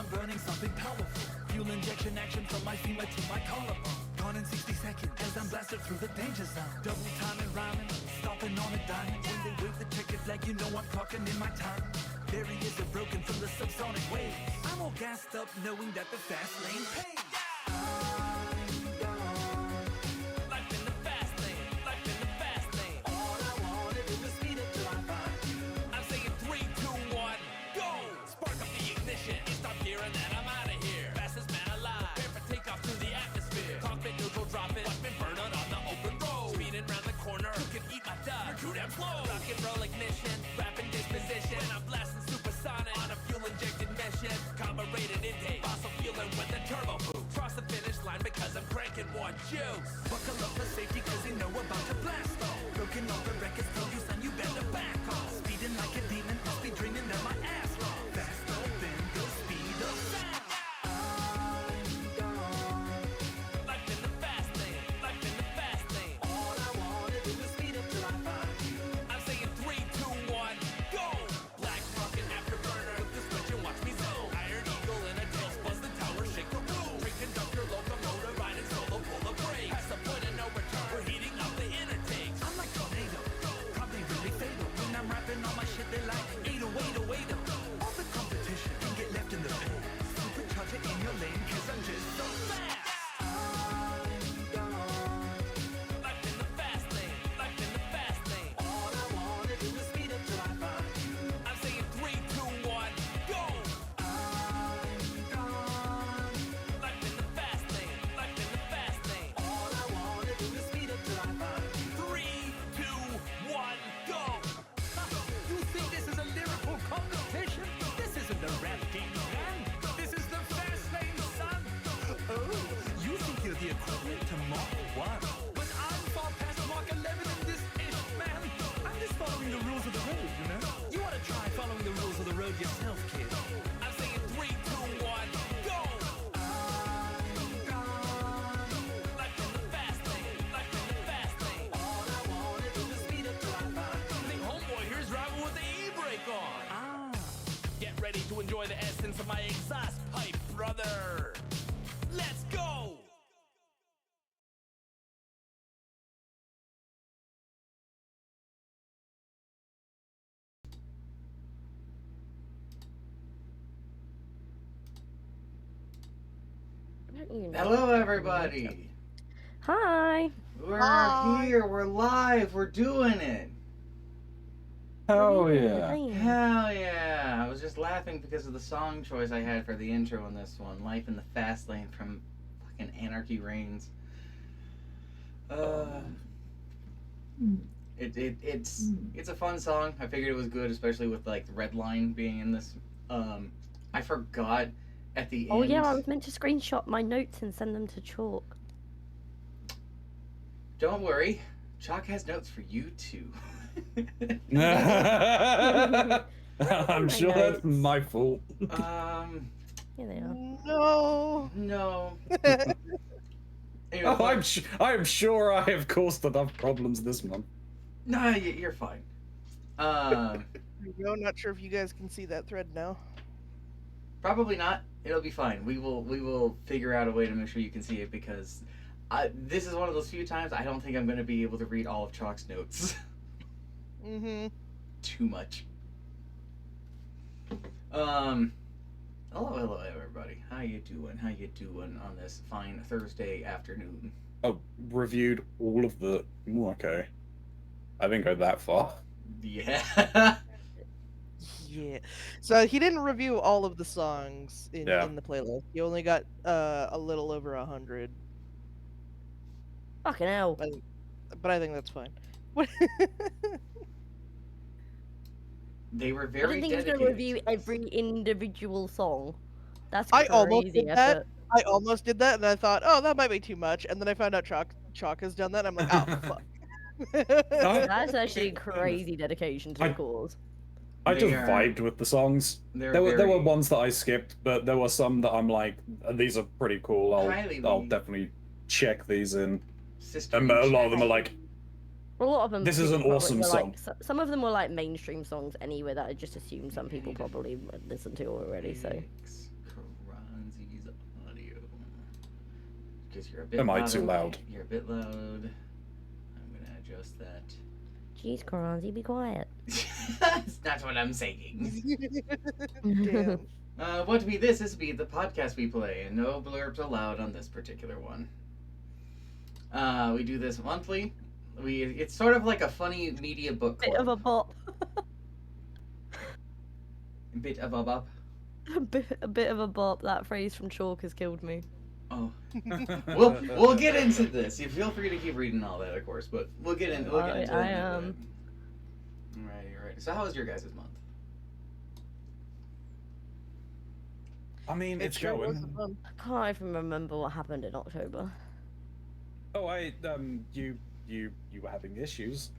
I'm burning something powerful. Fuel injection action from my femur to my collarbone. Gone in 60 seconds as I'm blasted through the danger zone. Double time and rhyming, stopping on a dime. When they wave the checkered flag, you know I'm clocking in my time. Barriers are broken from the subsonic waves. I'm all gassed up knowing that the fast lane pays. Life in the fast lane, life in the fast lane. All I wanna do is speed up till I find you. I'm saying 3, 2, 1, go! Spark up the ignition, stop here and then I'm out of here. Fastest man alive, prepare for takeoff through the atmosphere. Cockpit neutral dropping, watch me burn it on the open road. Speeding round the corner, you can eat my dog. You're too damn slow. Rock and roll ignition, rapid disposition. I'm blasting supersonic on a fuel injected mission. Carbureted intake, fossil fueling with the turbo boost. Cross the finish line because I'm cranking more juice. Buckle up for safety cause you know about to blast off. Broken off the records, tell you son you better back off. Speeding like a demon, must be dreaming that my ass off. Faster than the speed of sound. Life in the fast lane, life in the fast lane. All I wanna do is speed up till I find you. I'm saying 3, 2, 1, go! Black rocket afterburner, flip the switch and watch me zone. Iron eagle in a tail, buzz the tower, shake the room. Train conductor, locomotive, riding solo, pull the brake. Past the point of no return, we're heating up the intakes. I'm like tornado, probably really fatal. When I'm rapping all my shit, they like 808. All the competition can get left in the past. Supercharger in your lane, cause I'm just so fast. Life in the fast lane, life in the fast lane. All I wanna do is speed up till I find you. I'm saying 3, 2, 1, go! Life in the fast lane, life in the fast lane. All I wanna do is speed up till I find you. 3, 2, 1, go! You think this is a lyrical competition? This isn't a rap game, man. This is the fast lane, son. Oh, you think you're the equivalent to Mark 1? But I'm far past Mark 11 in this ish, man. I'm just following the rules of the road, you know? You wanna try following the rules of the road yourself, kid? I'm saying 3, 2, 1, go! Life in the fast lane, life in the fast lane. All I wanna do is speed up till I find you. I think homeboy here's driving with the e-brake on. Get ready to enjoy the essence of my exhaust pipe, brother. Let's go! I don't even know. Hello, everybody. Hi. We're Hi. here. We're live. We're doing it. Oh yeah. Hell yeah. I was just laughing because of the song choice I had for the intro in this one. Life in the Fast Lane from fucking Anarchy Reigns. It's a fun song. I figured it was good, especially with like Redline being in this. I forgot at the end. Oh yeah, I was meant to screenshot my notes and send them to Chalk. Don't worry. Chalk has notes for you too. I'm sure that's my fault. Yeah, they are. No. Anyway, Oh, I'm sure I have caused enough problems this month. no, you're fine. There you go. Not sure if you guys can see that thread now. Probably not. It'll be fine. We will figure out a way to make sure you can see it because this is one of those few times I don't think I'm going to be able to read all of Chalk's notes. Mm-hmm. Too much. Hello everybody. How you doing? How you doing on this fine Thursday afternoon? Oh, reviewed all of the. Ooh, okay. I didn't go that far. Yeah. Yeah. So he didn't review all of the songs in the playlist. He only got a little over 100. Fucking hell. But I think that's fine. They were I very didn't think he was dedicated. going to review every individual song. That's I crazy almost did that. effort. I almost did that, and I thought, oh, that might be too much. And then I found out Chalk has done that. And I'm like, oh, fuck. That's actually crazy dedication to the cause. I just vibed with the songs. There were ones that I skipped, but there were some that I'm like, these are pretty cool. I'll definitely check these in. And a lot of them are like, A lot of them. This is an awesome song. Like, some of them were like mainstream songs anyway that I just assumed some people probably listened to already. So. Ronzi's audio. Because you're a bit Am I loud. too loud? You're a bit loud. I'm gonna adjust that. Jeez, Karanzi, be quiet. That's not what I'm saying. Damn. What be this? This be the podcast we play, and no blurbs allowed on this particular one. We do this monthly. It's sort of like a funny media book club. Bit of a bop. Bit of a bop. A bit of a bop. That phrase from Chalk has killed me. Oh. we'll get into this. You feel free to keep reading all that, of course, but we'll get into it. I am. Right. So how was your guys' month? I mean, it's going. I can't even remember what happened in October. Oh, you were having issues.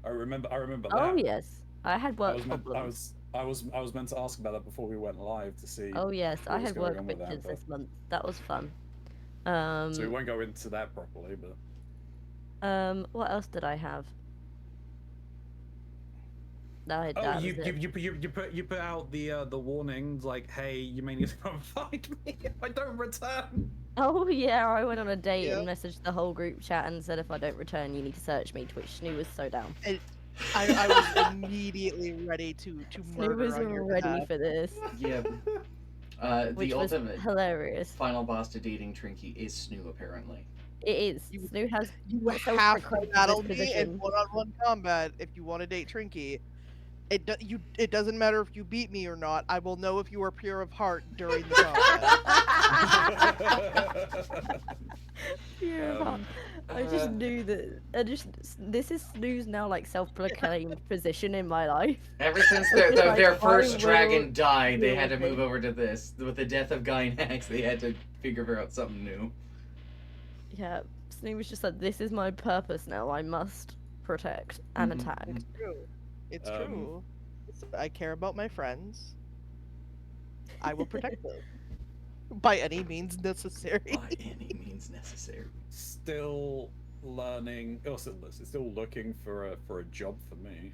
I remember that. Oh yes, I had work problems. I was meant to ask about that before we went live to see. Oh yes, I had work bitches this month. That was fun. So we won't go into that properly, but. What else did I have? No, you put out the warnings like, hey, you may need to come find me if I don't return. Oh yeah, I went on a date and messaged the whole group chat and said if I don't return, you need to search me. Which Snoo was so down. I was immediately ready to murder Snoo was on your ready behalf. for this. Yep. Which The was ultimate hilarious. final boss to dating Trinky is Snoo, apparently. It is. Snoo has. You have to battle me in one-on-one combat if you want to date Trinky. It doesn't matter if you beat me or not. I will know if you are pure of heart during the combat. Pure of heart. I just knew that. This is Snoo's now like self-proclaimed position in my life. Ever since their first dragon died, they had to move over to this. With the death of Gynax, they had to figure out something new. Yeah, Snoo was just like, this is my purpose now. I must protect and attack. It's true. It's true. I care about my friends. I will protect them. By any means necessary. By any means necessary. Still learning. Also, still looking for a job for me.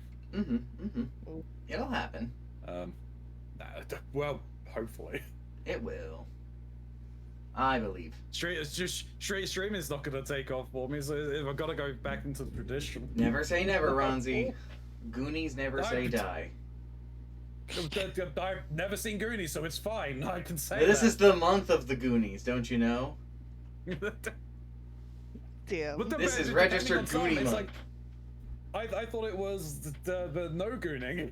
It'll happen. Well, hopefully. It will. I believe. Straight streaming's not gonna take off for me, so I've got to go back into the tradition. Never say never, Ronzi. Goonies never say die. I've never seen Goonies, so it's fine. I can say this is the month of the Goonies, don't you know? Damn. This is registered Goonie month. Like, I thought it was the no gooning.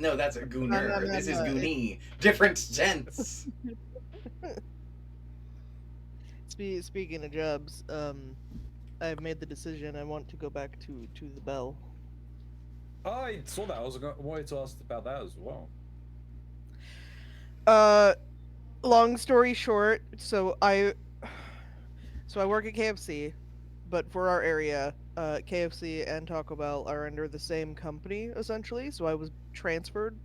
No, that's a gooner. This is Goonie. Different tense. Speaking of jobs, I've made the decision. I want to go back to the Bell. I saw that. I wanted to ask about that as well. Long story short, so I work at KFC, but for our area, KFC and Taco Bell are under the same company essentially. So I was transferred,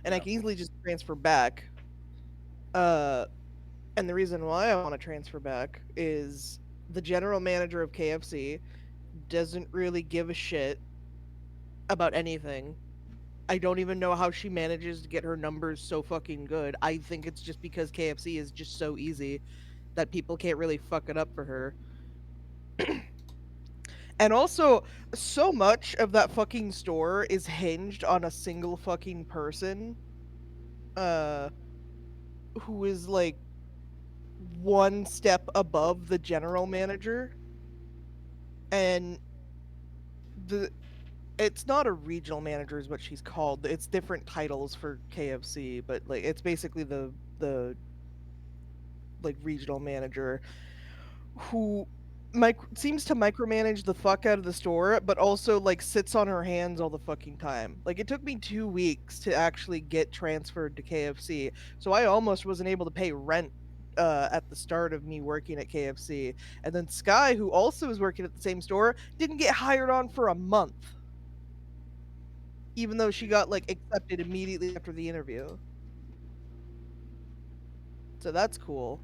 and I can easily just transfer back. And the reason why I want to transfer back is the general manager of KFC doesn't really give a shit about anything. I don't even know how she manages to get her numbers so fucking good. I think it's just because KFC is just so easy that people can't really fuck it up for her. And also, so much of that fucking store is hinged on a single fucking person who is like one step above the general manager. And it's not a regional manager is what she's called. It's different titles for KFC, but like it's basically the like regional manager who seems to micromanage the fuck out of the store, but also like sits on her hands all the fucking time. Like it took me 2 weeks to actually get transferred to KFC, so I almost wasn't able to pay rent at the start of me working at KFC. And then Sky, who also was working at the same store, didn't get hired on for a month, even though she got like accepted immediately after the interview. So that's cool.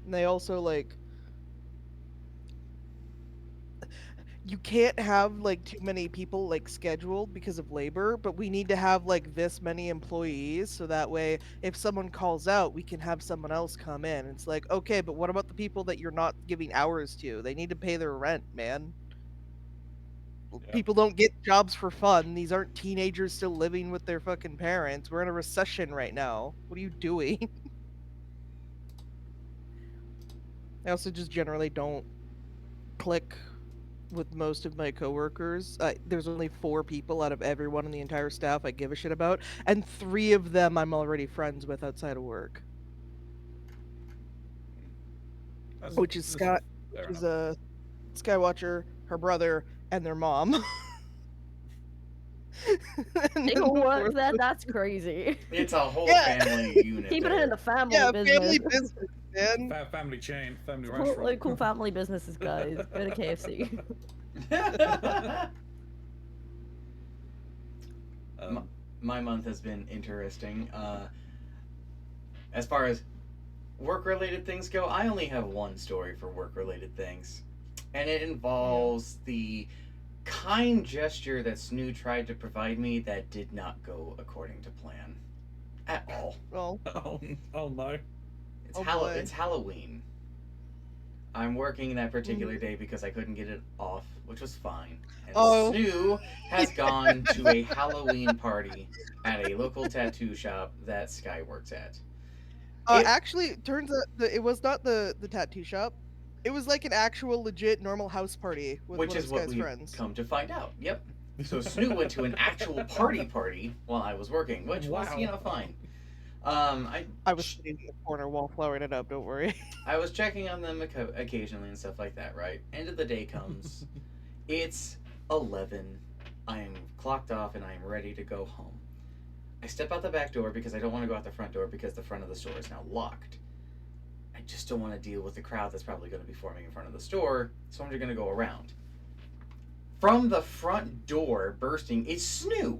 And they also like you can't have like too many people like scheduled because of labor, but we need to have like this many employees so that way if someone calls out, we can have someone else come in. It's like, okay, but what about the people that you're not giving hours to? They need to pay their rent, man. Yeah. People don't get jobs for fun. These aren't teenagers still living with their fucking parents. We're in a recession right now. What are you doing? I also just generally don't click with most of my coworkers. There's only 4 people out of everyone in the entire staff I give a shit about, and 3 of them I'm already friends with outside of work. Which is Scott, which is a Skywatcher, her brother, and their mom. They all work there. That's crazy. It's a whole family unit. Keeping it in the family business. Family business, man. Family chain, family restaurant. Local family businesses, guys. Go to KFC. My month has been interesting. As far as work-related things go, I only have one story for work-related things, and it involves the kind gesture that Snoo tried to provide me that did not go according to plan at all. Well, oh no. It's Halloween. I'm working that particular day because I couldn't get it off, which was fine. And Snoo has gone to a Halloween party at a local tattoo shop that Sky works at. Actually, it turns out that it was not the tattoo shop. It was like an actual legit normal house party with which one is of what Sky's we friends. come to find out. Yep. So Snoo went to an actual party while I was working, which was, fine. I was sitting in the corner wallflowering it up, don't worry. I was checking on them occasionally and stuff like that, right? End of the day comes. It's 11. I am clocked off and I am ready to go home. I step out the back door because I don't want to go out the front door because the front of the store is now locked. I just don't want to deal with the crowd that's probably going to be forming in front of the store, so I'm just going to go around. From the front door bursting is Snoo,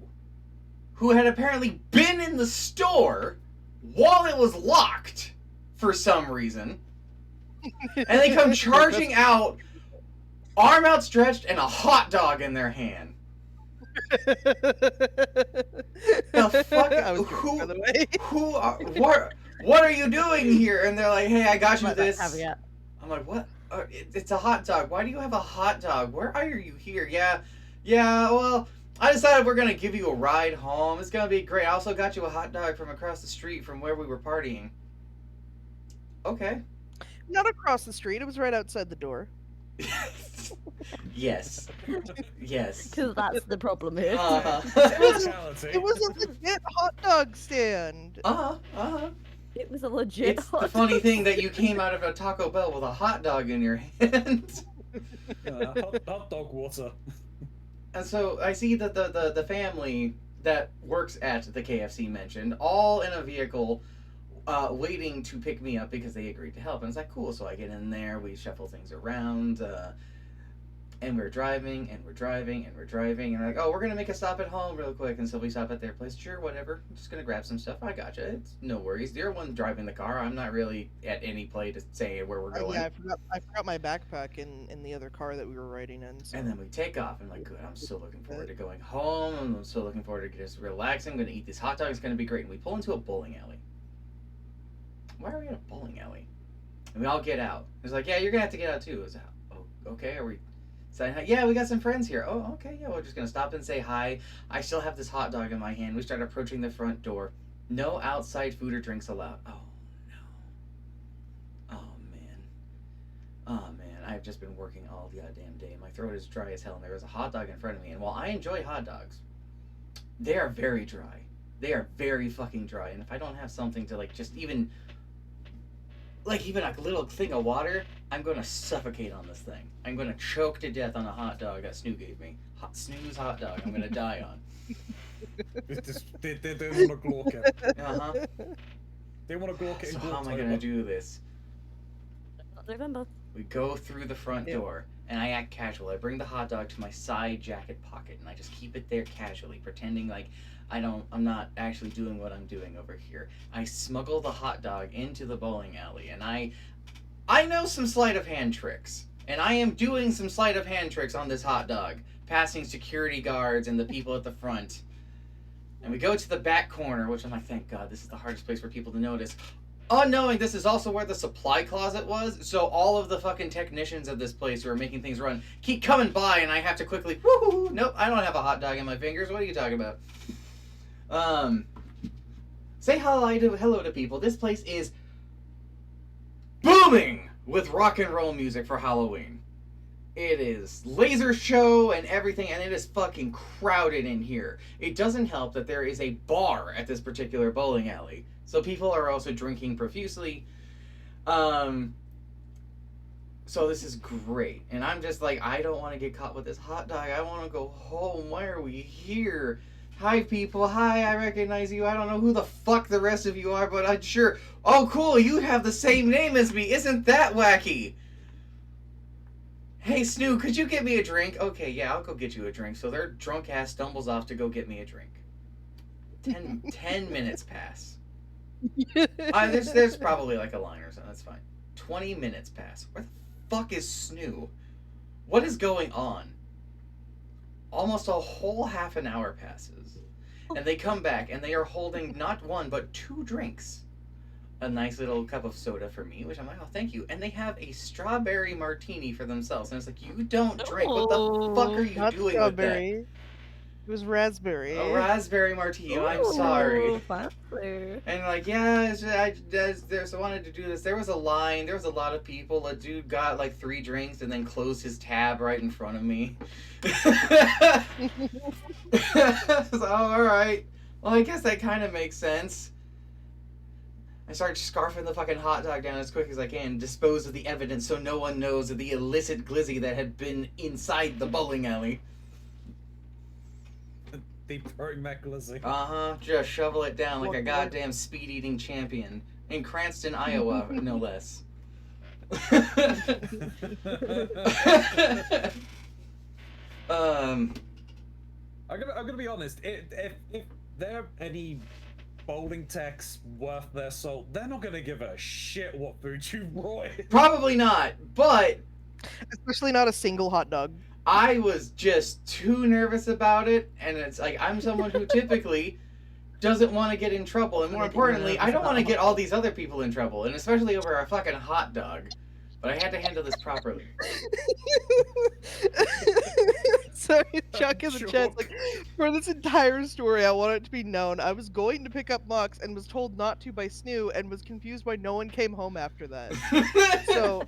who had apparently been in the store while it was locked for some reason. And they come charging out, arm outstretched and a hot dog in their hand. The fuck? What are you doing here? And they're like, hey, I got you this. I'm like, what? It's a hot dog. Why do you have a hot dog? Where are you here? Yeah, well, I decided we're going to give you a ride home. It's going to be great. I also got you a hot dog from across the street from where we were partying. Okay. Not across the street. It was right outside the door. Yes. Because that's the problem here. It was a legit hot dog stand. It was a legit It's the funny thing that you came out of a Taco Bell with a hot dog in your hand. Hot dog water. And so I see that the family that works at the KFC mentioned, all in a vehicle, waiting to pick me up because they agreed to help. And it's like, cool. So I get in there, we shuffle things around, and we're driving, and we're like, oh, we're gonna make a stop at home real quick. And so we stop at their place. Sure, whatever. I'm just gonna grab some stuff. I gotcha. It's no worries. You're one driving the car. I'm not really at any play to say where we're going. Yeah, I forgot my backpack in the other car that we were riding in. So. And then we take off. And like, good. I'm still looking forward to going home. I'm still looking forward to just relaxing. I'm gonna eat this hot dog. It's gonna be great. And we pull into a bowling alley. Why are we in a bowling alley? And we all get out. It's like, yeah, you're gonna have to get out too. It's like, oh, okay. Are we? Yeah, we got some friends here. Oh, okay, yeah, we're just gonna stop and say hi. I still have this hot dog in my hand. We start approaching the front door. No outside food or drinks allowed. Oh, no. Oh, man. I've just been working all the goddamn day. My throat is dry as hell, and there was a hot dog in front of me. And while I enjoy hot dogs, they are very dry. They are very fucking dry. And if I don't have something to, like, just even a little thing of water, I'm going to suffocate on this thing. I'm going to choke to death on a hot dog that Snoo gave me. Snoo's hot dog I'm going to die on. They want to glork it. Uh-huh. They want to glork it. So how am I going to do this? November. We go through the front door, and I act casual. I bring the hot dog to my side jacket pocket, and I just keep it there casually, pretending like I'm not actually doing what I'm doing over here. I smuggle the hot dog into the bowling alley, and I know some sleight of hand tricks. and I am doing some sleight of hand tricks on this hot dog, passing security guards and the people at the front. And we go to the back corner, which I'm like, thank God, this is the hardest place for people to notice. Unknowing this is also where the supply closet was, so all of the fucking technicians of this place who are making things run keep coming by, and I have to quickly, woohoo, nope, I don't have a hot dog in my fingers, what are you talking about? Say hello to people. This place is booming with rock and roll music for Halloween. It is laser show and everything, and it is fucking crowded in here. It doesn't help that there is a bar at this particular bowling alley, so people are also drinking profusely. So this is great, and I'm just like, I don't want to get caught with this hot dog. I want to go home. Why are we here? Hi, people. Hi, I recognize you. I don't know who the fuck the rest of you are, but I'm sure. Oh, cool. You have the same name as me. Isn't that wacky? Hey, Snoo, could you get me a drink? Okay, yeah, I'll go get you a drink. So their drunk ass stumbles off to go get me a drink. 10 minutes pass. There's probably like a line or something. That's fine. 20 minutes pass. Where the fuck is Snoo? What is going on? Almost a whole half an hour passes. And they come back, and they are holding not one, but 2 drinks. A nice little cup of soda for me, which I'm like, oh, thank you. And they have a strawberry martini for themselves. And it's like, you don't drink. What the fuck are you Not doing strawberry. with It was raspberry. that? A raspberry martini. I'm sorry. Fancy. And like, yeah, I wanted to do this. There was a line. There was a lot of people. A dude got like 3 drinks and then closed his tab right in front of me. So, all right. Well, I guess that kind of makes sense. I start scarfing the fucking hot dog down as quick as I can, dispose of the evidence so no one knows of the illicit glizzy that had been inside the bowling alley. Deep throating that glizzy. Just shovel it down like a goddamn speed-eating champion. In Cranston, Iowa, no less. I'm gonna be honest. If there are any bowling techs worth their salt, they're not gonna give a shit what food you brought in. Probably not, but Especially not a single hot dog. I was just too nervous about it, and it's like, I'm someone who typically doesn't want to get in trouble, and more importantly, I don't want to get all these other people in trouble, and especially over a fucking hot dog. But I had to handle this properly. Sorry, Chuck in the chat's like, for this entire story, I want it to be known. I was going to pick up Mux and was told not to by Snoo and was confused why no one came home after that. So,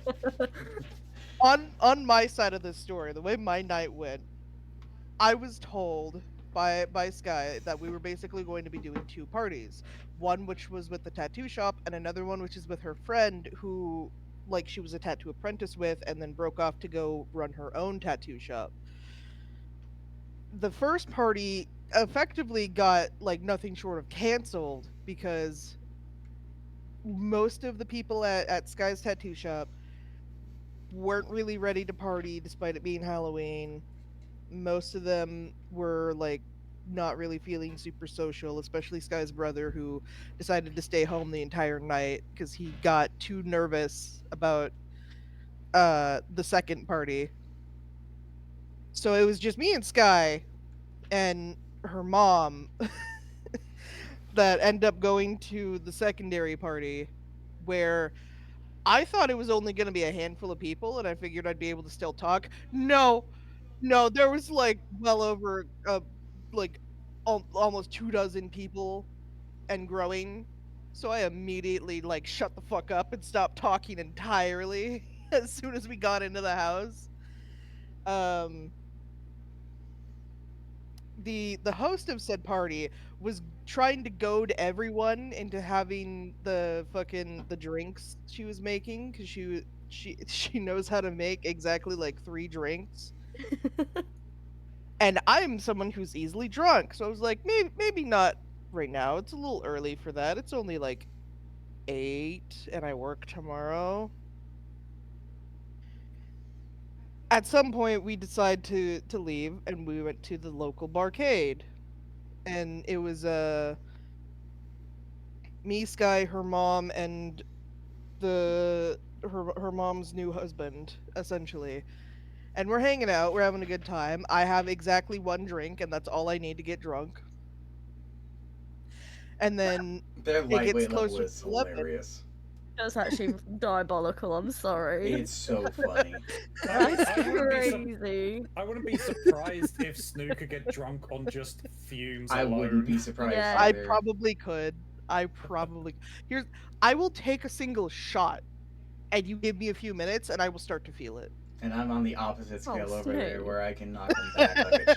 on my side of this story, the way my night went, I was told by Sky that we were basically going to be doing 2 parties. One which was with the tattoo shop, and another one which is with her friend who, like, she was a tattoo apprentice with and then broke off to go run her own tattoo shop. The first party effectively got like nothing short of canceled because most of the people at Sky's tattoo shop weren't really ready to party despite it being Halloween. Most of them were like not really feeling super social, especially Sky's brother, who decided to stay home the entire night because he got too nervous about the second party. So it was just me and Sky and her mom that end up going to the secondary party, where I thought it was only going to be a handful of people and I figured I'd be able to still talk. No, there was like well over like almost 24 people and growing. So I immediately like shut the fuck up and stopped talking entirely as soon as we got into the house. The host of said party was trying to goad everyone into having the drinks she was making, because she knows how to make exactly like 3 drinks. And I'm someone who's easily drunk, so I was like, maybe not right now. It's a little early for that. It's only like 8 and I work tomorrow. At some point we decide to leave, and we went to the local barcade. And it was me, Sky, her mom, and the her mom's new husband, essentially. And we're hanging out, we're having a good time. I have exactly one drink, and that's all I need to get drunk. And then Their it gets lightweight level closer is to 11. hilarious. That's actually diabolical. I'm sorry. It's so funny. That's I crazy. I wouldn't be surprised if Snoo could get drunk on just fumes I alone. wouldn't be surprised Yeah. I either. probably could. I will take a single shot, and you give me a few minutes, and I will start to feel it. And I'm on the opposite scale Oh, over there, Snoo. where I can knock them back like a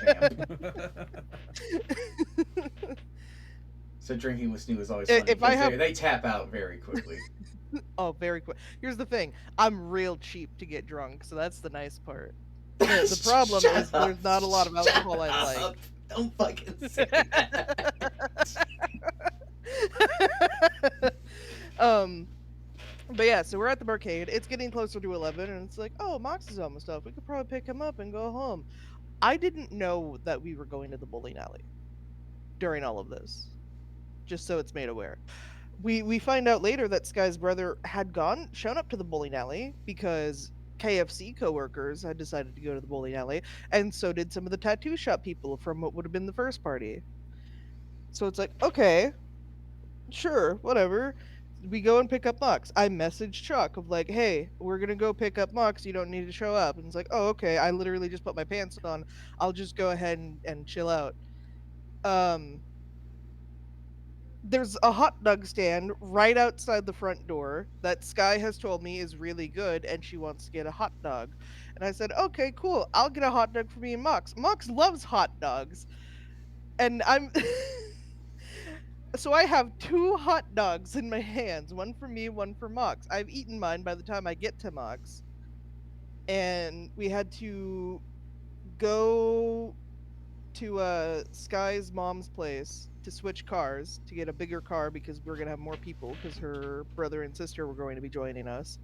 champ. So drinking with Snoo is always fun. If I have- they tap out very quickly. Oh, very quick. Here's the thing. I'm real cheap to get drunk, so that's the nice part. The problem Shut is there's not a lot of Shut alcohol I like. up. Don't fucking say that. But yeah, so we're at the barcade. It's getting closer to 11, and it's like, oh, Mox is almost up. We could probably pick him up and go home. I didn't know that we were going to the bowling alley during all of this, just so it's made aware. We find out later that Sky's brother had shown up to the bowling alley because KFC coworkers had decided to go to the bowling alley, and so did some of the tattoo shop people from what would have been the first party. So it's like, okay, sure, whatever. We go and pick up Mox. I message Chuck of like, hey, we're gonna go pick up Mox. You don't need to show up. And it's like, oh, okay. I literally just put my pants on. I'll just go ahead and chill out. There's a hot dog stand right outside the front door that Sky has told me is really good, and she wants to get a hot dog. And I said, okay, cool. I'll get a hot dog for me and Mox. Mox loves hot dogs, and I'm. So I have 2 hot dogs in my hands, one for me, one for Mox. I've eaten mine by the time I get to Mox. And we had to go to Sky's mom's place to switch cars to get a bigger car because we're going to have more people because her brother and sister were going to be joining us.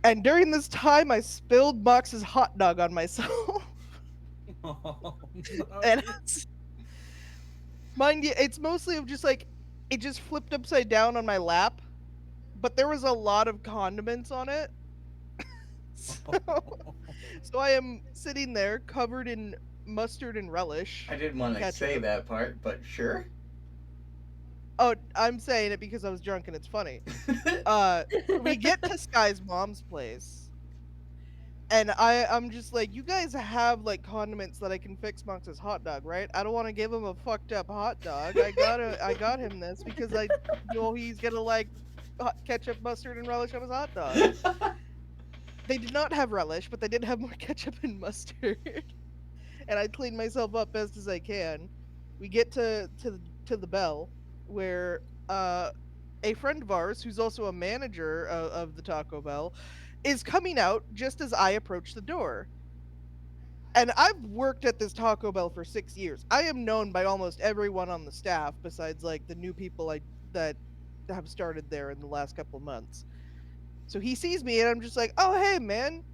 And during this time, I spilled Mox's hot dog on myself. Oh, no. And mind you, it's mostly of just like, it just flipped upside down on my lap, but there was a lot of condiments on it. So I am sitting there covered in mustard and relish. I didn't want to Ketchup. say that part, but sure. Oh, I'm saying it because I was drunk and it's funny. We get to Sky's mom's place. And I'm just like, you guys have like condiments that I can fix Mox's hot dog, right? I don't want to give him a fucked up hot dog. I got him this because I know he's gonna like ketchup, mustard, and relish on his hot dog. They did not have relish, but they did have more ketchup and mustard. And I cleaned myself up best as I can. We get to the bell, where a friend of ours, who's also a manager of the Taco Bell, is coming out just as I approach the door. And I've worked at this Taco Bell for 6 years. I am known by almost everyone on the staff, besides like the new people that have started there in the last couple of months. So he sees me, and I'm just like, "Oh, hey, man,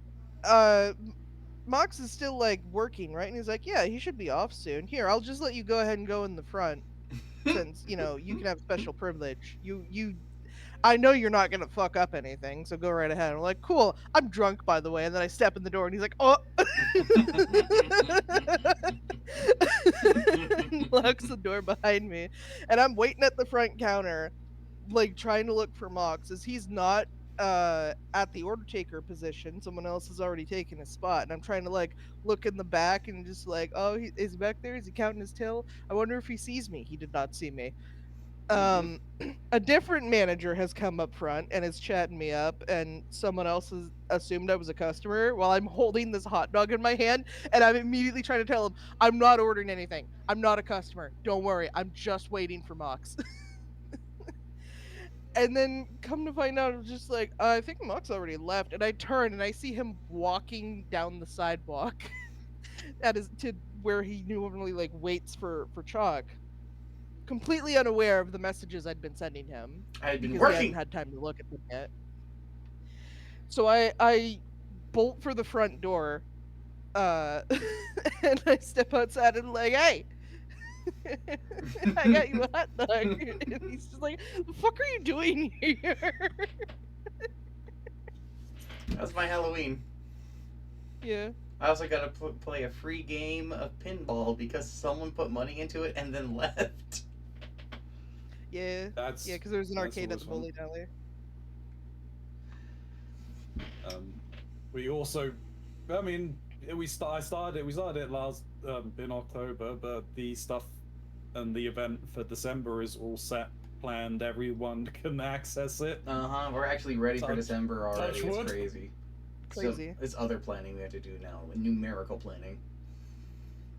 Mox is still like working, right?" And he's like, "Yeah, he should be off soon. Here, I'll just let you go ahead and go in the front, since you know you can have special privilege. I know you're not gonna fuck up anything, so go right ahead." And I'm like, "Cool. I'm drunk, by the way." And then I step in the door, and he's like, "Oh," locks the door behind me, and I'm waiting at the front counter, like trying to look for Mox, as he's not at the order taker position. Someone else has already taken his spot, and I'm trying to like look in the back and just like, oh, is he back there? Is he counting his till? I wonder if he sees me. He did not see me. A different manager has come up front and is chatting me up, and someone else has assumed I was a customer while I'm holding this hot dog in my hand, and I'm immediately trying to tell him, I'm not ordering anything. I'm not a customer. Don't worry. I'm just waiting for Mox. And then come to find out, I'm just like, I think Mox already left. And I turn and I see him walking down the sidewalk. That is to where he normally like waits for Chalk. Completely unaware of the messages I'd been sending him. I had been because working. I hadn't had time to look at them yet. So I bolt for the front door, and I step outside and like, hey, I got you a hot dog. And he's just like, the fuck are you doing here? That's my Halloween. Yeah. I also got to play a free game of pinball because someone put money into it and then left. Yeah. That's Yeah, because there's an arcade at the fun. bowling alley. We also, I mean, we started it last in October, but the stuff and the event for December is all set, planned. Everyone can access it. We're actually ready for December already. It's crazy. Crazy. So it's other planning we have to do now, numerical planning.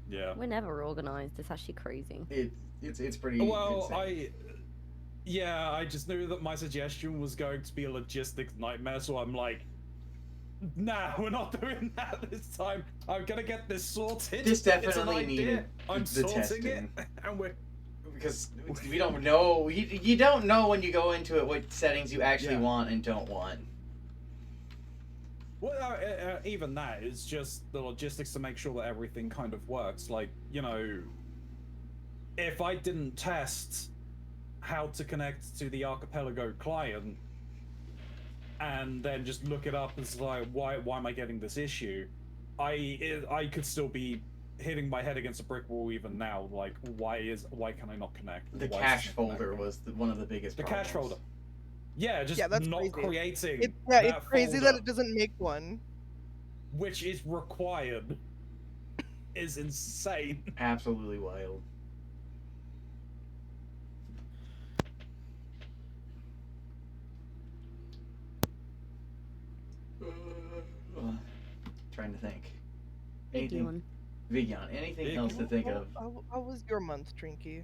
Yeah. We're never organized. It's actually crazy. It's pretty. Well, insane. I just knew that my suggestion was going to be a logistics nightmare, so I'm like, nah, we're not doing that this time. I'm gonna get this sorted. This definitely needed I'm the sorting testing. it, and we're because we don't know. You don't know when you go into it what settings you actually want and don't want. Well, even that is just the logistics to make sure that everything kind of works. Like, you know, if I didn't test how to connect to the Archipelago client and then just look it up as like, why am I getting this issue? I could still be hitting my head against a brick wall even now. Like, why can I not connect? The cache folder was one of the biggest problems. The cache folder. Yeah, just that's not crazy. creating. It's crazy folder, that it doesn't make one. which is required. Is insane. Absolutely wild. Trying to think. Anything? Vigyan, anything else to think of? How was your month, Trinky?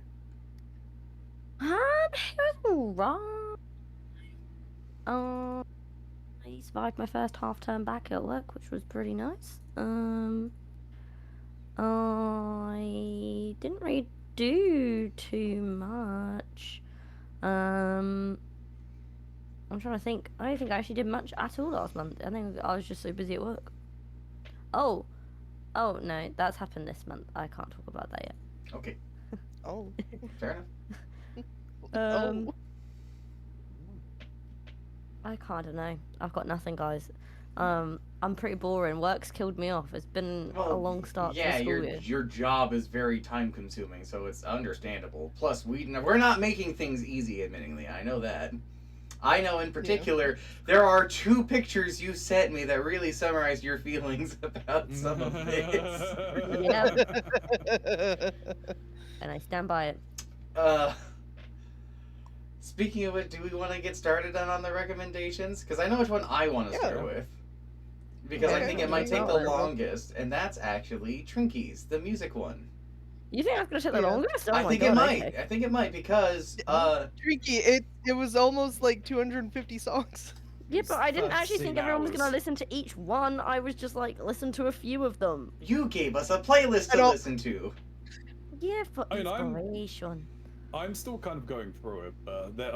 It was alright. I survived my first half term back at work, which was pretty nice. I didn't really do too much. I'm trying to think. I don't think I actually did much at all last month. I think I was just so busy at work. Oh no, that's happened this month. I can't talk about that yet. Okay. Oh. Fair enough. I don't know. I've got nothing, guys. I'm pretty boring. Work's killed me off. It's been a long start to the school year. Your job is very time consuming, so it's understandable. Plus, we're not making things easy, admittingly. I know that. I know in particular, there are 2 pictures you sent me that really summarize your feelings about some of this. Yeah. And I stand by it. Speaking of it, do we want to get started on the recommendations? Because I know which one I want to start with. Because I think it might take the longest, and that's actually Trinky's, the music one. You think that's gonna take the longest? Oh I think it might. Okay. I think it might because Trinky, it was almost like 250 songs. Yeah, but I didn't actually think everyone was gonna listen to each one. I was just like, listen to a few of them. You gave us a playlist to listen to. Yeah, for inspiration. I'm still kind of going through it, but there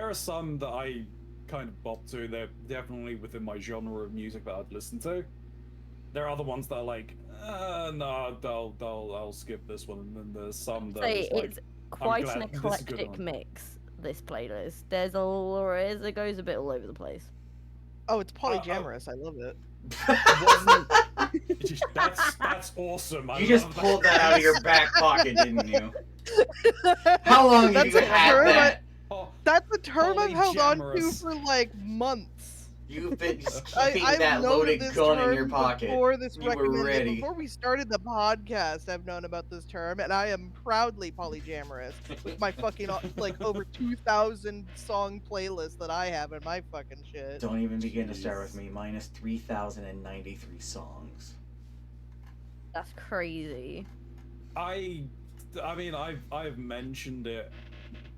are some that I kind of bop to. They're definitely within my genre of music that I'd listen to. There are other ones that are like, no, I'll skip this one. And then there's some that it's quite an eclectic mix. This playlist, it goes a bit all over the place. Oh, it's polyamorous. I love it. That's awesome. You just pulled that out of your back pocket, didn't you? How long have you had that? That's a term I've held on to for like months. You've been just keeping that loaded gun in your pocket. Before this you were ready. Before we started the podcast, I've known about this term, and I am proudly polyamorous with my fucking like over 2,000 song playlist that I have in my fucking shit. Don't even begin to start with me. Minus 3,093 songs. That's crazy. I mean, I've mentioned it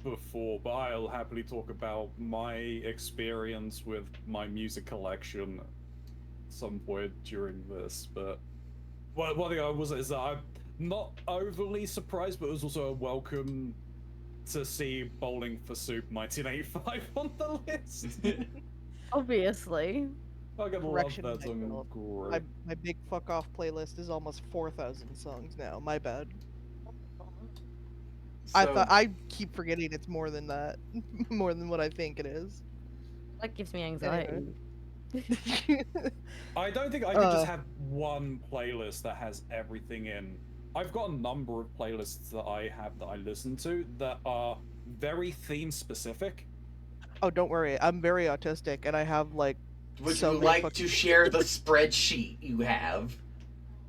before, but I'll happily talk about my experience with my music collection at some point during this. But one thing is that I'm not overly surprised, but it was also a welcome to see Bowling for Soup 1985 on the list. Obviously. I gotta love that song. Great. My big fuck off playlist is almost 4,000 songs now. My bad. So, I keep forgetting it's more than that, more than what I think it is. That gives me anxiety. I don't think I could just have one playlist that has everything in. I've got a number of playlists that I have that I listen to that are very theme specific. Oh, don't worry. I'm very autistic, and I have like. Would so you many like fucking- to share the spreadsheet you have?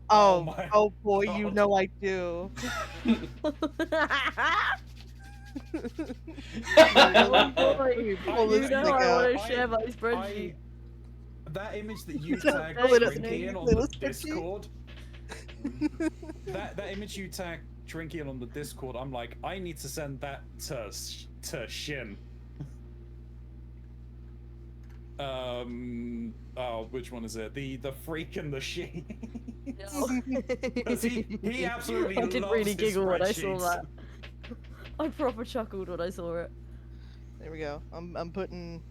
Oh Oh, my oh boy, you God. know I do. Oh boy, Pull you this know thing I out. want to share my spreadsheet. That image that you Don't tagged pull it up. Trinky in on Little the spreadsheet. Discord. that image you tagged Trinky in on the Discord. I'm like, I need to send that to Shin. Oh, which one is it? The freak and the she. Because he absolutely I did loves really his giggle when I saw spreadsheets. that. I proper chuckled when I saw it. There we go. I'm putting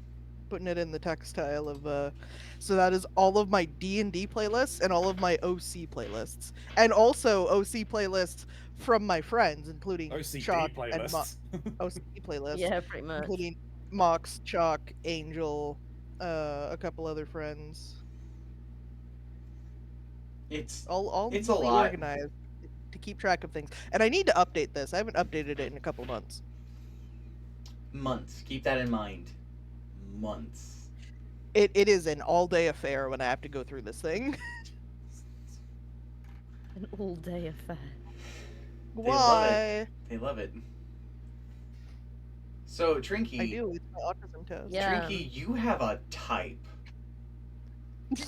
it in the textile of so that is all of my D&D playlists and all of my OC playlists. And also OC playlists from my friends, including OCD Chalk and playlists. OC playlists, Yeah, pretty much. including Mox, Chalk, Angel, a couple other friends. It's All It's a neatly lot. organized to keep track of things. And I need to update this. I haven't updated it in a couple months. months. Keep that in mind. Months. It is an all-day affair when I have to go through this thing. An all-day affair. love Why? They love it. So, Trinky, I do. It's my autism test. Yeah. Trinky, you have a type.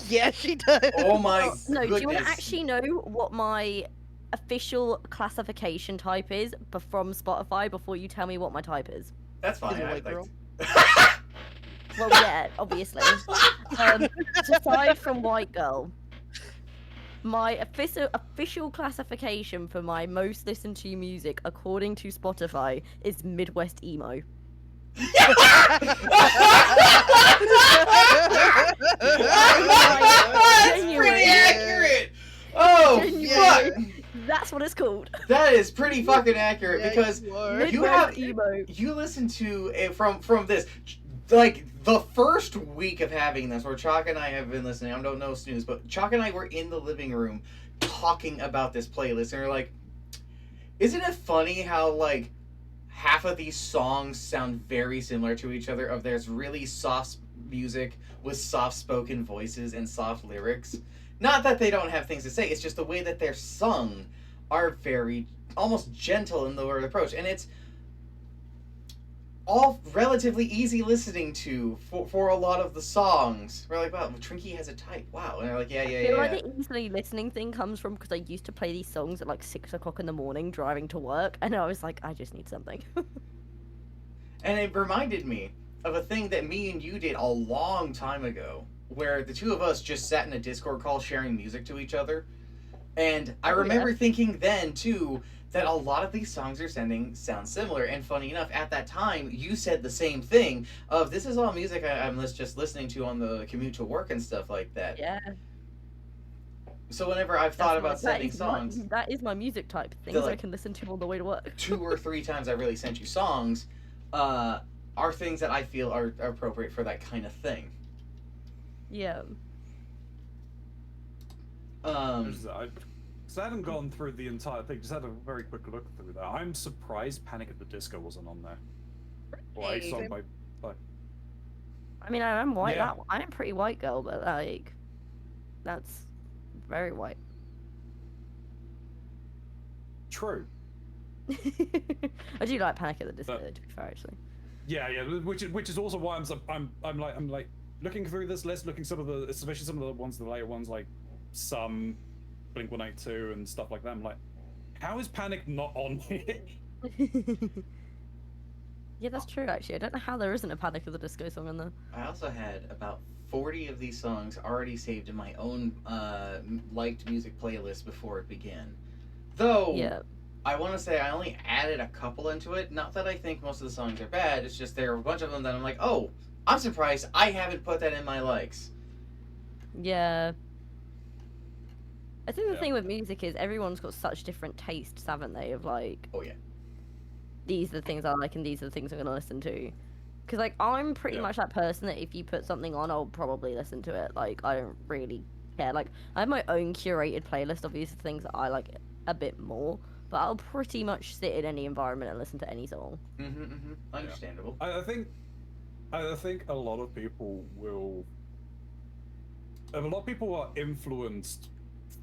Yeah, she does. Oh my No, do goodness. you want to actually know what my official classification type is from Spotify before you tell me what my type is? That's fine. Is it I'd white like girl? to- Well, yeah, obviously. Aside from white girl, my official classification for my most listened to music, according to Spotify, is Midwest emo. That's Genuine. pretty accurate. Oh, Genuine. fuck. That's what it's called. That is pretty fucking accurate Yeah, because you are. you Midwest have emo. you listen to it from this, like the first week of having this, where Chalk and I have been listening. I don't know snooze, but Chalk and I were in the living room talking about this playlist, and we're like, isn't it funny how like half of these songs sound very similar to each other? Of there's really soft music with soft spoken voices and soft lyrics. Not that they don't have things to say, it's just the way that they're sung are very almost gentle in the word approach, and it's all relatively easy listening to for a lot of the songs. We're like, wow, Trinky has a type. Wow, and they're like, yeah. I feel like the easily listening thing comes from because I used to play these songs at like 6 o'clock in the morning driving to work, and I was like, I just need something. And it reminded me of a thing that me and you did a long time ago, where the two of us just sat in a Discord call sharing music to each other. And I remember thinking then, too, that a lot of these songs you're sending sound similar. And funny enough, at that time, you said the same thing of, this is all music I'm just listening to on the commute to work and stuff like that. Yeah. So whenever I've thought about sending songs, that is my music type. Things like, I can listen to on the way to work. 2 or 3 times I've really sent you songs, are things that I feel are appropriate for that kind of thing. Yeah. Because I hadn't gone through the entire thing, just had a very quick look through that. I'm surprised Panic at the Disco wasn't on there. Or a song by I mean, I'm white. Yeah. I am pretty white girl, but like, that's very white. True. I do like Panic at the Disco, to be fair, actually. Yeah, which is also why I'm like looking through this list, looking some of the, especially some of the ones, the later ones, like some Blink-182 and stuff like that. I'm like, how is Panic not on here? Yeah, that's true, actually. I don't know how there isn't a Panic at the Disco song in there. I also had about 40 of these songs already saved in my own liked music playlist before it began. Though, Yeah. I want to say I only added a couple into it. Not that I think most of the songs are bad, it's just there are a bunch of them that I'm like, oh, I'm surprised I haven't put that in my likes. Yeah. I think the Yeah. thing with music is everyone's got such different tastes, haven't they? Of like, Oh, yeah. these are the things I like and these are the things I'm going to listen to. Because like I'm pretty Yeah. much that person that if you put something on, I'll probably listen to it. Like I don't really care. Like I have my own curated playlist of these things that I like a bit more, but I'll pretty much sit in any environment and listen to any song. Understandable. I think a lot of people will. A lot of people are influenced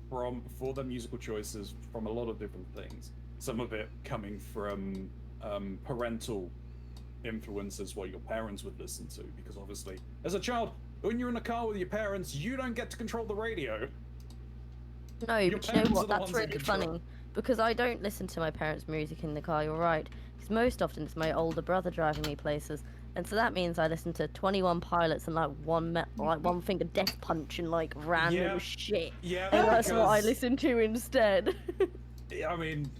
for their musical choices from a lot of different things. Some of it coming from parental influences, what your parents would listen to, because obviously, as a child, when you're in a car with your parents, you don't get to control the radio. No, Your but you know parents are what? the That's ones in really control. funny because I don't listen to my parents' music in the car. You're right. Because most often it's my older brother driving me places, and so that means I listen to 21 Pilots and like One Finger Death Punch and like random Yeah. shit. Yeah, And that's what I because- listen to instead. I mean,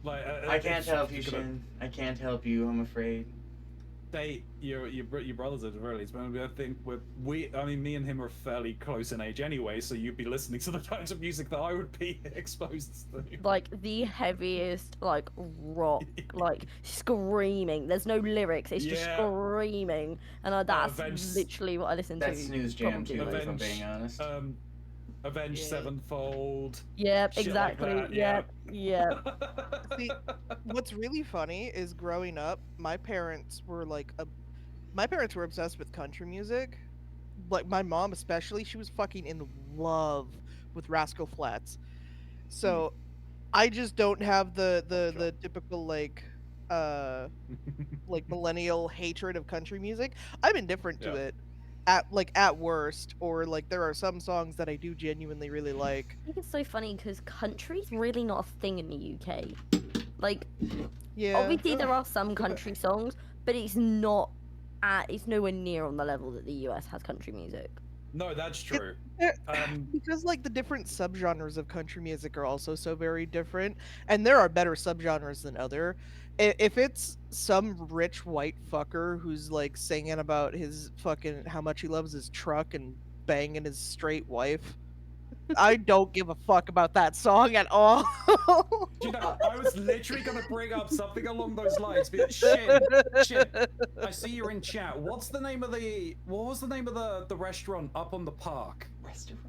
like I can't help you, Shin. I can't help you, I'm afraid. Your brothers at the very least, but I think me and him are fairly close in age anyway, so you'd be listening to the kinds of music that I would be exposed to. Like the heaviest, like rock, like screaming. There's no lyrics. It's just Yeah. screaming, and that's Avenged- literally what I listen to. That's Snooze Jam probably. too, if I'm Avenged, being honest. Avenged Yeah. Sevenfold. Yep, shit exactly. Like that, Yep. See, what's really funny is growing up, my parents were obsessed with country music. Like my mom especially, she was fucking in love with Rascal Flatts. So I just don't have the typical like millennial hatred of country music. I'm indifferent to Yeah. it at worst, or like there are some songs that I do genuinely really like. I think it's so funny because country's really not a thing in the UK. Like, Yeah. obviously there are some country songs, but it's nowhere near on the level that the US has country music. No, that's true. Because like the different subgenres of country music are also so very different, and there are better subgenres than other. If it's some rich white fucker who's like singing about his fucking how much he loves his truck and banging his straight wife, I don't give a fuck about that song at all. You know, I was literally gonna bring up something along those lines. But shit. I see you're in chat. What was the name of the restaurant up on the park? Restaurant.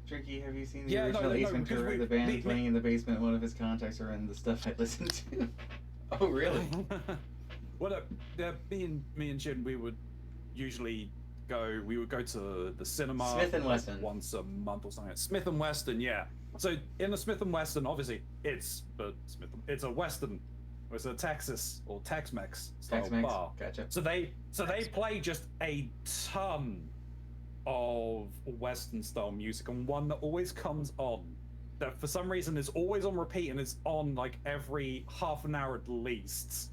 Tricky, have you seen the Yeah, no, original no, Ace because Ventura? we- The band me- playing in the basement. One of his contacts are in the stuff I listen to. Oh, really? Well, me and Jin, we would usually go to the cinema Smith and like, Weston. once a month or something. Smith and Weston, yeah. So in the Smith and Weston, obviously it's a Western, it's a Texas or Tex-Mex style Tex-Mex. bar. Gotcha. So they play just a ton of Western style music, and one that always comes on that for some reason is always on repeat and is on like every half an hour at least.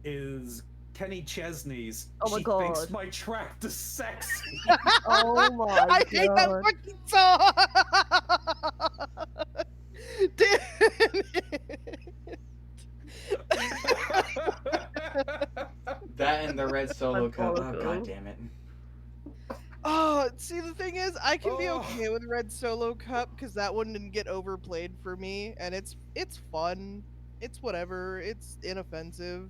Is Kenny Chesney's Oh my She God. Thinks My Tractor Sexy. Oh my I hate that God. fucking song. That and the red solo cup. Oh, Diabolical. god damn it. Oh, see, the thing is, I can be Oh. okay with Red Solo Cup because that one didn't get overplayed for me, and it's fun. It's whatever. It's inoffensive.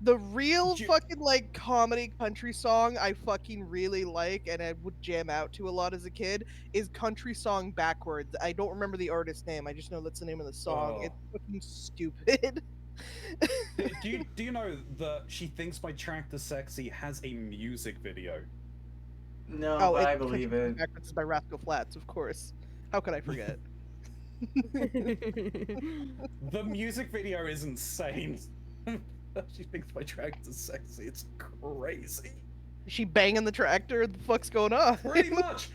The real You- fucking like comedy country song I fucking really like and I would jam out to a lot as a kid is Country Song Backwards. I don't remember the artist name. I just know that's the name of the song. Oh. It's fucking stupid. do you know that She Thinks My Tractor Sexy has a music video? No, Oh, but I it's believe Country Song it. Backwards is by Rascal Flatts, of course. How could I forget? The music video is insane. She Thinks My Tractor Sexy. It's crazy. Is she banging the tractor? The fuck's going on? Pretty much.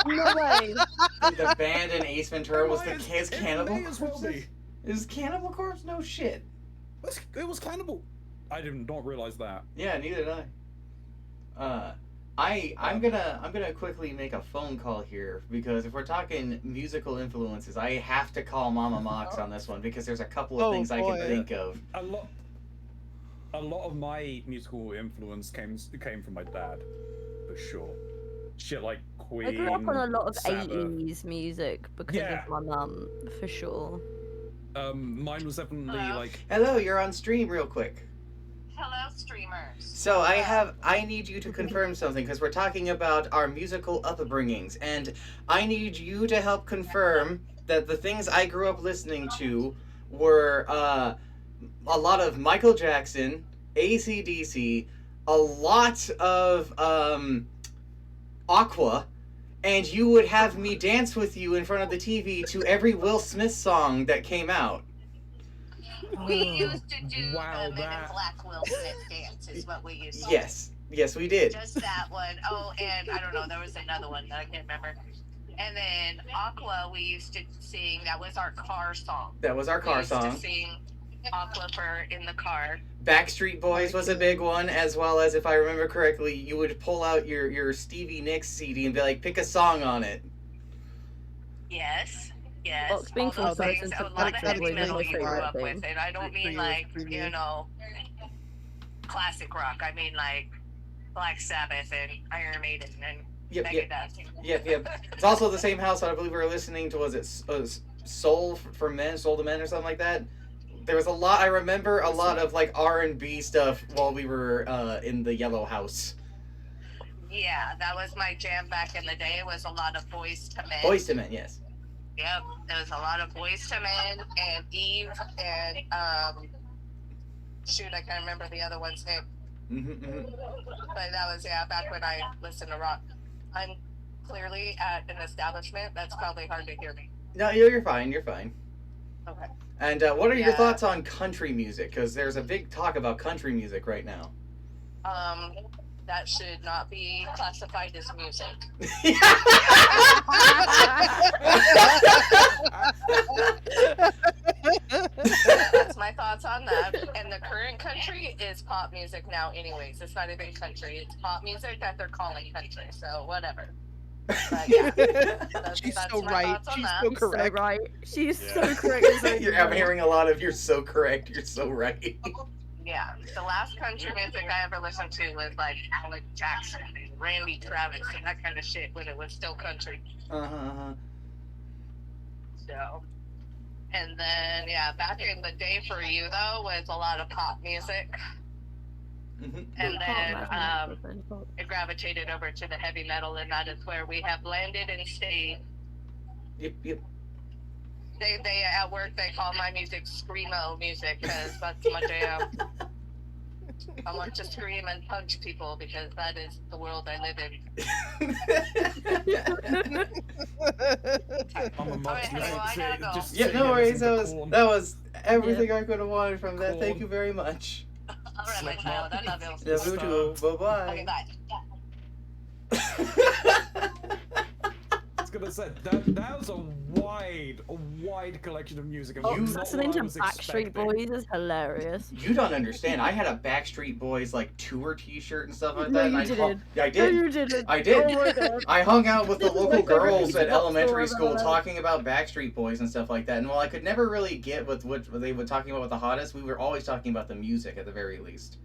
No way. The band in Ace Ventura was his It Cannibal may as well Corpse? be. Is Cannibal Corpse? No shit. It was Cannibal. I did not realize that. Yeah, neither did I. I'm gonna quickly make a phone call here because if we're talking musical influences, I have to call Mama Mox on this one because there's a couple of Oh, things I boy. can think of. A lot of my musical influence came from my dad, for sure. Shit like Queen. I grew up on a lot of Sabbath. 80s music because Yeah. of my mum, for sure. Mine was definitely like Hello, you're on stream real quick. hello, streamers. So I need you to confirm something because we're talking about our musical upbringings, and I need you to help confirm that the things I grew up listening to were a lot of Michael Jackson, AC/DC, a lot of Aqua, and you would have me dance with you in front of the TV to every Will Smith song that came out. We used to do Wow, the Men in that- Black Will Smith dance is what we used to Yes, we did. do. Just that one. Oh, and I don't know, there was another one that I can't remember. And then Aqua, we used to sing. That was our car song. That was our car we used song. to sing Aqua for in the car. Backstreet Boys was a big one, as well as, if I remember correctly, you would pull out your Stevie Nicks CD and be like, pick a song on it. Yes. Yes. Well, being all those full things. size A and lot of that's heavy really metal my you grew favorite up thing. with. And I don't mean like, you know, classic rock. I mean like Black Sabbath and Iron Maiden and Yep. Megadeth. It's also the same house I believe we were listening to. Was it Soul for Men, Soul to Men, or something like that? There was a lot. I remember a lot of like R&B stuff while we were in the Yellow House. Yeah, that was my jam back in the day. It was a lot of Boys to Men. Boys to Men, yes. Yep, there was a lot of Boys to Men and Eve and shoot, I can't remember the other one's name. But that was back when I listened to rock. I'm clearly at an establishment. That's probably hard to hear me. No, you're fine. You're fine. Okay. And what are your Yeah. thoughts on country music? Because there's a big talk about country music right now. That should not be classified as music. That's my thoughts on that. And the current country is pop music now anyways. It's not even country. It's pop music that they're calling country. So whatever. But yeah. She's that's so my right. thoughts on She's that. so She's so correct. right. She's Yeah. so correct. I'm hearing a lot of "you're so correct, you're so right." Yeah. The last country music I ever listened to was like Alex Jackson and Randy Travis and that kind of shit when it was still country. So, and then back in the day for you though was a lot of pop music, and then it gravitated over to the heavy metal, and that is where we have landed and stayed. Yep. They at work they call my music screamo music because that's my jam. I want to scream and punch people because that is the world I live in. I'm a Alright, honey, well, I gotta go. just Yeah, sitting no here worries. listening That to was everything I could have wanted from that. Thank Corn. you very much. All right, my child, I love you. Love you too. Okay, Bye bye. bye. I was gonna say that was a wide collection of music. Oh, Not what listening I to was Backstreet expecting. Boys is hilarious. You don't understand. I had a Backstreet Boys like tour T-shirt and stuff like No, that. you and didn't. I No, did. you didn't. I did. Oh my god. I hung out with the This is my local favorite girls piece at of pop elementary store school ever. talking about Backstreet Boys and stuff like that. And while I could never really get with what they were talking about with the hottest, we were always talking about the music at the very least.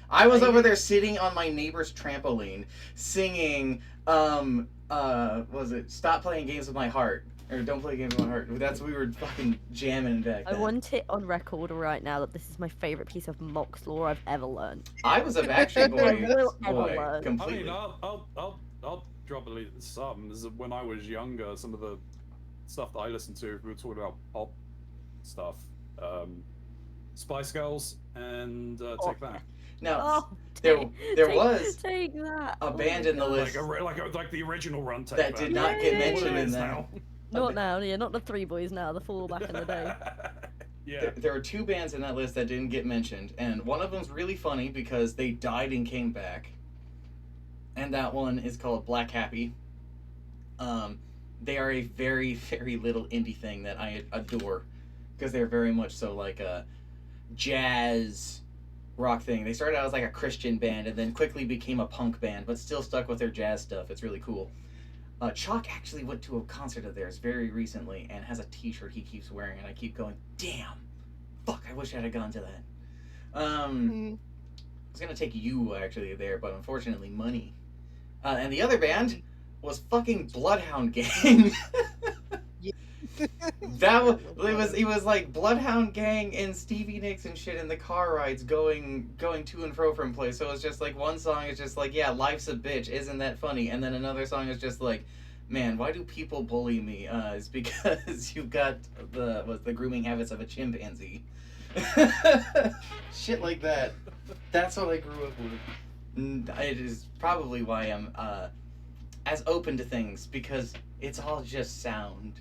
I was over there sitting on my neighbor's trampoline singing, was it Stop Playing Games with My Heart? Or Don't Play Games with My Heart. That's what we were fucking jamming back I then. want it on record right now that this is my favorite piece of Mox lore I've ever learned. I was a Backstreet Boy Will ever boy learn. I completely. mean, I'll drop some. This is when I was younger, some of the stuff that I listened to. If we were talking about pop stuff, Spice Girls and Take That. Now, Oh, there take was take that. a Oh band my in the God. list Like the original run Take that That. did not get Yeah. mentioned What it in is that. now. Not now, yeah, not the three boys now, the four back in the day. Yeah. There were two bands in that list that didn't get mentioned, and one of them's really funny because they died and came back. And that one is called Black Happy. They are a very, very little indie thing that I adore because they're very much so like a jazz rock thing. They started out as like a Christian band and then quickly became a punk band, but still stuck with their jazz stuff. It's really cool. Chalk actually went to a concert of theirs very recently and has a t-shirt he keeps wearing, and I keep going, damn, fuck, I wish I had gone to that. I was gonna take you actually there, but unfortunately money. And the other band was fucking Bloodhound Gang. It was like Bloodhound Gang and Stevie Nicks and shit in the car rides going to and fro from place. So it's just like one song is just like, yeah, life's a bitch, isn't that funny? And then another song is just like, man, why do people bully me? It's because you've got the grooming habits of a chimpanzee. Shit like that. That's what I grew up with. It is probably why I'm as open to things, because it's all just sound.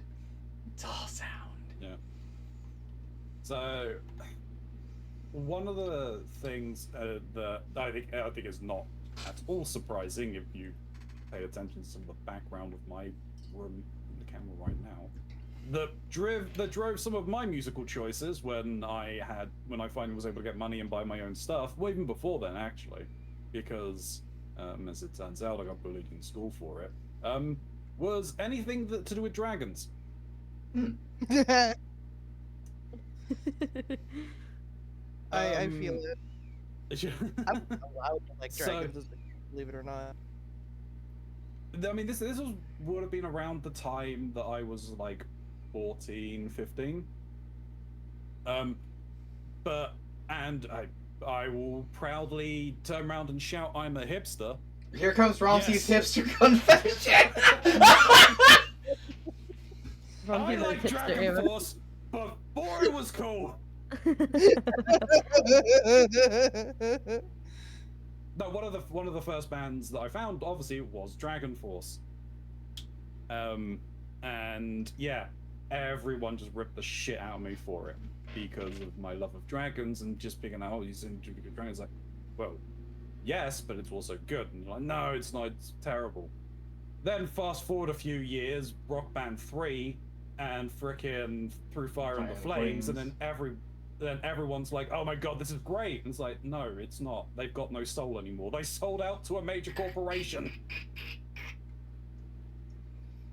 It's all sound. Yeah. So, one of the things that I think is not at all surprising if you pay attention to some of the background of my room in the camera right now, that drove some of my musical choices when I finally was able to get money and buy my own stuff. Well, even before then, actually, because as it turns out, I got bullied in school for it. Was anything to do with dragons. I feel it. I would like dragons, believe it or not. I mean, this would have been around the time that I was like 14, 15. And I will proudly turn around and shout, "I'm a hipster." Here comes Romsey's hipster confession. I like Dragon Force before it was cool. No, one of the first bands that I found, obviously, was Dragon Force. And yeah, everyone just ripped the shit out of me for it because of my love of dragons and just picking out, he's in dragons. Like, well, yes, but it's also good. And you're like, no, it's not. It's terrible. Then fast forward a few years, Rock Band 3 and frickin' Through Fire and the Flames, and then everyone's like, oh my god, this is great. And it's like, no, it's not. They've got no soul anymore. They sold out to a major corporation.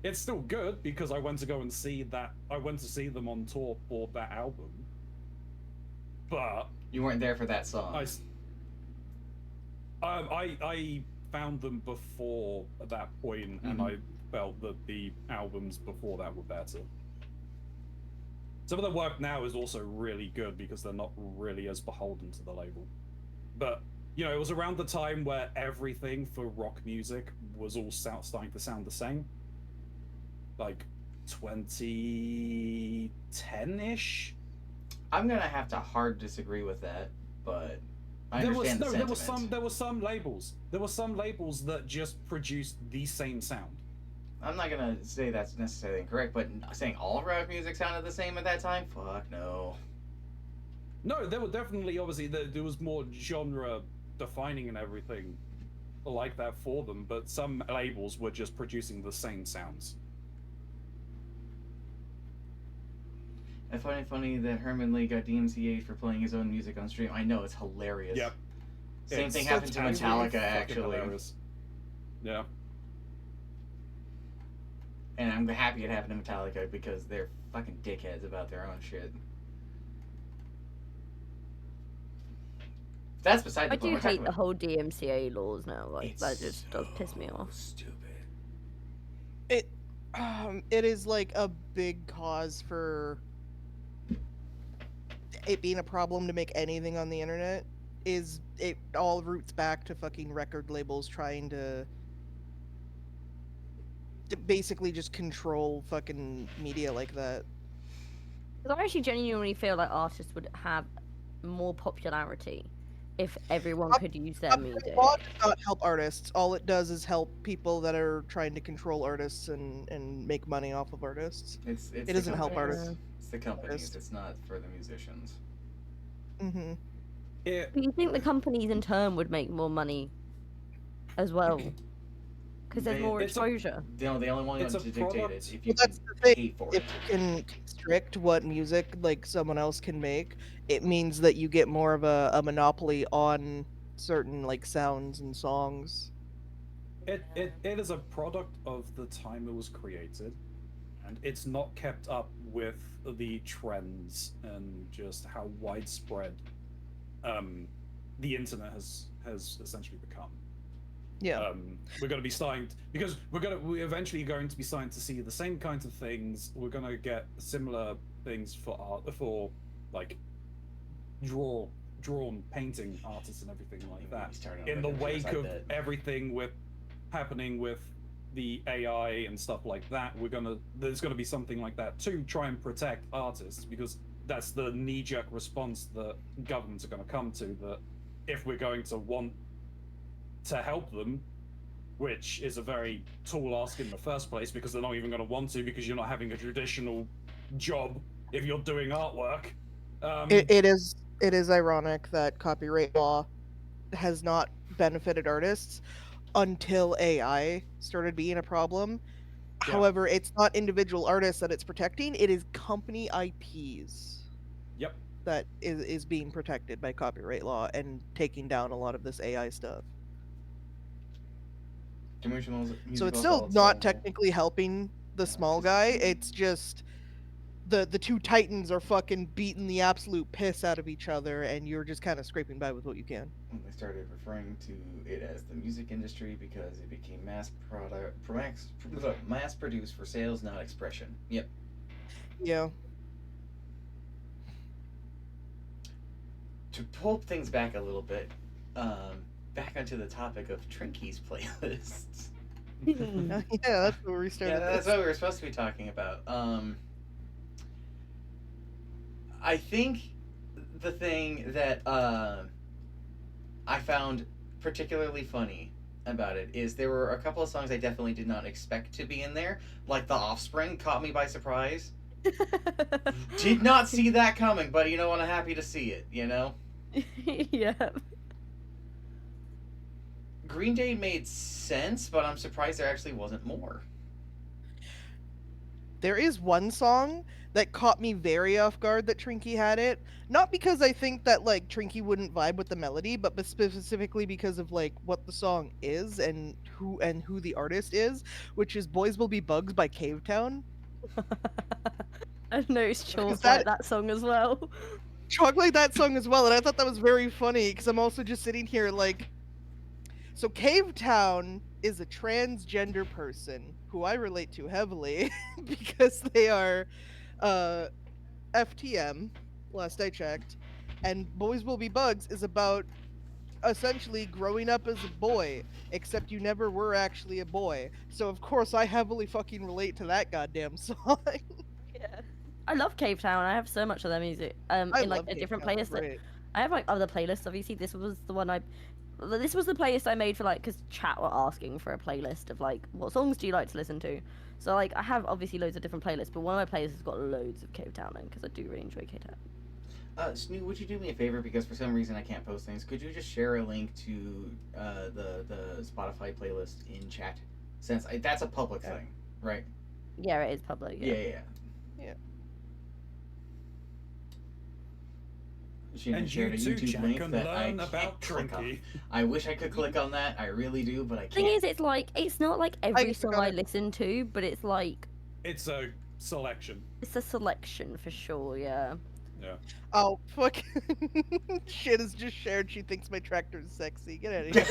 It's still good because I went to go and see that. I went to see them on tour for that album. But you weren't there for that song. I found them before that point, and I felt that the albums before that were better. Some of the work now is also really good because they're not really as beholden to the label. But, you know, it was around the time where everything for rock music was all starting to sound the same. Like 2010-ish? I'm gonna have to hard disagree with that, but I understand the sentiment. There were some labels. There were some labels that just produced the same sound. I'm not gonna say that's necessarily incorrect, but saying all rock music sounded the same at that time? Fuck no. No, there were definitely, obviously, there was more genre defining and everything like that for them, but some labels were just producing the same sounds. I find it funny that Herman Lee got DMCA'd for playing his own music on stream. I know, it's hilarious. Yep. Same thing happened to Metallica, actually. Hilarious. Yeah. And I'm happy it happened to Metallica because they're fucking dickheads about their own shit. That's beside the point. I do hate the whole DMCA laws now. Like, that just does piss me off. Stupid. It is like a big cause for it being a problem to make anything on the internet. It all roots back to fucking record labels trying to basically just control fucking media like that. Because I actually genuinely feel like artists would have more popularity if everyone could use their music. Law does not help artists. All it does is help people that are trying to control artists and make money off of artists. It doesn't help artists. It's the companies. It's not for the musicians. Mm-hmm. Yeah. But you think the companies in turn would make more money as well? Because there's more exposure. The only one to dictate it if you that's the pay thing. for If it. you can constrict what music like someone else can make, it means that you get more of a monopoly on certain like sounds and songs. It is a product of the time it was created, and it's not kept up with the trends and just how widespread the internet has essentially become. Yeah. We're going to be starting because we're eventually going to be starting to see the same kinds of things. We're going to get similar things for art, for like drawn painting artists and everything like that. In the wake of everything happening with the AI and stuff like that, there's gonna be something like that to try and protect artists, because that's the knee-jerk response that governments are going to come to, that if we're going to want to help them, which is a very tall ask in the first place, because they're not even going to want to, because you're not having a traditional job if you're doing artwork. It is ironic that copyright law has not benefited artists until AI started being a problem. Yeah. However, it's not individual artists that it's protecting, it is company IPs. Yep. That is being protected by copyright law and taking down a lot of this AI stuff. So it's still not technically helping the small guy. It's just the two titans are fucking beating the absolute piss out of each other, and you're just kind of scraping by with what you can. They started referring to it as the music industry because it became mass produced for sales, not expression. Yep. Yeah. To pull things back a little bit, back onto the topic of Trinky's playlists. Yeah, that's what we started. Yeah, that's what we were supposed to be talking about. I think the thing that I found particularly funny about it is there were a couple of songs I definitely did not expect to be in there, like The Offspring caught me by surprise. Did not see that coming, but you know what, I'm happy to see it, you know? Yeah. Green Day made sense, but I'm surprised there actually wasn't more. There is one song that caught me very off guard that Trinky had it. Not because I think that like Trinky wouldn't vibe with the melody, but specifically because of like what the song is and who the artist is, which is Boys Will Be Bugs by Cavetown. I noticed Chalk like that song as well. Chalk like that song as well, and I thought that was very funny because I'm also just sitting here like, so Cavetown is a transgender person who I relate to heavily because they are FTM, last I checked, and Boys Will Be Bugs is about essentially growing up as a boy, except you never were actually a boy. So of course I heavily fucking relate to that goddamn song. Yeah. I love Cavetown. I have so much of their music. In like a different playlist. I have like other playlists. Obviously, this was the one This was the playlist I made for like, because chat were asking for a playlist of like, what songs do you like to listen to? So like, I have obviously loads of different playlists, but one of my playlists has got loads of Cavetown in, because I do really enjoy Cavetown. Snoo, would you do me a favor, because for some reason I can't post things? Could you just share a link to the Spotify playlist in chat? Since that's a public thing, right? Yeah, it is public. Yeah. And you too, Jack, can learn about Trinky. I wish I could click on that. I really do, but I can't. The thing is, it's not like every song I listen to, but it's like... It's a selection. It's a selection, for sure, yeah. Yeah. Oh, fuck. Shit is just shared. She thinks my tractor is sexy. Get out of here.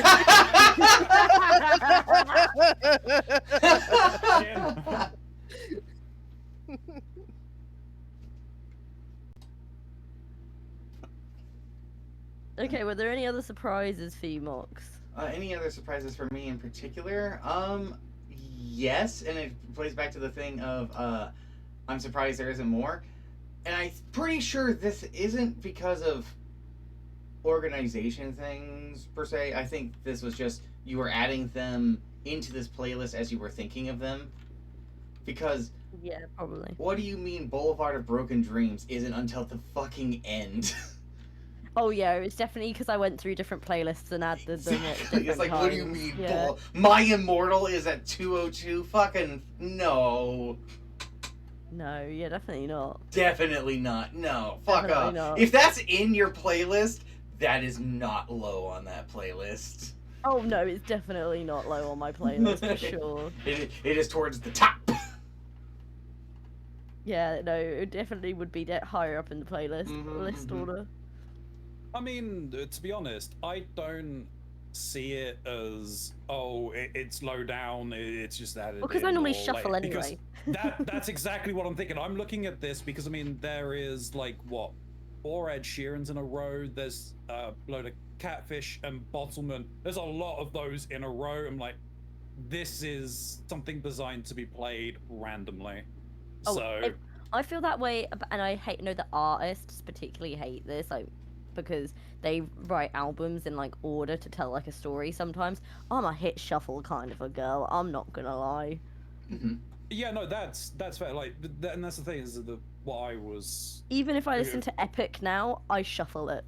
Okay, were there any other surprises for you, Mox? Any other surprises for me in particular? Yes, and it plays back to the thing of, I'm surprised there isn't more. And I'm pretty sure this isn't because of organization things, per se. I think this was just, you were adding them into this playlist as you were thinking of them. Because... Yeah, probably. What do you mean Boulevard of Broken Dreams isn't until the fucking end? Oh yeah, it's definitely because I went through different playlists and added them at different It's like, times. what do you mean? Yeah. My Immortal is at 2:02? Fucking no. No, yeah, definitely not. Definitely not. No, fuck Definitely off. not. If that's in your playlist, that is not low on that playlist. Oh no, it's definitely not low on my playlist for sure. It is towards the top. Yeah, no, it definitely would be higher up in the playlist list order. I mean, to be honest, I don't see it as, oh, it's low down, it's just added Because in, I normally or shuffle like, because anyway. that's exactly what I'm thinking. I'm looking at this because, I mean, there is, like, what, 4 Ed Sheerans in a row, there's a load of Catfish and Bottleman. There's a lot of those in a row. I'm like, this is something designed to be played randomly. Oh, So I feel that way, and I know that artists particularly hate this, like, because they write albums in like order to tell like a story. Sometimes I'm a hit shuffle kind of a girl. I'm not gonna lie. Mm-hmm. yeah, no, that's fair. Like, and that's the thing is that what I was. Even if I listen to Epic now, I shuffle it.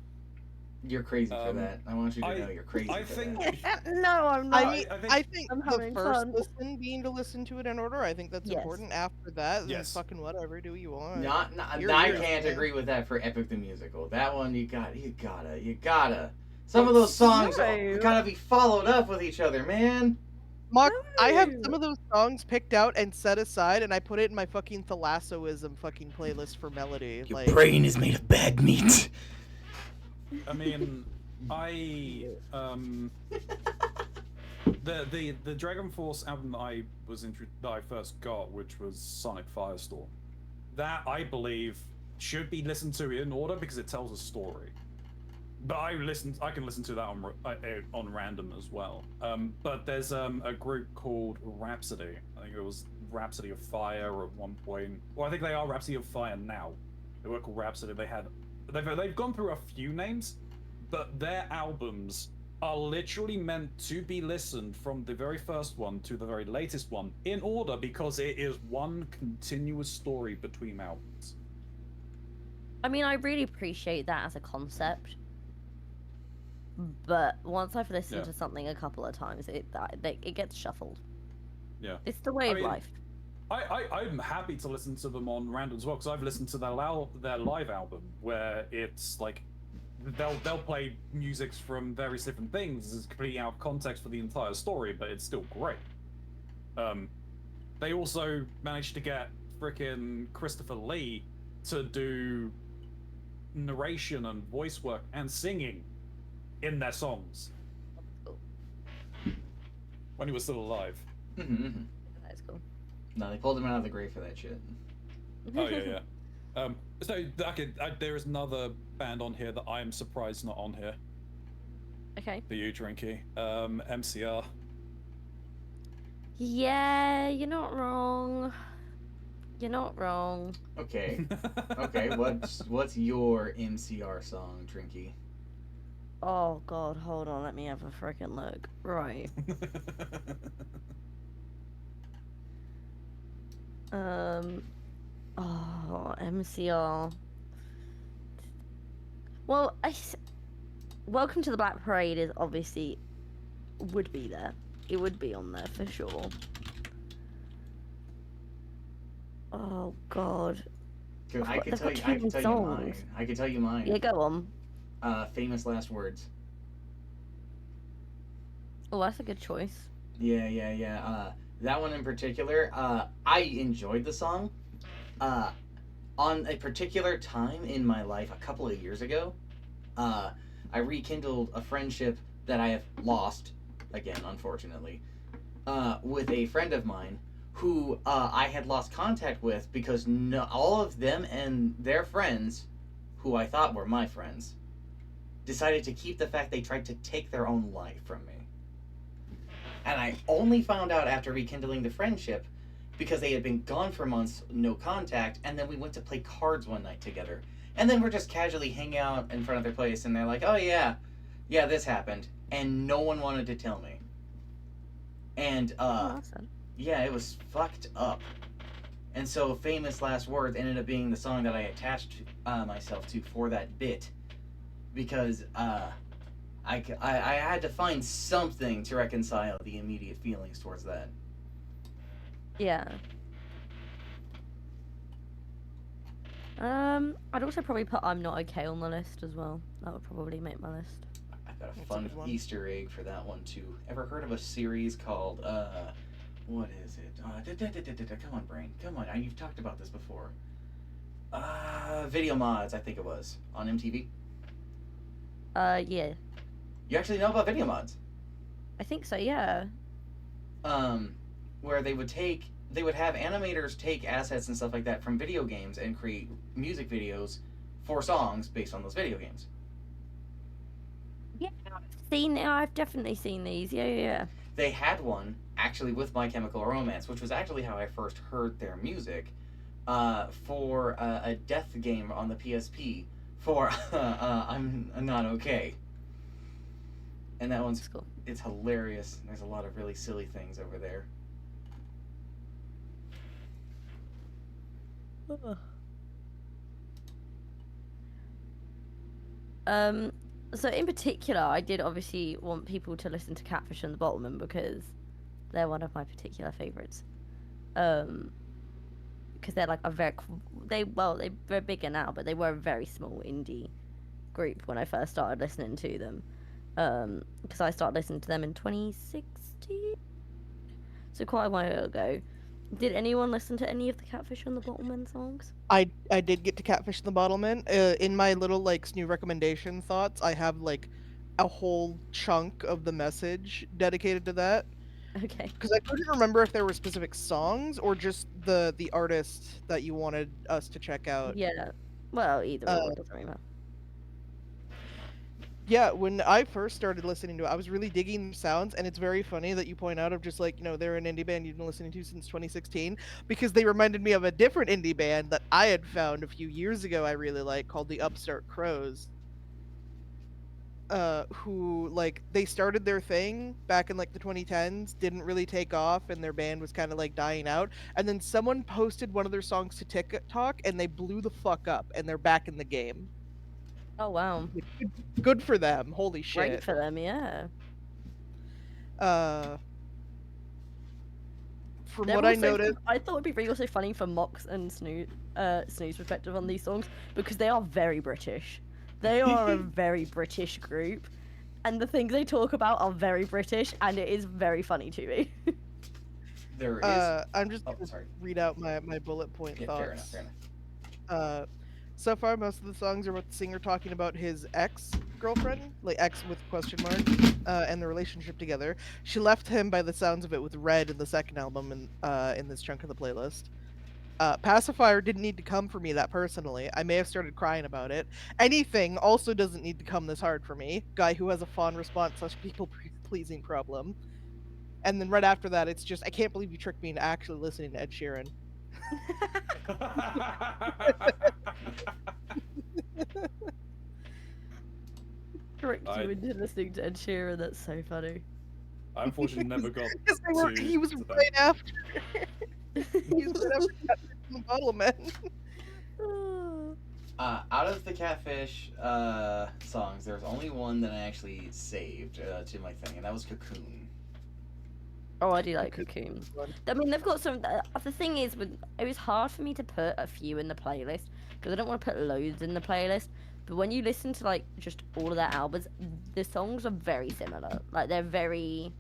You're crazy for that. I want you to know you're crazy I for think. that. No, I'm not. I think I'm the having first fun. listen being to listen to it in order. I think that's Yes. important. After that, then Yes. fucking whatever, do what you want. I can't agree with that for Epic the Musical. That one you gotta. Some of those songs gotta be followed up with each other, man. Mark, I have some of those songs picked out and set aside, and I put it in my fucking Thalassoism fucking playlist for melody. Your like, brain is made of bad meat. I mean, the Dragon Force album that I first got, which was Sonic Firestorm, that I believe should be listened to in order because it tells a story. But I can listen to that on random as well. But there's a group called Rhapsody. I think it was Rhapsody of Fire at one point. Well, I think they are Rhapsody of Fire now. They were called Rhapsody. They've gone through a few names, but their albums are literally meant to be listened from the very first one to the very latest one in order because it is one continuous story between albums. I mean, I really appreciate that as a concept, but once I've listened to something a couple of times, it gets shuffled. Yeah, it's the way of life. I'm happy to listen to them on random as well because I've listened to their live album where it's like they'll play music from various different things. It's completely out of context for the entire story, but it's still great. They also managed to get frickin' Christopher Lee to do narration and voice work and singing in their songs when he was still alive. Mm-hmm. That's cool. No, they pulled him out of the grave for that shit. Oh yeah. So there is another band on here that I am surprised not on here. Okay. For you, Trinky. MCR. Yeah, you're not wrong. You're not wrong. Okay. Okay. What's your MCR song, Trinky? Oh god, hold on. Let me have a freaking look. Right. Oh, MCR. Well, Welcome to the Black Parade is obviously would be there. It would be on there for sure. Oh god. I can tell you mine. I can tell you mine. Yeah, go on. Famous Last Words. Oh, that's a good choice. Yeah. That one in particular, I enjoyed the song. On a particular time in my life, a couple of years ago, I rekindled a friendship that I have lost, again, unfortunately, with a friend of mine who I had lost contact with because all of them and their friends, who I thought were my friends, decided to keep the fact they tried to take their own life from me. And I only found out after rekindling the friendship because they had been gone for months, no contact, and then we went to play cards one night together. And then we're just casually hanging out in front of their place, and they're like, oh yeah, this happened. And no one wanted to tell me. And, Awesome. yeah, it was fucked up. And so Famous Last Words ended up being the song that I attached myself to for that bit. Because, I had to find something to reconcile the immediate feelings towards that. Yeah. I'd also probably put I'm Not Okay on the list as well. That would probably make my list. I've got a fun Easter egg for that one too. Ever heard of a series called, what is it? Come on, brain. Come on, you've talked about this before. Video Mods, I think it was, on MTV. Yeah. You actually know about Video Mods? I think so, yeah. Where they would have animators take assets and stuff like that from video games and create music videos for songs based on those video games. Yeah, I've definitely seen these. Yeah. They had one actually with My Chemical Romance, which was actually how I first heard their music, for a death game on the PSP for I'm Not Okay. And that one's cool. It's hilarious. There's a lot of really silly things over there. So in particular, I did obviously want people to listen to Catfish and the Bottlemen because they're one of my particular favorites. Because they're like they're bigger now, but they were a very small indie group when I first started listening to them. Because I started listening to them in 2016, so quite a while ago. Did anyone listen to any of the Catfish and the Bottlemen songs? I did get to Catfish and the Bottlemen. In my little like new recommendation thoughts, I have like a whole chunk of the message dedicated to that. Okay. Because I couldn't remember if there were specific songs or just the artist that you wanted us to check out. Yeah. Well, either or, it doesn't really matter. Yeah, when I first started listening to it, I was really digging the sounds, and it's very funny that you point out of just like, they're an indie band you've been listening to since 2016, because they reminded me of a different indie band that I had found a few years ago I really like, called the Upstart Crows. Who, like, they started their thing back in, like, the 2010s, didn't really take off, and their band was kind of, like, dying out, and then someone posted one of their songs to TikTok, and they blew the fuck up, and they're back in the game. Oh, wow. Good for them. Holy shit. Great for them, yeah. From what I noticed... I thought it'd be really also funny for Mox and Snoo's perspective on these songs, because they are very British. They are a very British group, and the things they talk about are very British, and it is very funny to me. There is... I'm just going to read out my bullet point thoughts. Fair enough. So far, most of the songs are about the singer talking about his ex-girlfriend, like ex with question mark, and the relationship together. She left him by the sounds of it with Red in the second album in this chunk of the playlist. Pacifier didn't need to come for me that personally. I may have started crying about it. Anything also doesn't need to come this hard for me. Guy who has a fond response / people-pleasing problem. And then right after that, it's just, I can't believe you tricked me into actually listening to Ed Sheeran. Tricked you into listening to Ed Sheeran, that's so funny. I unfortunately never got he was right after. He was right after the Bottlemen. Out of the Catfish songs, there's only one that I actually saved to my thing, and that was Cocoon. Oh, I do like Cocoon. I mean, they've got some... the thing is, it was hard for me to put a few in the playlist, because I don't want to put loads in the playlist, but when you listen to, like, just all of their albums, the songs are very similar. Like, they're very...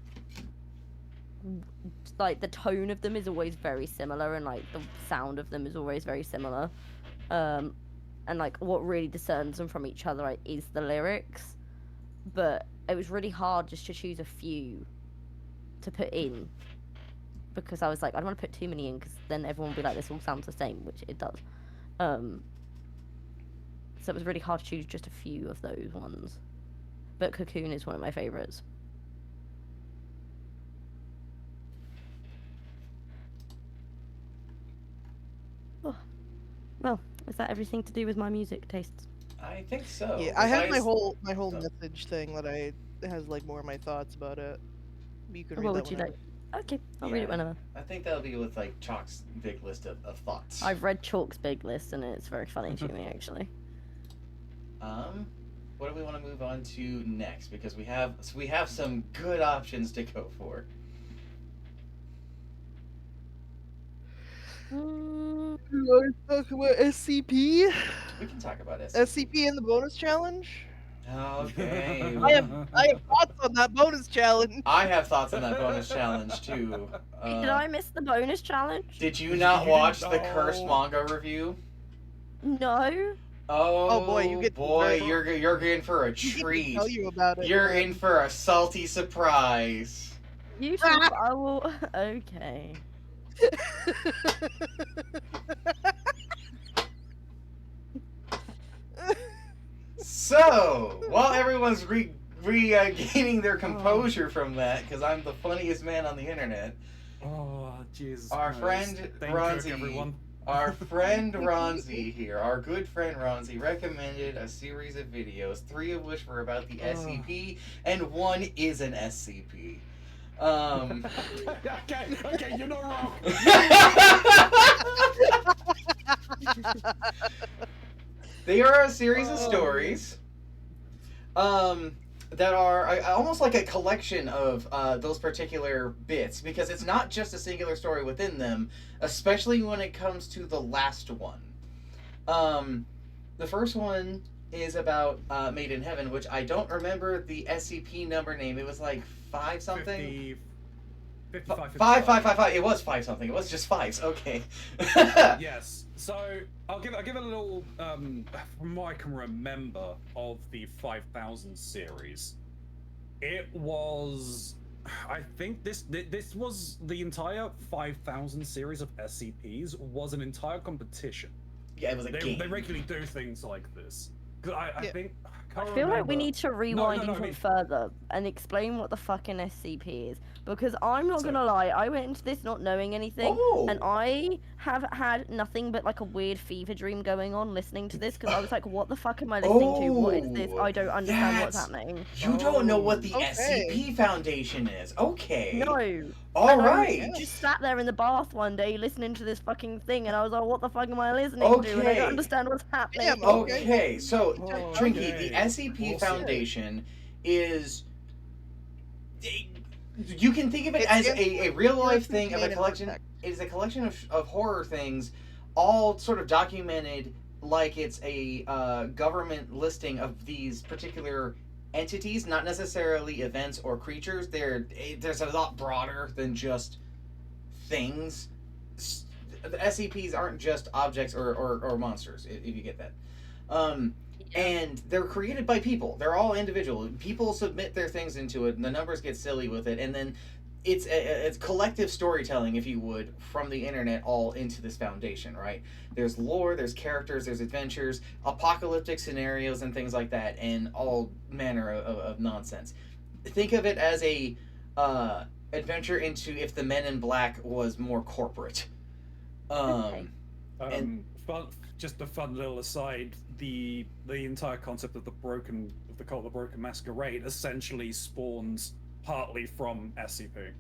Like, the tone of them is always very similar, and, like, the sound of them is always very similar. And, like, what really discerns them from each other, like, is the lyrics. But it was really hard just to choose a few to put in, because I was like, I don't want to put too many in, because then everyone will be like, this all sounds the same, which it does. So it was really hard to choose just a few of those ones. But Cocoon is one of my favorites. Oh. Well, is that everything to do with my music tastes? I think so. Yeah, I have my whole message thing that has like more of my thoughts about it. You can read what that would you whenever. like? Okay, I'll read it whenever. I think that'll be with like Chalk's big list of thoughts. I've read Chalk's big list, and it's very funny to me, actually. What do we want to move on to next? Because we have some good options to go for. You want to talk about SCP? We can talk about SCP. SCP and the bonus challenge? Okay. I have thoughts on that bonus challenge. I have thoughts on that bonus challenge too. Did I miss the bonus challenge? Did you not watch the cursed manga review? No. Oh, boy, you get to boy, learn- you're in for a You get to treat. tell you about it. You're man. in for a salty surprise. You talk, I will. Okay. So, while everyone's regaining their composure from that, because I'm the funniest man on the internet, Oh, Jesus. Our Christ. friend Thank Ronzi- you, everyone. our friend Ronzi here, our good friend Ronzi, recommended a series of videos, 3 of which were about the SCP, and 1 is an SCP. Okay, you're not wrong. They are a series of stories that are almost like a collection of those particular bits, because it's not just a singular story within them, especially when it comes to the last one. The first one is about Made in Heaven, which I don't remember the SCP number name. It was like 5 something. 5. It was 5 something. It was just 5s. Okay. Yes. So I'll give a little from what I can remember of the 5000 series. It was, I think this was the entire 5000 series of SCPs was an entire competition. Yeah, it was a game. They regularly do things like this. 'Cause I think I feel like we need to rewind no, I even mean- further and explain what the fucking SCP is. Because I'm not gonna lie, I went into this not knowing anything, and I have had nothing but like a weird fever dream going on listening to this, because I was like, what the fuck am I listening to? What is this? I don't understand what's happening. You don't know what the Okay. SCP Foundation is. Okay. No. All And I right. just sat there in the bath one day listening to this fucking thing, and I was like, what the fuck am I listening to? And I Okay. don't understand what's happening. Damn, Okay, so Oh, Trinky, okay. the SCP Awesome. Foundation is. You can think of it It's as just- a real life thing of a Contain and collection. protect. It is a collection of horror things, all sort of documented like it's a government listing of these particular entities, not necessarily events or creatures. There's a lot broader than just things. The SCPs aren't just objects or monsters, if you get that. And they're created by people. They're all individual. People submit their things into it, and the numbers get silly with it, and then it's collective storytelling, if you would, from the internet all into this foundation, right? There's lore, there's characters, there's adventures, apocalyptic scenarios, and things like that, and all manner of nonsense. Think of it as a adventure into if the Men in Black was more corporate. Okay. Just a fun little aside, the entire concept of the cult of the broken masquerade essentially spawns partly from SCP.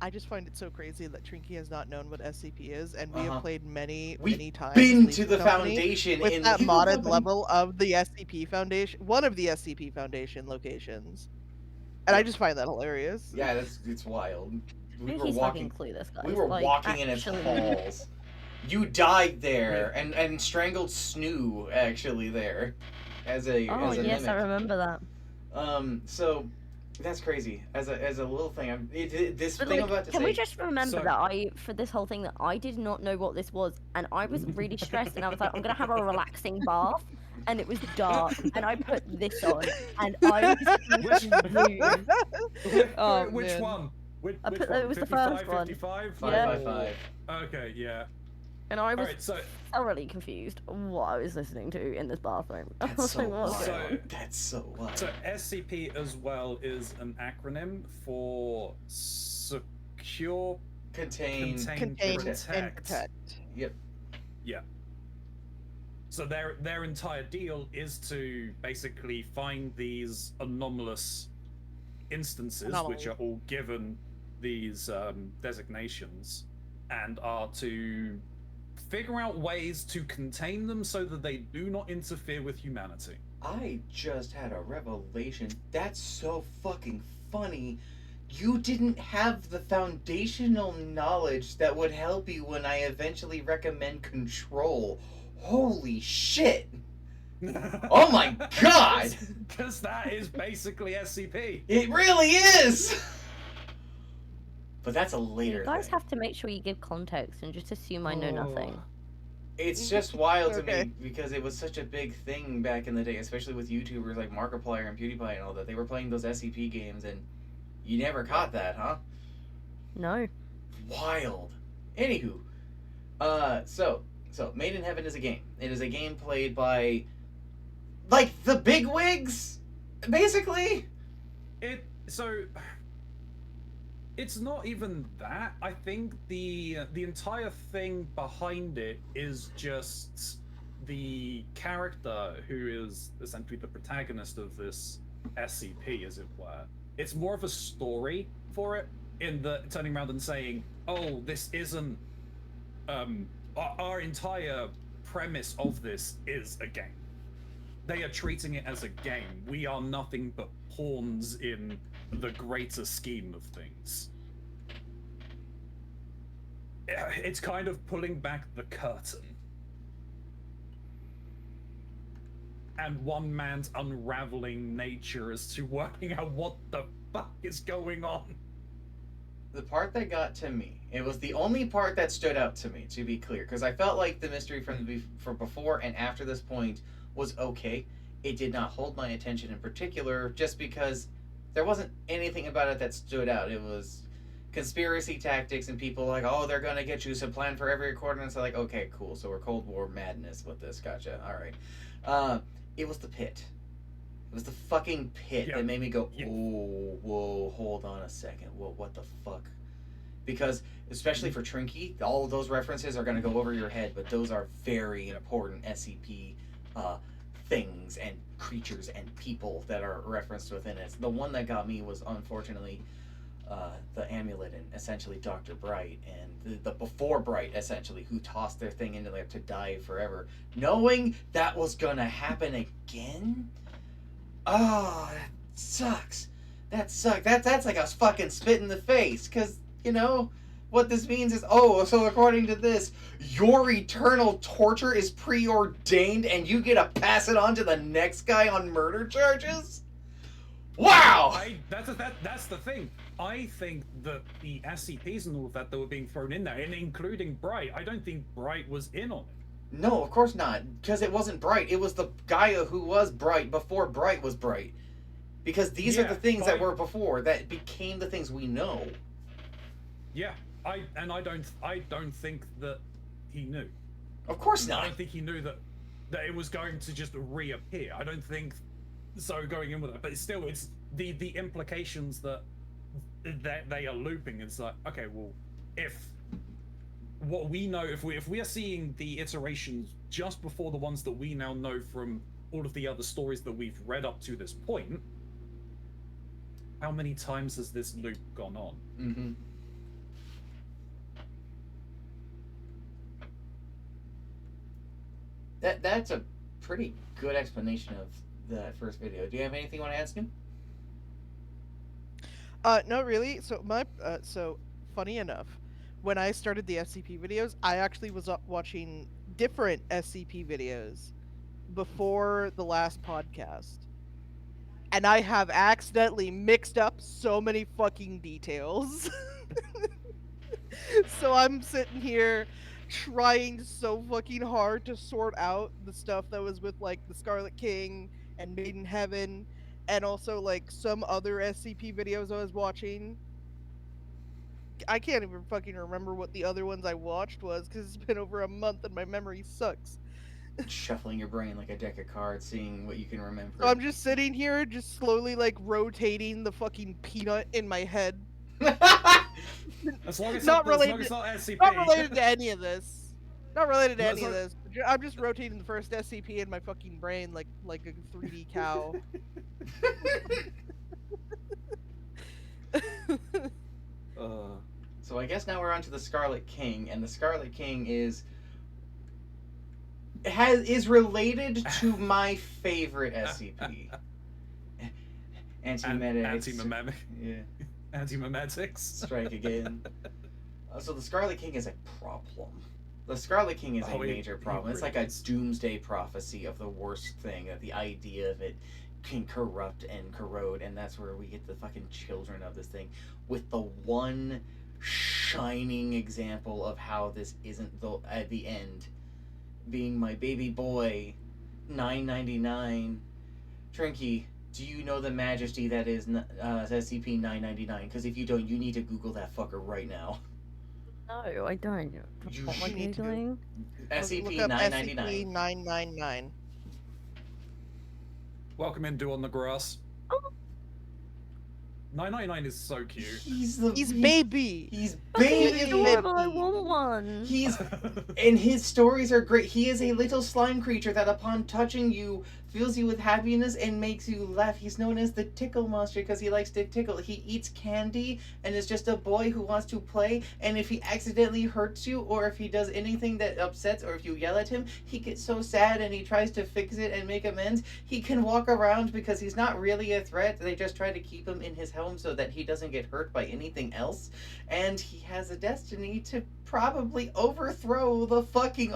I just find it so crazy that Trinky has not known what SCP is, and we Uh-huh. have played many We've times. been with to Lethal the Company foundation with in that Lethal modded Company. level of the SCP Foundation, one of the SCP Foundation locations, and I just find that hilarious. Yeah, it's wild. I We think were he's walking. fucking clueless, guys. We were Like, walking in its actually. halls. You died there and strangled Snoo actually there, as a Oh as a yes, I mimic. remember that. So that's crazy. As a little thing, this But thing like, I'm about to can say. we just remember So- that for this whole thing that I did not know what this was, and I was really stressed, and I was like, I'm gonna have a relaxing bath, and it was dark, and I put this on, and I was confused. Oh, Which man. one? Which I put- one? it was the 55, first one. 55? 555. Okay, yeah. And I was Alright, so thoroughly confused what I was listening to in this bathroom. I That's was so like, what's wild. going on? That's so wild. So SCP as well is an acronym for Secure, Contain. Contain and Protect. protect. Yep. So their entire deal is to basically find these anomalous instances, which are all given these designations, and are to figure out ways to contain them so that they do not interfere with humanity. I just had a revelation. That's so fucking funny. You didn't have the foundational knowledge that would help you when I eventually recommend Control. Holy shit! Oh my god! Because that is basically SCP. It really is! But that's a later You guys thing. have to make sure you give context and just assume I know nothing. It's just wild to Okay. me because it was such a big thing back in the day, especially with YouTubers like Markiplier and PewDiePie and all that. They were playing those SCP games, and you never caught that, huh? No. Wild. Anywho, so Made in Heaven is a game. It is a game played by, like, the bigwigs, basically. It's not even that. I think the entire thing behind it is just the character who is essentially the protagonist of this SCP, as it were. It's more of a story for it, in the turning around and saying, "Oh, this isn't our entire premise of this is a game." They are treating it as a game. We are nothing but pawns in the greater scheme of things. It's kind of pulling back the curtain. And one man's unraveling nature as to working out what the fuck is going on. The part that got to me, it was the only part that stood out to me, to be clear, because I felt like the mystery from before and after this point was okay. It did not hold my attention in particular, just because there wasn't anything about it that stood out. It was conspiracy tactics and people like, oh, they're gonna get you some plan for every quarter, and so like, okay, cool, so we're Cold War madness with this, gotcha, alright. It was the pit. It was the fucking pit that made me go, oh, whoa, hold on a second, whoa, what the fuck? Because, especially for Trinky, all of those references are gonna go over your head, but those are very important SCP things and creatures and people that are referenced within it. The one that got me was, unfortunately, the amulet and essentially Dr. Bright and the before Bright, essentially, who tossed their thing into there to die forever, knowing that was gonna happen again. Oh, that sucks. That sucks. That's like a fucking spit in the face, because, you know, what this means is, oh, so according to this, your eternal torture is preordained and you get to pass it on to the next guy on murder charges? Wow! That's the thing. I think that the SCPs and all of that were being thrown in there, and including Bright, I don't think Bright was in on it. No, of course not, because it wasn't Bright. It was the guy who was Bright before Bright was Bright. Because these are the things that were before, that became the things we know. Yeah. I don't think that he knew. Of course not. I don't think he knew that it was going to just reappear. I don't think so going in with it. But still, it's the implications that they are looping. It's like, okay, well, if what we know, if we are seeing the iterations just before the ones that we now know from all of the other stories that we've read up to this point, how many times has this loop gone on? Mm-hmm. That's a pretty good explanation of the first video. Do you have anything you want to ask him? No, really. So funny enough, when I started the SCP videos, I actually was watching different SCP videos before the last podcast, and I have accidentally mixed up so many fucking details. So I'm sitting here trying so fucking hard to sort out the stuff that was with, like, the Scarlet King and Made in Heaven, and also, like, some other SCP videos I was watching. I can't even fucking remember what the other ones I watched was, because it's been over a month and my memory sucks. Shuffling your brain like a deck of cards, seeing what you can remember. So I'm just sitting here, just slowly, like, rotating the fucking peanut in my head. As long as not as long related, as it's not SCP. not related to any of this. Not related to any of this. I'm just rotating the first SCP in my fucking brain like a 3D cow. So I guess now we're on to the Scarlet King, and the Scarlet King is related to my favorite SCP. Anti-memetics. Yeah. Anti-memetics. Strike again. So the Scarlet King is a problem. The Scarlet King is a major problem. It's like a doomsday prophecy of the worst thing, that the idea of it can corrupt and corrode, and that's where we get the fucking children of this thing, with the one shining example of how this isn't the end. being my baby boy, 999. Trinky, do you know the majesty that is SCP-999? Because if you don't, you need to Google that fucker right now. No, I don't. You What am I need to googling? Look up SCP-999. SCP-999. Welcome in, Do on the Grass. Oh. 999 is so cute. He's baby. He's He's baby. adorable. I want one. And his stories are great. He is a little slime creature that upon touching you fills you with happiness and makes you laugh. He's known as the tickle monster because he likes to tickle. He eats candy and is just a boy who wants to play. And if he accidentally hurts you, or if he does anything that upsets, or if you yell at him, he gets so sad and he tries to fix it and make amends. He can walk around because he's not really a threat. They just try to keep him in his home so that he doesn't get hurt by anything else. And he has a destiny to probably overthrow the fucking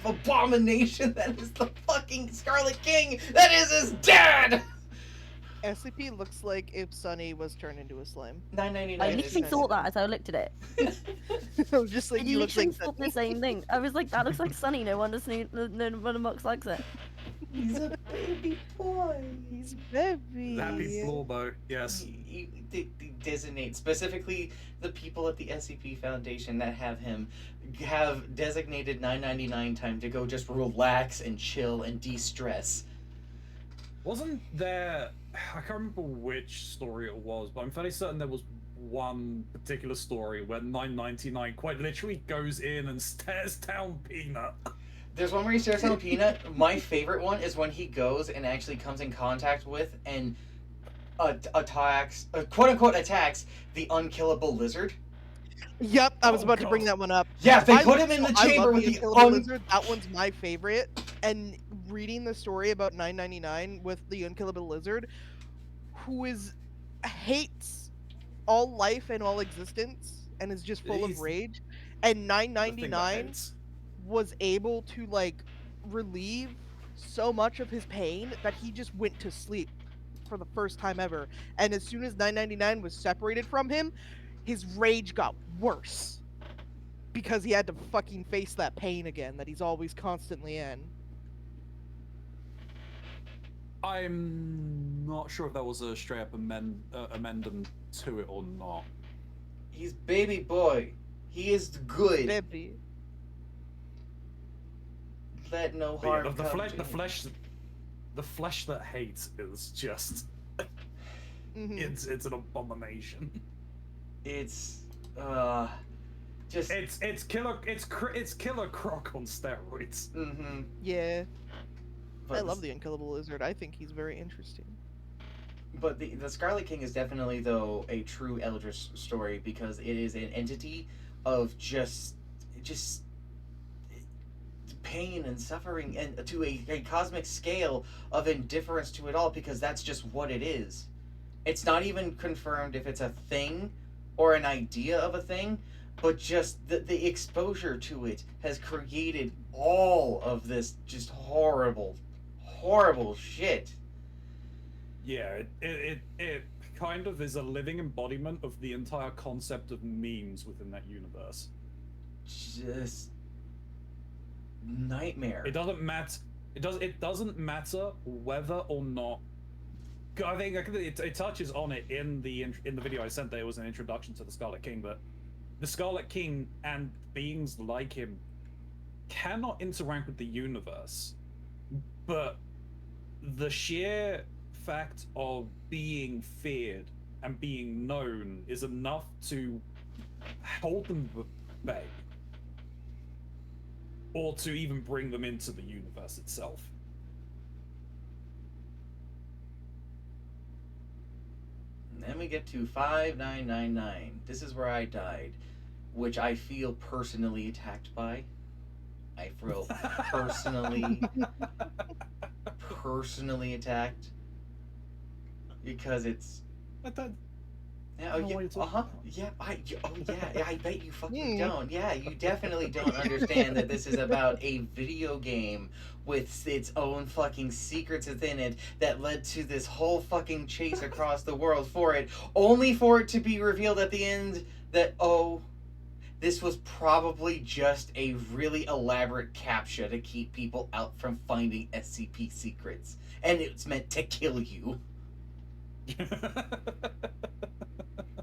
abomination that is the fucking Scarlet King that is his dad! SCP looks like if Sunny was turned into a slime. 999 I is literally thought that as I looked at it. I was just like, I he looks literally like thought Sunny. the same thing. I was like, that looks like Sunny. No wonder Mux likes it. He's a baby boy. He's baby. Happy Florbo, yes. He designates specifically the people at the SCP Foundation that have designated 999 time to go just relax and chill and de-stress. Wasn't there... I can't remember which story it was, but I'm fairly certain there was one particular story where 999 quite literally goes in and stares down Peanut. There's one where he stares down Peanut. My favorite one is when he goes and actually comes in contact with and attacks, quote-unquote attacks, the unkillable lizard. Yep, I was Oh, about to God. bring that one up. Yeah, they put him in the I chamber love with the Unkillable Lizard. That one's my favorite. And reading the story about 999 with the Unkillable Lizard, who hates all life and all existence and is just full of He's- rage, and The thing that 999 hates. was able to like relieve so much of his pain that he just went to sleep for the first time ever. And as soon as 999 was separated from him, his rage got worse because he had to fucking face that pain again that he's always constantly in. I'm not sure if that was a straight up amendum to it or not. He's baby boy. He is good. Baby. Let no But yeah, harm the come flesh, to the him. flesh, the flesh that hates is just Mhm. it's an abomination. It's just It's killer croc on steroids. mm-hmm. Yeah, But I love the Unkillable Lizard. I think he's very interesting. But the Scarlet King is definitely, though, a true Eldritch story because it is an entity of just pain and suffering, and to a cosmic scale of indifference to it all, because that's just what it is. It's not even confirmed if it's a thing or an idea of a thing, but just the exposure to it has created all of this just horrible shit. Yeah, it kind of is a living embodiment of the entire concept of memes within that universe. Just nightmare. It doesn't matter. It doesn't matter whether or not. I think it touches on it in the video I sent. There was an introduction to the Scarlet King, but the Scarlet King and beings like him cannot interact with the universe, but the sheer fact of being feared and being known is enough to hold them back, or to even bring them into the universe itself. And then we get to 5999. This is where I died, which I feel personally attacked by. I feel personally attacked because it's I thought, yeah, I don't know what you're talking about. yeah, I bet you fucking don't. Yeah, you definitely don't understand that this is about a video game with its own fucking secrets within it that led to this whole fucking chase across the world for it, only for it to be revealed at the end that, oh, this was probably just a really elaborate captcha to keep people out from finding SCP secrets. And it's meant to kill you.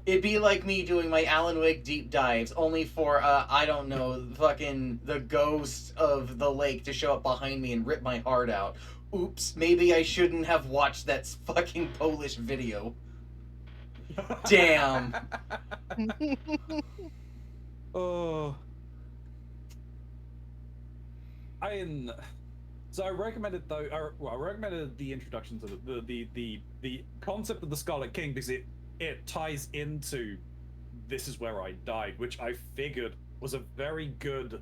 It'd be like me doing my Alan Wake deep dives, only for, I don't know, fucking the ghost of the lake to show up behind me and rip my heart out. Oops, maybe I shouldn't have watched that fucking Polish video. Damn. Oh. So I recommended I recommended the introduction to the concept of the Scarlet King because it ties into This Is Where I Died, which I figured was a very good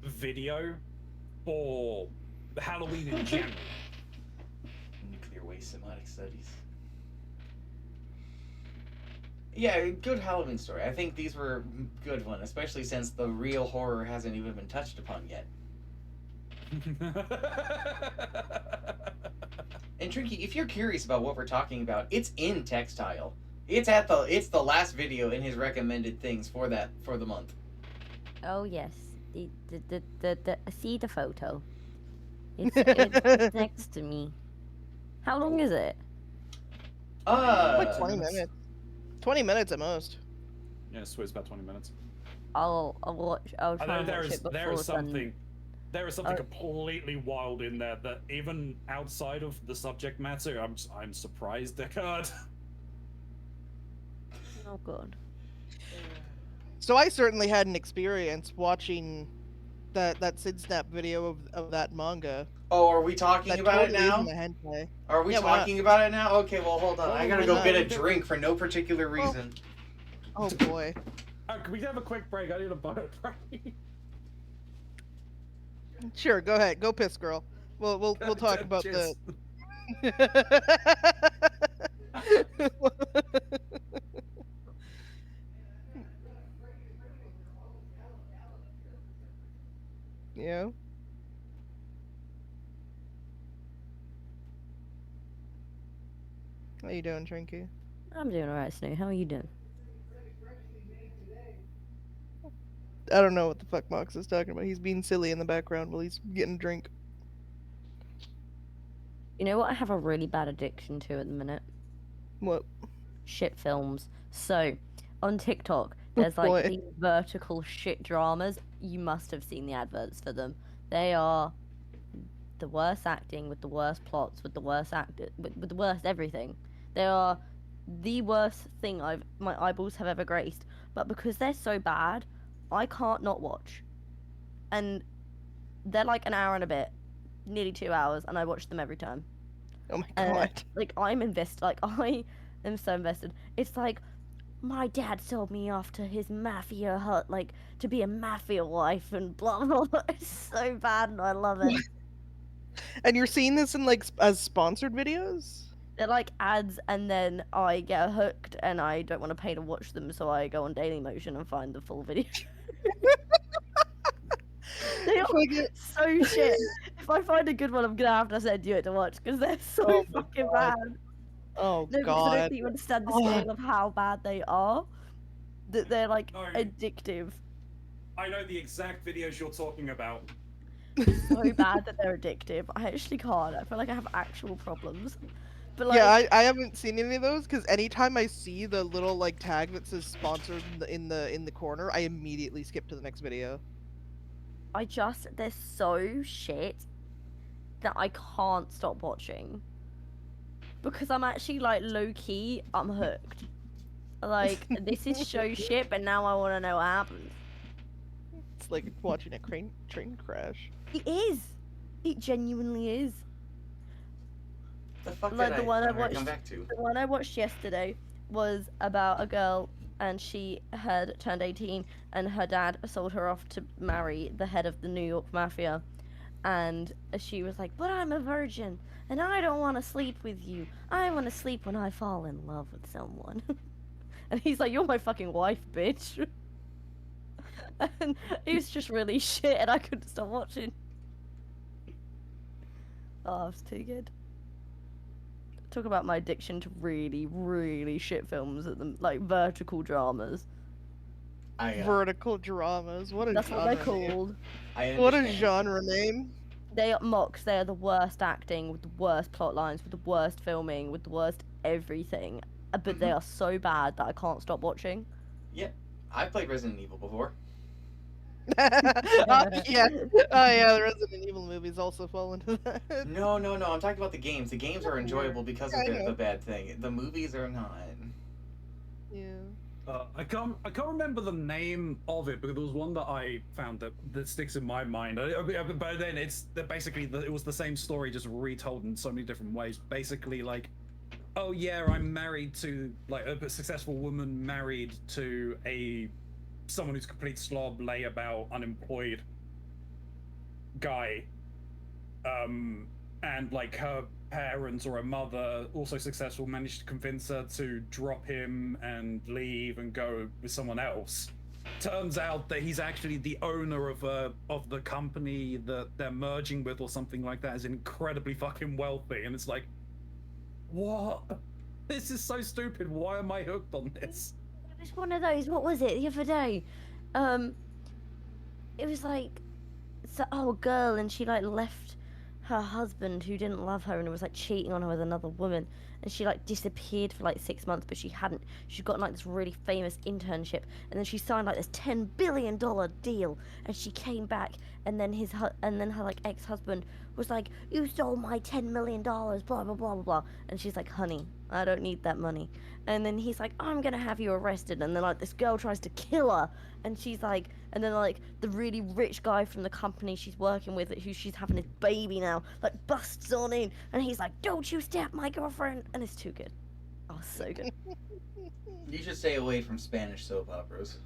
video for Halloween in general. Nuclear waste semantic studies. Yeah, good Halloween story. I think these were good one, especially since the real horror hasn't even been touched upon yet. And Trinky, if you're curious about what we're talking about, it's in Textile. It's the last video in his recommended things for the month. Oh yes, the I see the photo. It's next to me. How long is it? Like 20 minutes. 20 minutes at most. Yeah, so it's about 20 minutes. I'll watch. I'll try and watch it before there is Sunday. something completely wild in there that even outside of the subject matter, I'm surprised occurred. Oh god. So I certainly had an experience watching that SidSnap video of that manga. Oh, are we talking That about it totally now? isn't a hentai. Are we Yeah, why not? talking about it now? Okay, well, hold on. Oh, I gotta why go not? get a drink for no particular reason. Oh boy. Can we have a quick break? I need a butt break. Sure, go ahead. Go piss, girl. We'll talk about Cheers. Yeah. How you doing, Trinky? I'm doing alright, Snoo. How are you doing? I don't know what the fuck Mox is talking about. He's being silly in the background while he's getting a drink. You know what I have a really bad addiction to at the minute? What? Shit films. So, on TikTok, there's like Boy. these vertical shit dramas. You must have seen the adverts for them. They are the worst acting, with the worst plots, with the worst with the worst everything. They are the worst thing my eyeballs have ever graced. But because they're so bad, I can't not watch. And they're like an hour and a bit, nearly 2 hours, and I watch them every time. Oh my god. Like, I'm invested. Like, I am so invested. It's like, my dad sold me off to his mafia hut, like, to be a mafia wife, and blah, blah, blah. It's so bad, and I love it. And you're seeing this in like as sponsored videos? They're like ads, and then I get hooked, and I don't want to pay to watch them, so I go on Dailymotion and find the full video. They are so shit. If I find a good one, I'm gonna have to send you it to watch, because they're so fucking God. bad. Oh No, because I god. don't think you understand the scale of how bad they are. That they're like No. addictive. I know the exact videos you're talking about. So bad that they're addictive. I actually can't. I feel like I have actual problems. But like, Yeah, I haven't seen any of those because anytime I see the little like tag that says sponsored in the corner, I immediately skip to the next video. they're so shit that I can't stop watching. Because I'm actually like low key, I'm hooked. Like, this is so shit, but now I want to know what happens. It's like watching a train crash. It is. It genuinely is. The fuck Like did the one I I'm gonna watched. come back to? The one I watched yesterday was about a girl, and she had turned 18, and her dad sold her off to marry the head of the New York Mafia, and she was like, "But I'm a virgin, and I don't want to sleep with you. I want to sleep when I fall in love with someone." And he's like, "You're my fucking wife, bitch." And it was just really shit, and I couldn't stop watching. Oh, it was too good. Talk about my addiction to really, really shit films at the like vertical dramas. Vertical dramas. What a That's what they're genre name. called. What a understand. genre name. They are mocks. They are the worst acting, with the worst plot lines, with the worst filming, with the worst everything. But they are so bad that I can't stop watching. Yeah, I played Resident Evil before. Yeah. Oh yeah, the Resident Evil movies also fall into that. No, I'm talking about the games. The games are enjoyable because of Yeah, I know. the bad thing. The movies are not. Yeah. I can't remember the name of it, but there was one that I found that sticks in my mind. But then it was the same story, just retold in so many different ways. Basically, like, oh yeah, I'm married to like a successful woman married to someone who's a complete slob, layabout, unemployed guy, and like her parents or her mother, also successful, managed to convince her to drop him and leave and go with someone else. Turns out that he's actually the owner of the company that they're merging with or something like that, is incredibly fucking wealthy, and it's like, what? This is so stupid. Why am I hooked on this? It was one of those. What was it the other day? It was like, a girl, and she like left her husband who didn't love her and was like cheating on her with another woman, and she like disappeared for like 6 months, but she'd gotten like this really famous internship, and then she signed like this $10 billion deal, and she came back, and then her like ex-husband was like, you stole my $10 million, blah blah blah blah blah, and she's like, honey, I don't need that money. And then he's like, I'm gonna have you arrested. And then like this girl tries to kill her, and she's like, and then like the really rich guy from the company she's working with, who she's having his baby now, like busts on in, and he's like, don't you stab my girlfriend. And it's too good. Oh, so good. You should stay away from Spanish soap operas.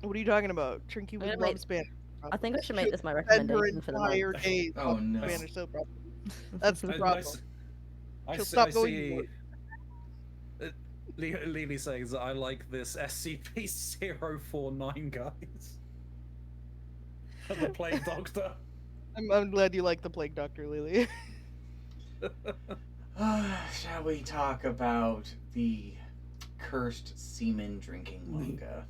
What are you talking about? Trinky would love Spanish. I think I should make this my Spend her recommendation for the month. entire days Oh, on no. Spanish soap opera. That's the problem. I She'll see, stop I going see for Lily saying that I like this SCP-049, guys. The Plague Doctor. I'm glad you like the Plague Doctor, Lily. Shall we talk about the cursed semen drinking manga?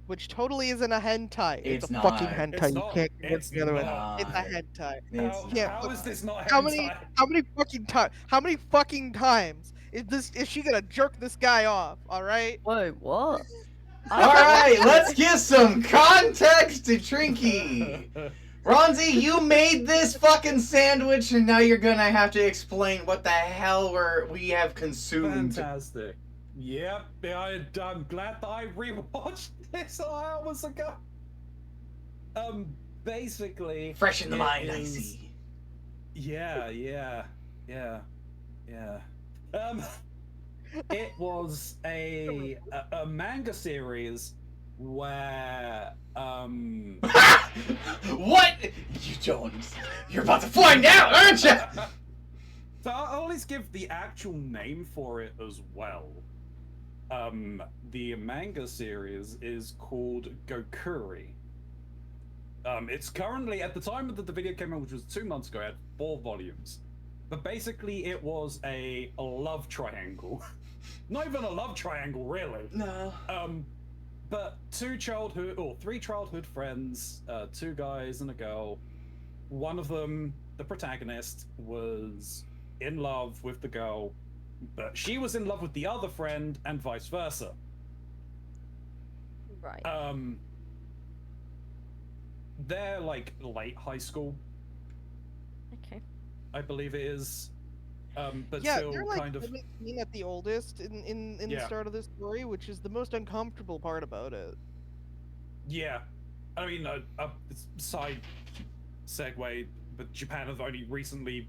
Which totally isn't a hentai. It's a not. fucking hentai. It's You not. can't convince It's the other one. not. It's a hentai. It's How is this not How hentai? many fucking times is she gonna jerk this guy off? All right. Whoa, what? Alright, let's give some context to Trinky. Ronzi, you made this fucking sandwich, and now you're gonna have to explain what the hell we have consumed. Fantastic. Yep, I'm glad that I rewatched this hours ago. Basically, Fresh in the it mind, I is- see. Yeah. It was a manga series where What? You don't. You're about to find out, aren't you? So I'll always give the actual name for it as well. The manga series is called Gokuri. It's currently, at the time that the video came out, which was 2 months ago, it had 4 volumes. But basically it was a love triangle. Not even a love triangle, really. No. But 3 childhood friends, 2 guys and a girl. One of them, the protagonist, was in love with the girl, but she was in love with the other friend, and vice versa. Right. They're like late high school, Okay. I believe it is. But Yeah, still they're like kind of 17 at the oldest in the Yeah. start of this story, which is the most uncomfortable part about it. yeah. I mean, side segue, but Japan have only recently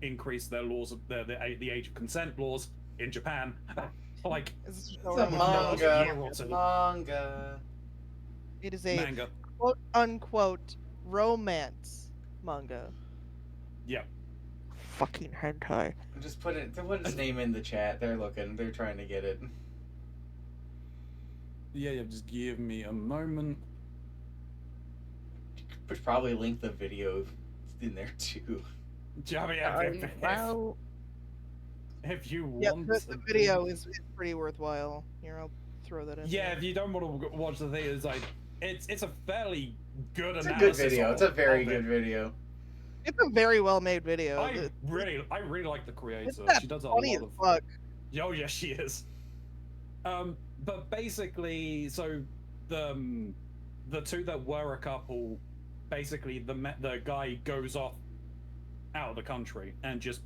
increased their laws of the age of consent laws in Japan. Like It's It's a manga. It is a manga. quote unquote romance manga. Yeah. Fucking hentai. Just put its name in the chat. They're looking. They're trying to get it. Yeah, just give me a moment. Could probably link the video in there too. I mean, Well, if you Yeah, want the video is pretty worthwhile. Here, I'll throw that in. Yeah, there. if you don't want to watch the thing, it's like it's a fairly good It's a analysis. good video. It's a very good video. It's a very well made video. I really like the creator. It's She does a funny lot as of. fuck. Oh yeah, she is. But basically, so the two that were a couple, basically the guy goes off out of the country and just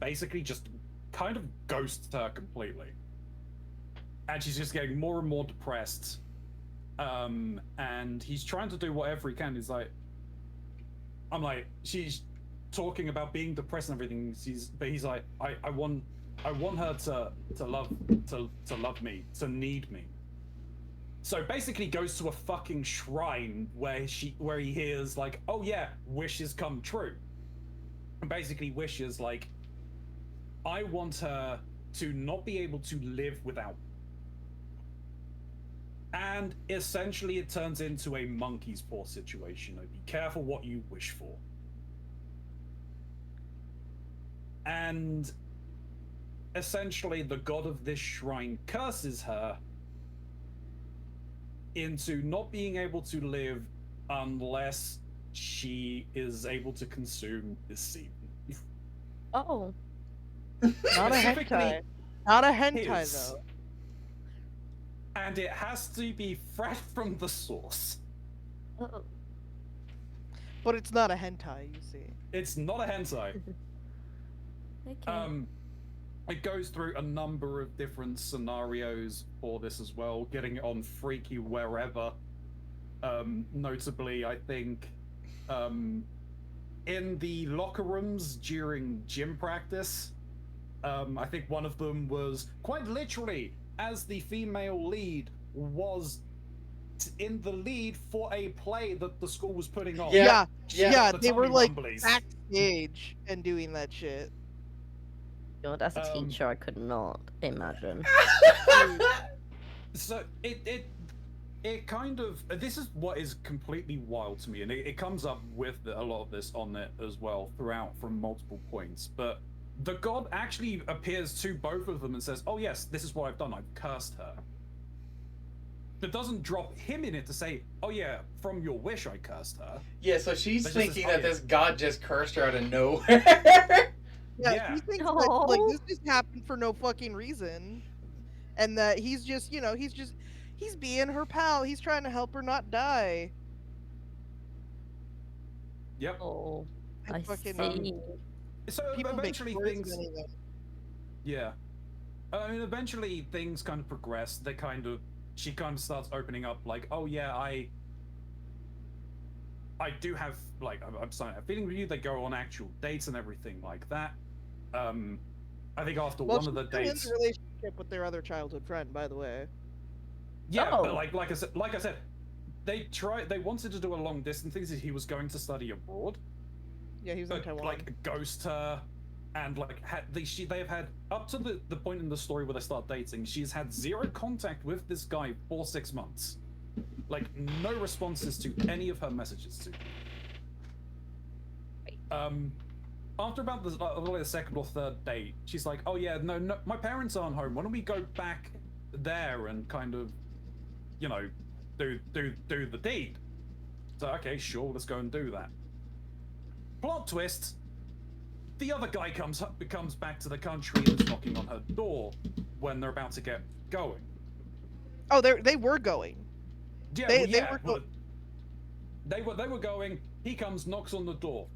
kind of ghosts her completely, and she's just getting more and more depressed. And he's trying to do whatever he can. I'm like, she's talking about being depressed and everything. But he's like, I want her to love me, to need me. So basically goes to a fucking shrine where he hears like, oh yeah, wishes come true. And basically wishes like, I want her to not be able to live without. And essentially it turns into a monkey's paw situation. Like, be careful what you wish for. And essentially the god of this shrine curses her into not being able to live unless she is able to consume this semen. oh, Not a hentai. Not a hentai his. though. And it has to be fresh from the source. oh. But it's not a hentai, you see. It's not a hentai. Okay. It goes through a number of different scenarios for this as well, getting it on Freaky wherever. Notably, I think, in the locker rooms during gym practice, I think one of them was quite literally, as the female lead was in the lead for a play that the school was putting on. Yeah. Yeah, The they were Tommy like Rumblies. backstage and doing that shit. God, as a teacher, I could not imagine. So it kind of, this is what is completely wild to me, and it comes up with a lot of this on it as well throughout from multiple points. But the god actually appears to both of them and says, "Oh yes, this is what I've done. I've cursed her." It doesn't drop him in it to say, "Oh yeah, from your wish I cursed her." Yeah, so she's But just thinking as- that this god just cursed her out of nowhere. Yeah, he thinks that like this just happened for no fucking reason, and that he's just, he's being her pal. He's trying to help her not die. Yep. Oh, And I fucking, see. So People make eventually worse things. than anything. Yeah. I mean, eventually things kind of progress. She kind of starts opening up, like, oh yeah, I do have, like, I'm starting to have a feeling with you. They go on actual dates and everything like that. I think after one of the she's still dates. in the relationship with their other childhood friend, by the way. Yeah, Oh. but like I said, they wanted to do a long distance thing. He was going to study abroad. Yeah, he was in But Taiwan. like ghost her, and like they have had up to the point in the story where they start dating. She's had zero contact with this guy for 6 months, like no responses to any of her messages to him. After about the second or third date, she's like, "Oh yeah, no, my parents aren't home. Why don't we go back there and kind of, do the deed?" So okay, sure, let's go and do that. Plot twist: the other guy comes back to the country and is knocking on her door when they're about to get going. Oh, they were going. Yeah, They- well, they yeah, were but they were going. He comes, knocks on the door.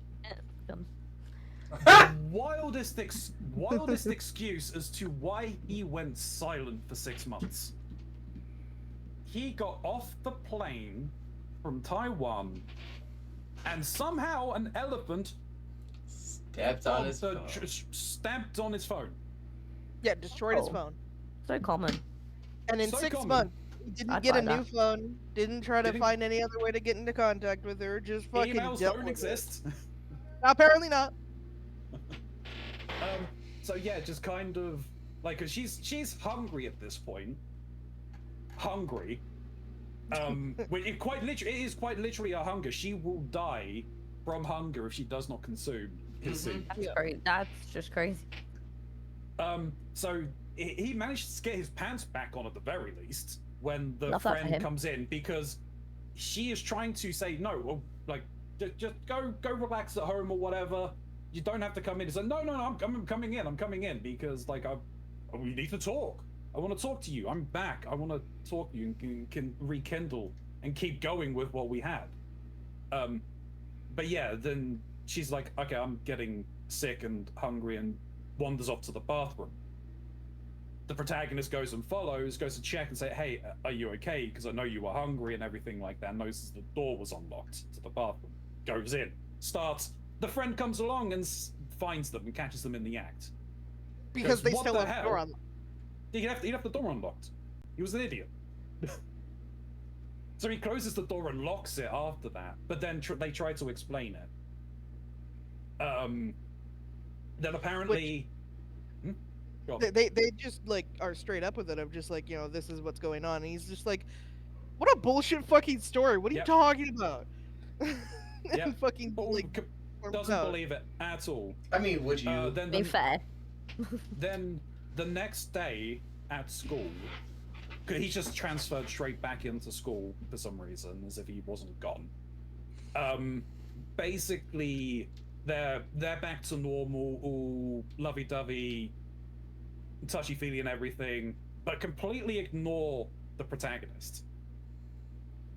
Wildest excuse as to why he went silent for 6 months. He got off the plane from Taiwan, and somehow an elephant Stepped on his phone. stamped on his phone. Yeah, destroyed his Oh. phone. So common. And in So 6 common. months, he didn't I'd get buy a new that. phone. Didn't try to Didn't- find any other way to get into contact with her. Just fucking Emails dealt don't with it. exist. Apparently not. So yeah, just kind of like, 'cause she's hungry at this point. Hungry. It is quite literally a hunger. She will die from hunger if she does not consume. his seat. That's crazy. That's just crazy. So he managed to get his pants back on at the very least when the Love that for friend him. comes in, because she is trying to say no, well, like just go relax at home or whatever. You don't have to come in. He's like, no, I'm coming in because like we need to talk. I want to talk to you. I'm back. I want to talk to you and can rekindle and keep going with what we had. But yeah, then she's like, okay, I'm getting sick and hungry, and wanders off to the bathroom. The protagonist goes and follows, goes to check and say, hey, are you okay? Because I know you were hungry and everything like that. Notices the door was unlocked to the bathroom. Goes in, starts. The friend comes along and finds them and catches them in the act. Because they "What still the have the door hell?" unlocked. He left the door unlocked. He was an idiot. So he closes the door and locks it after that. But then they try to explain it. Then apparently, Go on. They just like are straight up with it of just like, you know, this is what's going on, and he's just like, what a bullshit fucking story. What are you Yep. talking about? Yep. And fucking like doesn't believe it at all. I mean, would you? Then Be fair. Then the next day at school, 'cause he just transferred straight back into school for some reason, as if he wasn't gone. Basically, they're back to normal, all lovey-dovey, touchy-feely and everything, but completely ignore the protagonist.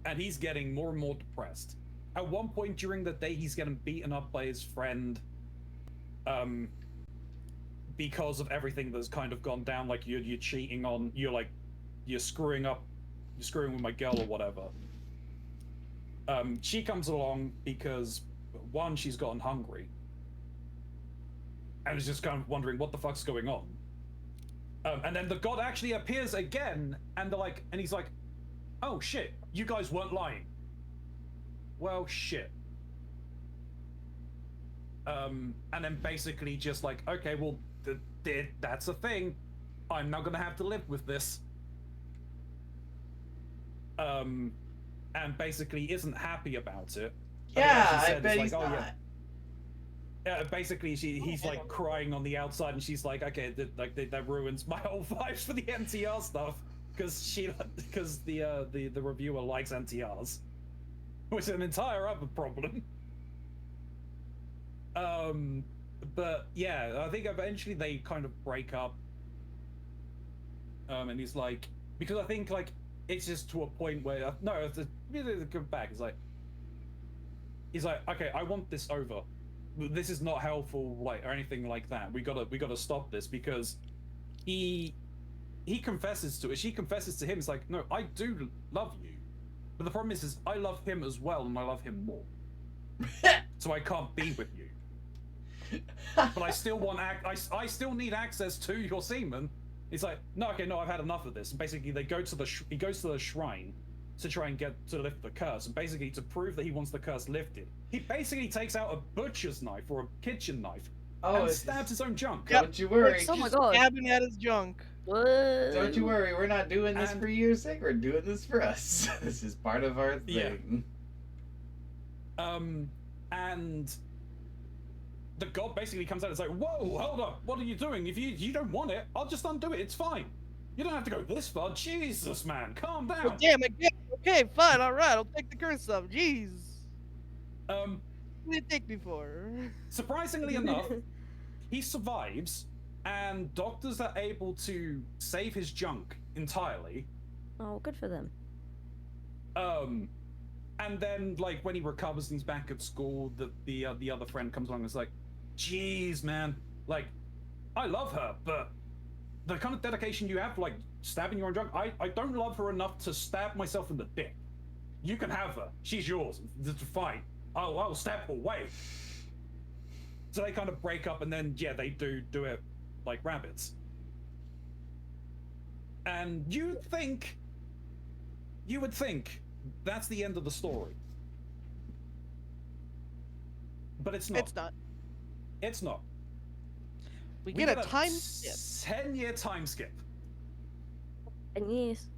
And he's getting more and more depressed. At one point during the day, he's getting beaten up by his friend, because of everything that's kind of gone down. Like you're cheating on, you're screwing with my girl or whatever. She comes along because one, she's gotten hungry, and is just kind of wondering what the fuck's going on. And then the god actually appears again, and he's like, oh shit, you guys weren't lying. Well, shit. And then basically just like, okay, well, that's a thing. I'm now gonna have to live with this. And basically isn't happy about it. Yeah, She I said, bet it's he's like, not. Yeah, basically he's like crying on the outside, and she's like, okay, that ruins my whole vibes for the NTR stuff, because the reviewer likes NTRs, which is an entire other problem. But yeah, I think eventually they kind of break up. And he's like, because I think like it's just to a point where come back. He's like, okay, I want this over. This is not helpful, like, or anything like that. We gotta stop this, because he confesses to it. She confesses to him. It's like, no, I do love you, but the problem is I love him as well, and I love him more. So I can't be with you. But I still want I still need access to your semen. He's like, no, okay, no, I've had enough of this. And basically, he goes to the shrine to try and get to lift the curse, and basically to prove that he wants the curse lifted, he basically takes out a butcher's knife or a kitchen knife and stabs his own junk. Don't you worry. Oh my just god. stabbing at his junk. What? Don't you worry. We're not doing this for your sake. We're doing this for us. This is part of our thing. Yeah. And the god basically comes out and is like, whoa, hold up, what are you doing? If you don't want it, I'll just undo it. It's fine. You don't have to go this far. Jesus, man, calm down. Oh, damn it. Okay, fine, all right. I'll take the curse off. Jeez. What did it take me for? Surprisingly enough, he survives, and doctors are able to save his junk entirely. Oh, good for them. And then, like, when he recovers and he's back at school, the other friend comes along and is like, "Jeez, man, like, I love her, but the kind of dedication you have, like, stabbing your own junk, I don't love her enough to stab myself in the dick. You can have her. She's yours. It's fine. I'll step away." So they kind of break up, and then, yeah, they do it like rabbits. And you would think that's the end of the story. But it's not. It's not. It's not. We get a time skip. 10-year time skip. 10 years.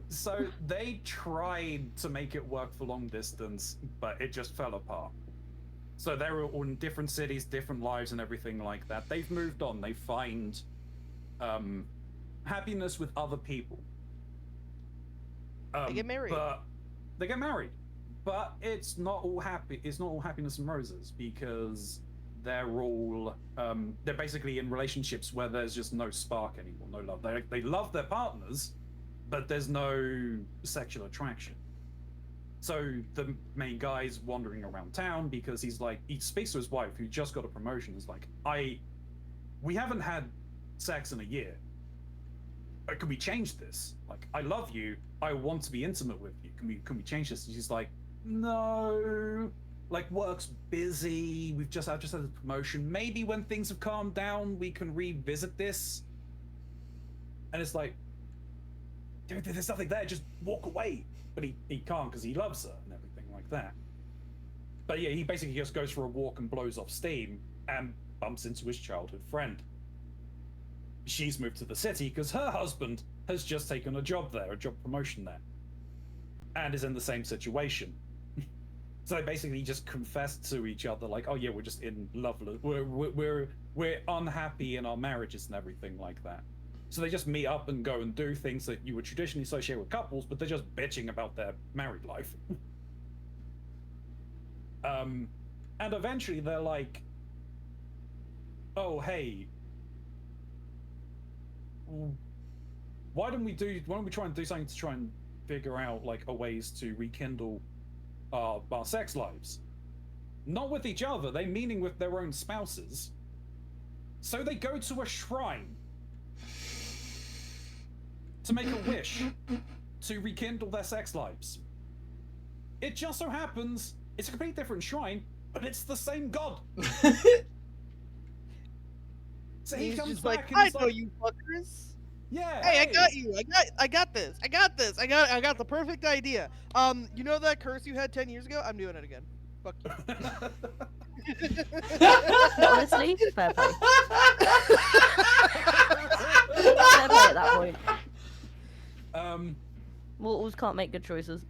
So they tried to make it work for long distance, but it just fell apart. So they're all in different cities, different lives, and everything like that. They've moved on. They find happiness with other people. They get married. But they get married. But it's not all happy. It's not all happiness and roses, because they're all they're basically in relationships where there's just no spark anymore, no love. They love their partners, but there's no sexual attraction. So the main guy's wandering around town because he speaks to his wife, who just got a promotion. Is like, we haven't had sex in a year. Can we change this? Like, I love you. I want to be intimate with you. Can we change this? And she's like, no. Like, work's busy. I've just had a promotion. Maybe when things have calmed down, we can revisit this. And it's like, dude, there's nothing there. Just walk away. But he can't because he loves her and everything like that. But yeah, he basically just goes for a walk and blows off steam and bumps into his childhood friend. She's moved to the city because her husband has just taken a job there, a job promotion there, and is in the same situation. So they basically just confess to each other, like, oh yeah, we're just in love. We're unhappy in our marriages and everything like that. So they just meet up and go and do things that you would traditionally associate with couples, but they're just bitching about their married life. And eventually they're like, oh, hey, why don't we try and do something to try and figure out like a ways to rekindle our sex lives? Not with each other, they meaning with their own spouses. So they go to a shrine to make a wish to rekindle their sex lives. It just so happens it's a completely different shrine, but it's the same god. So he comes just back like, and I he's know like, you fuckers. yeah, Hey, I got you. I got this. I got the perfect idea. You know that curse you had 10 years ago? I'm doing it again. Fuck you. Honestly, fair play. Fair play at that point. Mortals can't make good choices.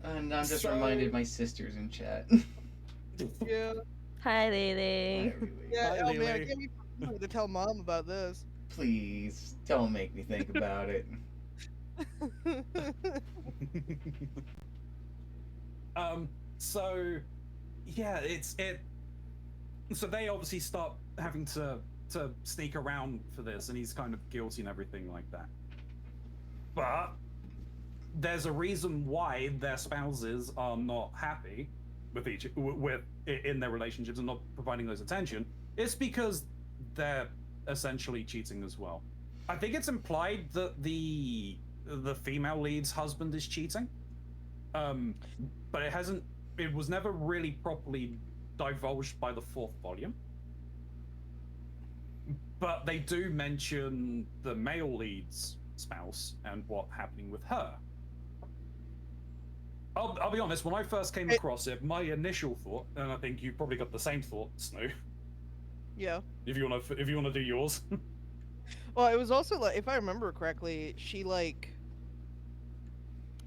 And I'm just reminded my sister's in chat. Yeah. Hi, Lily. Yeah. Hi, Oh man, I Lily. can't wait to tell mom about this. Please, don't make me think about it. So yeah, so they obviously start having to sneak around for this, and he's kind of guilty and everything like that. But there's a reason why their spouses are not happy with in their relationships and not providing those attention. It's because they're essentially cheating as well. I think it's implied that the female lead's husband is cheating, but it was never really properly divulged by the 4th volume. But they do mention the male lead's spouse and what's happening with her. I'll be honest, when I first came across it, my initial thought, and I think you probably got the same thought, Snoo. Yeah. If you wanna do yours. Well, it was also like, if I remember correctly, she like,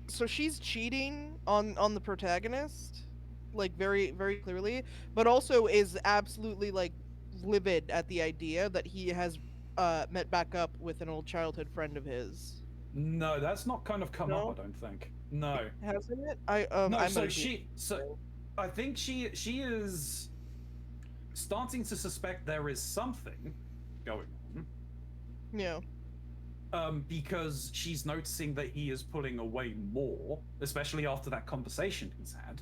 so she's cheating on the protagonist, like very, very clearly, but also is absolutely like livid at the idea that he has met back up with an old childhood friend of his. No, that's not kind of come up, I don't think. No. Hasn't it? I think she is starting to suspect there is something going on. Yeah. Because she's noticing that he is pulling away more, especially after that conversation he's had.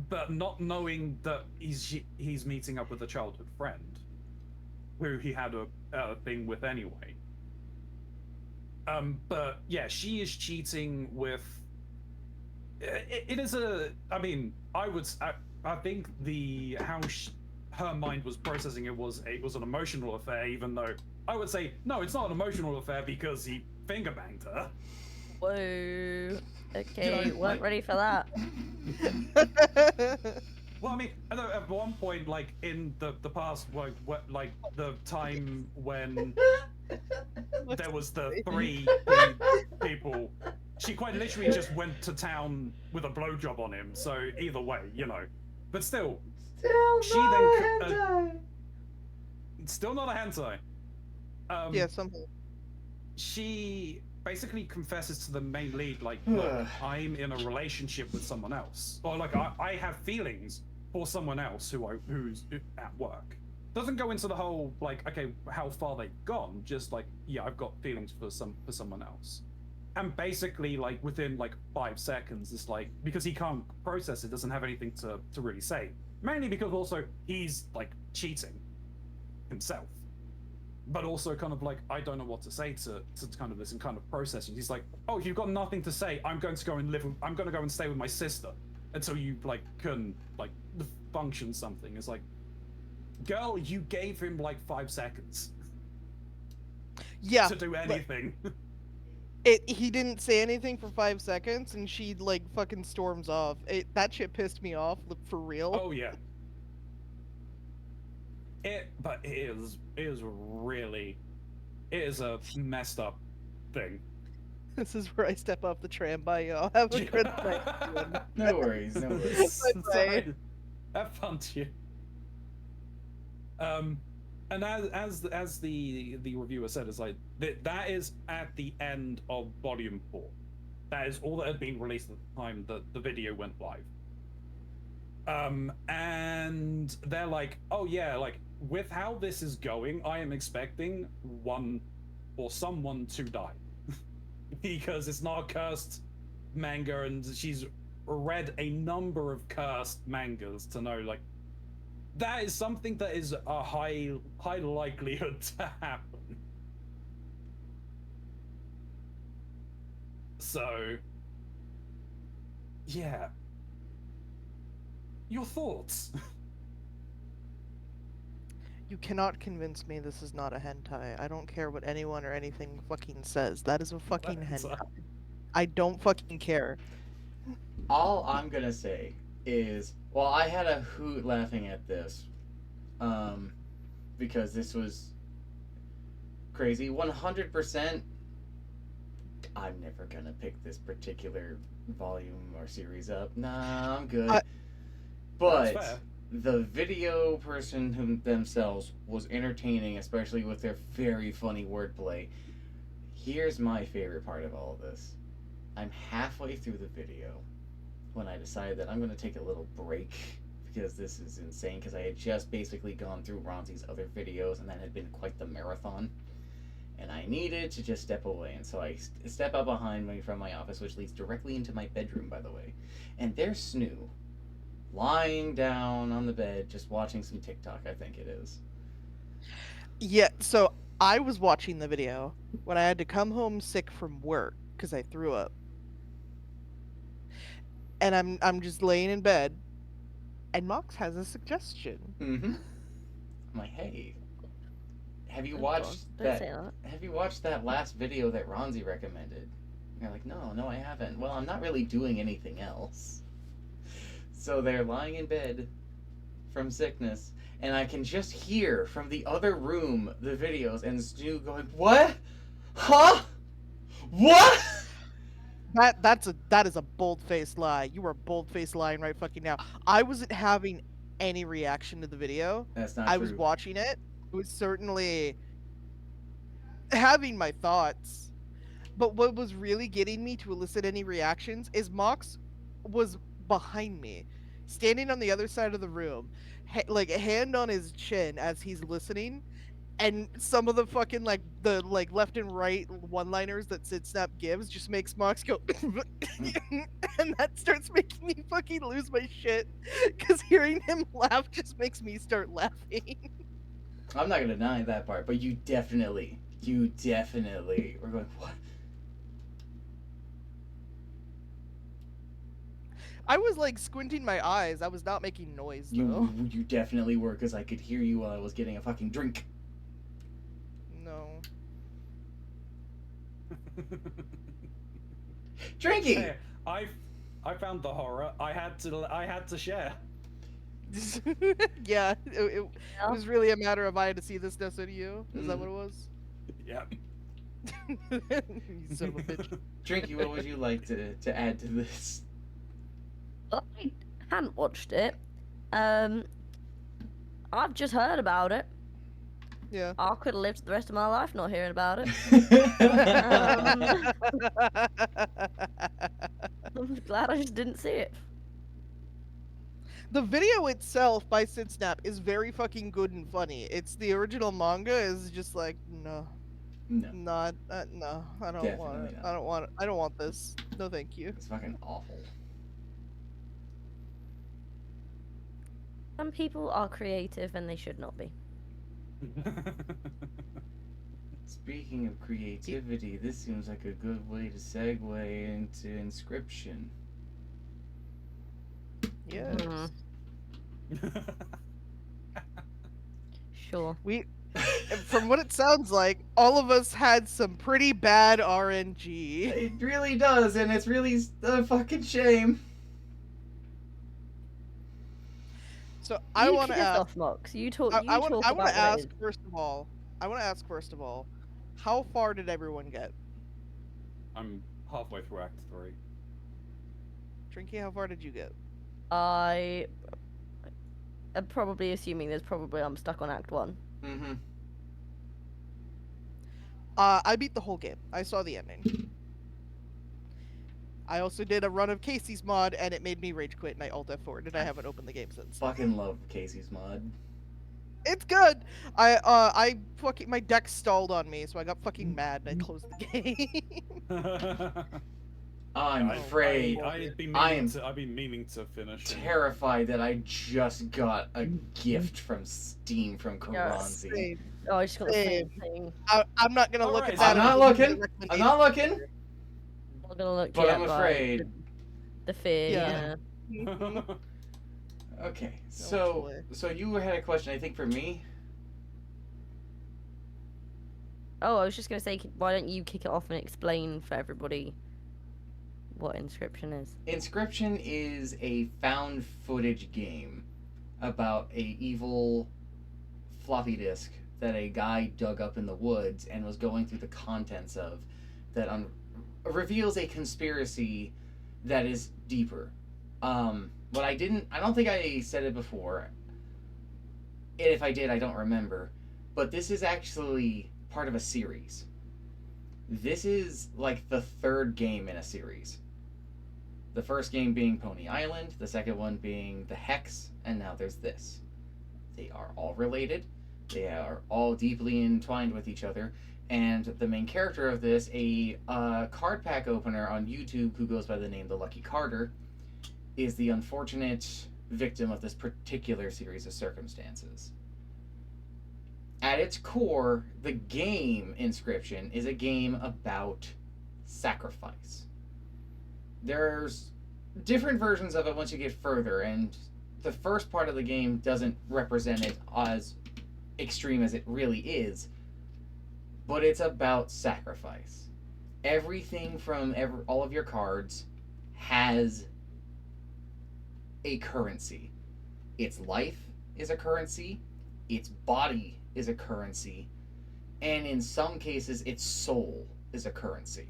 But not knowing that he's meeting up with a childhood friend, who he had a thing with anyway. But yeah, she is cheating with. It is a. I mean, I think her mind was processing it was an emotional affair, even though I would say no, it's not an emotional affair because he finger banged her. Whoa. Okay, weren't ready for that. Well, I mean, at one point, like in the past, like the time when there was the three people. She quite literally just went to town with a blowjob on him. So either way, you know. But still, she then still not a hentai. Yeah, somehow. She basically confesses to the main lead, like, look, I'm in a relationship with someone else, or like I have feelings for someone else who's at work. Doesn't go into the whole like, okay, how far they've gone. Just like, yeah, I've got feelings for someone else. And basically, like within like 5 seconds, it's like, because he can't process it, doesn't have anything to really say. Mainly because also he's like cheating himself. But also kind of like, I don't know what to say to kind of this and kind of processing. He's like, oh, you've got nothing to say. I'm going to go and stay with my sister until you like can like function something. It's like, girl, you gave him like 5 seconds. Yeah. To do anything. He didn't say anything for 5 seconds, and she like fucking storms off. That shit pissed me off for real. Oh yeah. But it is a messed up thing. This is where I step off the tram by y'all. Have a good night. No worries, no worries. Bye. Have fun to you. And as the reviewer said, it's like that is at the end of Volume 4. That is all that had been released at the time that the video went live. And they're like, oh yeah, like with how this is going, I am expecting someone to die. Because it's not a cursed manga, and she's read a number of cursed mangas to know, like, that is something that is a high likelihood to happen. So, yeah. Your thoughts? You cannot convince me this is not a hentai. I don't care what anyone or anything fucking says. That is a fucking hentai. I don't fucking care. All I'm gonna say is, well, I had a hoot laughing at this, because this was crazy. 100%, I'm never gonna pick this particular volume or series up. Nah, I'm good. But the video person themselves was entertaining, especially with their very funny wordplay. Here's my favorite part of all of this. I'm halfway through the video when I decided that I'm going to take a little break, because this is insane, because I had just basically gone through Ronzi's other videos, and that had been quite the marathon. And I needed to just step away, and so I step out behind me from my office, which leads directly into my bedroom, by the way. And there's Snoo, lying down on the bed, just watching some TikTok, I think it is. Yeah, so I was watching the video when I had to come home sick from work because I threw up. And I'm just laying in bed, and Mox has a suggestion. Mm-hmm. I'm like, hey, have you watched that? Have you watched that last video that Ronzi recommended? And you're like, no, I haven't. Well, I'm not really doing anything else. So they're lying in bed from sickness, and I can just hear from the other room the videos, and Stu going, what? Huh? What? That is a bold-faced lie. You are bold-faced lying right fucking now. I wasn't having any reaction to the video. That's not true. I was watching it. I was certainly having my thoughts. But what was really getting me to elicit any reactions is Mox was behind me, standing on the other side of the room, like a hand on his chin as he's listening, and some of the fucking the left and right one-liners that Sid Snap gives just makes Mox go and that starts making me fucking lose my shit, because hearing him laugh just makes me start laughing. I'm not gonna deny that part, but you definitely were going, what? I was squinting my eyes. I was not making noise though. You definitely were, because I could hear you while I was getting a fucking drink. No. Trinky! Hey, I found the horror. I had to share. Yeah, it was really a matter of I had to see this, so do you? Is that what it was? Yeah. You son of a bitch. Trinky, what would you like to add to this? I hadn't watched it. I've just heard about it. Yeah. I could have lived the rest of my life not hearing about it. I'm glad I just didn't see it. The video itself by SidSnap is very fucking good and funny. It's the original manga is just like no, No, not no. I don't want Definitely it. not. I don't want it. I don't want this. No, thank you. it's fucking awful. Some people are creative and they should not be. Speaking of creativity, this seems like a good way to segue into Inscryption. Yes. Sure. From what it sounds like, all of us had some pretty bad RNG. It really does, and it's really a fucking shame. So I want to kick us ask. off, Mox. You talk. I You want. talk I about want to what it ask is. first of all. How far did everyone get? I'm halfway through Act 3. Trinky, how far did you get? I'm probably assuming I'm stuck on Act 1. Mm-hmm. I beat the whole game. I saw the ending. I also did a run of Casey's mod, and it made me rage quit, and I alt F4'd, and I haven't opened the game since. Fucking love Casey's mod. It's good. I fucking my deck stalled on me, so I got fucking mad and I closed the game. I'm afraid. I've been meaning to finish. Terrified that I just got a gift from Steam from Karanzi. Same. Oh, I just got the same Same. thing. I'm not gonna look Alright, at that. I'm not as a looking. recommendation. I'm not looking. I'm not gonna look But yet, I'm afraid. The fear, Yeah. yeah. Okay, boy. so you had a question, I think, for me. Oh, I was just gonna say, why don't you kick it off and explain for everybody what Inscryption is? Inscryption is a found footage game about a evil floppy disk that a guy dug up in the woods and was going through the contents of that reveals a conspiracy that is deeper. What I don't think I said it before. And if I did, I don't remember. But this is actually part of a series. This is like the third game in a series. The first game being Pony Island, the second one being The Hex, and now there's this. They are all related. They are all deeply entwined with each other. And the main character of this, a card pack opener on YouTube who goes by the name The Lucky Carter, is the unfortunate victim of this particular series of circumstances. At its core, the game Inscryption is a game about sacrifice. There's different versions of it once you get further, and the first part of the game doesn't represent it as extreme as it really is, but it's about sacrifice. Everything from all of your cards has a currency. Its life is a currency, its body is a currency, and in some cases its soul is a currency.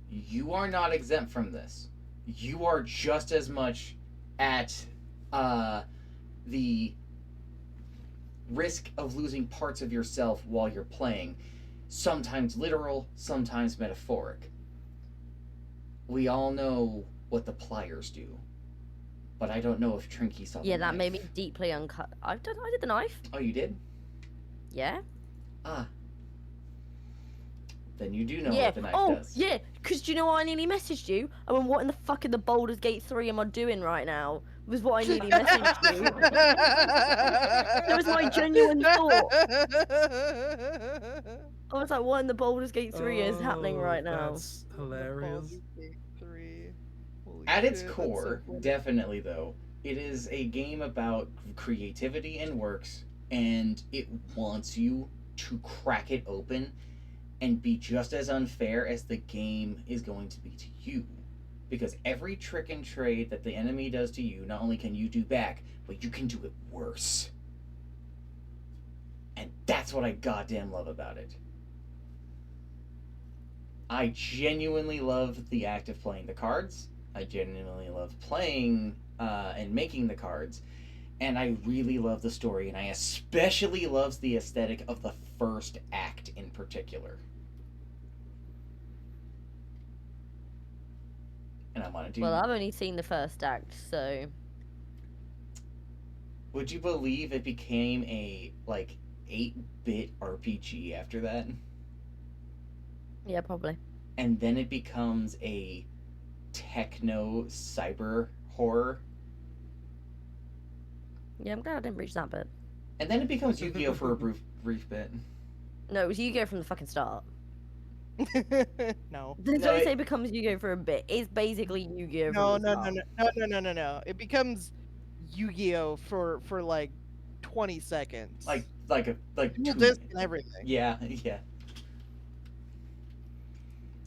You are not exempt from this. You are just as much at the risk of losing parts of yourself while you're playing. Sometimes literal, sometimes metaphoric. We all know what the pliers do, but I don't know if Trinky saw Yeah, the that knife. made me deeply uncut. I did the knife. Oh, you did? Yeah. Ah. Then you do know Yeah. what the knife Oh, does. yeah. Because do you know what I nearly messaged you? I went, what in the fuck in the Baldur's Gate 3 am I doing right now? Was what I nearly messaged you. That was my genuine thought. I was like, what in the Baldur's Gate 3 is happening right now? That's hilarious. At its core, definitely though, it is a game about creativity and works, and it wants you to crack it open and be just as unfair as the game is going to be to you. Because every trick and trade that the enemy does to you, not only can you do back, but you can do it worse. And that's what I goddamn love about it. I genuinely love the act of playing the cards. I genuinely love playing and making the cards. And I really love the story, and I especially love the aesthetic of the first act in particular. And I want to do... Well, I've only seen the first act, so... Would you believe it became a, 8-bit RPG after that? Yeah, probably. And then it becomes a techno cyber horror. Yeah, I'm glad I didn't reach that bit. And then it becomes Yu-Gi-Oh! For a brief bit. No, it was Yu-Gi-Oh! From the fucking start. No. Don't No, say it becomes Yu-Gi-Oh! For a bit. It's basically Yu-Gi-Oh! No, From the no, start. no. It becomes Yu-Gi-Oh! for like 20 seconds. Like Dual 2 disc minutes. and everything. Yeah.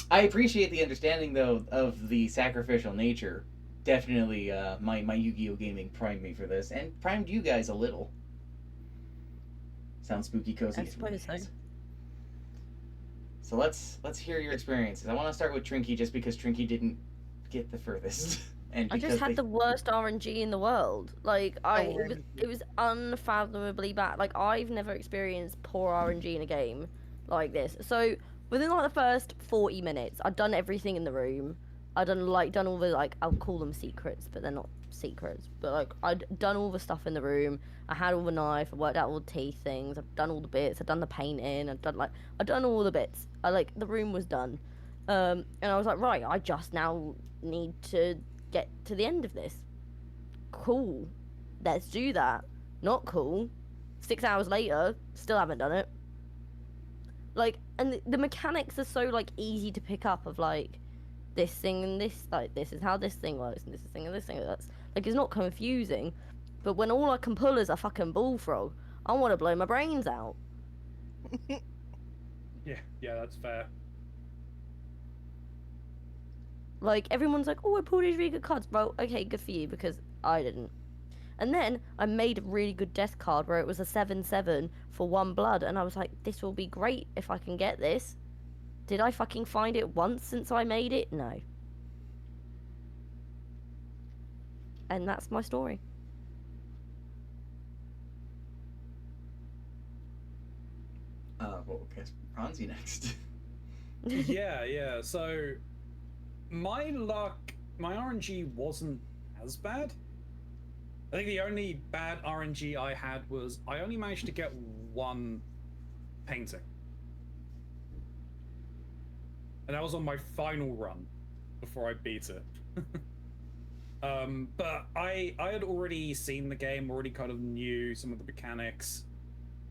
I appreciate the understanding, though, of the sacrificial nature. Definitely, my Yu-Gi-Oh! Gaming primed me for this, and primed you guys a little. Sounds spooky cozy. I suppose so. So let's hear your experiences. I want to start with Trinky, just because Trinky didn't get the furthest, and I just had the worst RNG in the world. Like, it was unfathomably bad. Like, I've never experienced poor RNG in a game like this. So within like the first 40 minutes, I'd done everything in the room. I'd done all the, like, I'll call them secrets, but they're not secrets. But like, I'd done all the stuff in the room. I had all the knife. I worked out all the teeth things. I've done all the bits. I've done the painting. I'd done all the bits. The room was done. And I was like, right, I just now need to get to the end of this. Cool. Let's do that. Not cool. 6 hours later, still haven't done it. Like, and the mechanics are so, like, easy to pick up of, like, this thing and this, like, this is how this thing works, and this thing and this thing works. Like, it's not confusing, but when all I can pull is a fucking bullfrog, I want to blow my brains out. Yeah, that's fair. Like, everyone's like, oh, I pulled these really good cards. Well, okay, good for you, because I didn't. And then I made a really good death card where it was a 7/7 for 1 blood, and I was like, this will be great if I can get this. Did I fucking find it once since I made it? No. And that's my story. Well, I guess Bronzy next. Yeah. So, my RNG wasn't as bad. I think the only bad RNG I had was I only managed to get 1 painting. And that was on my final run before I beat it. But I had already seen the game, already kind of knew some of the mechanics,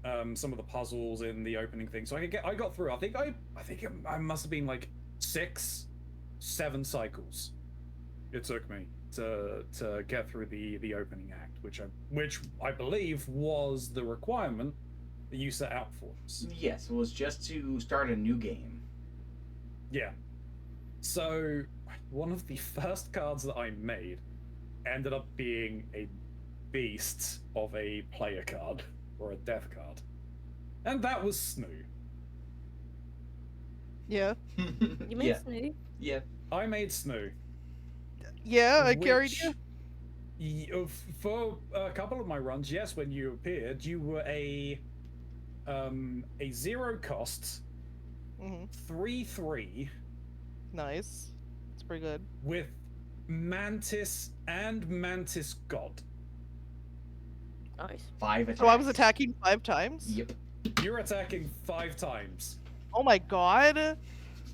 some of the puzzles in the opening thing. So I got through. I think I must have been like 6, 7 cycles it took me to get through the opening act, which I believe was the requirement that you set out for us. Yes, it was just to start a new game. Yeah. So one of the first cards that I made ended up being a beast of a player card or a death card, and that was Snoo. Yeah. You made Snoo? Yeah. I made Snoo. Yeah, I carried you. For a couple of my runs, yes, when you appeared, you were a 0 cost, 3/3. Nice. It's pretty good. With Mantis and Mantis God. Nice. 5 attacks. So I was attacking 5 times? Yep. You're attacking 5 times. Oh my god.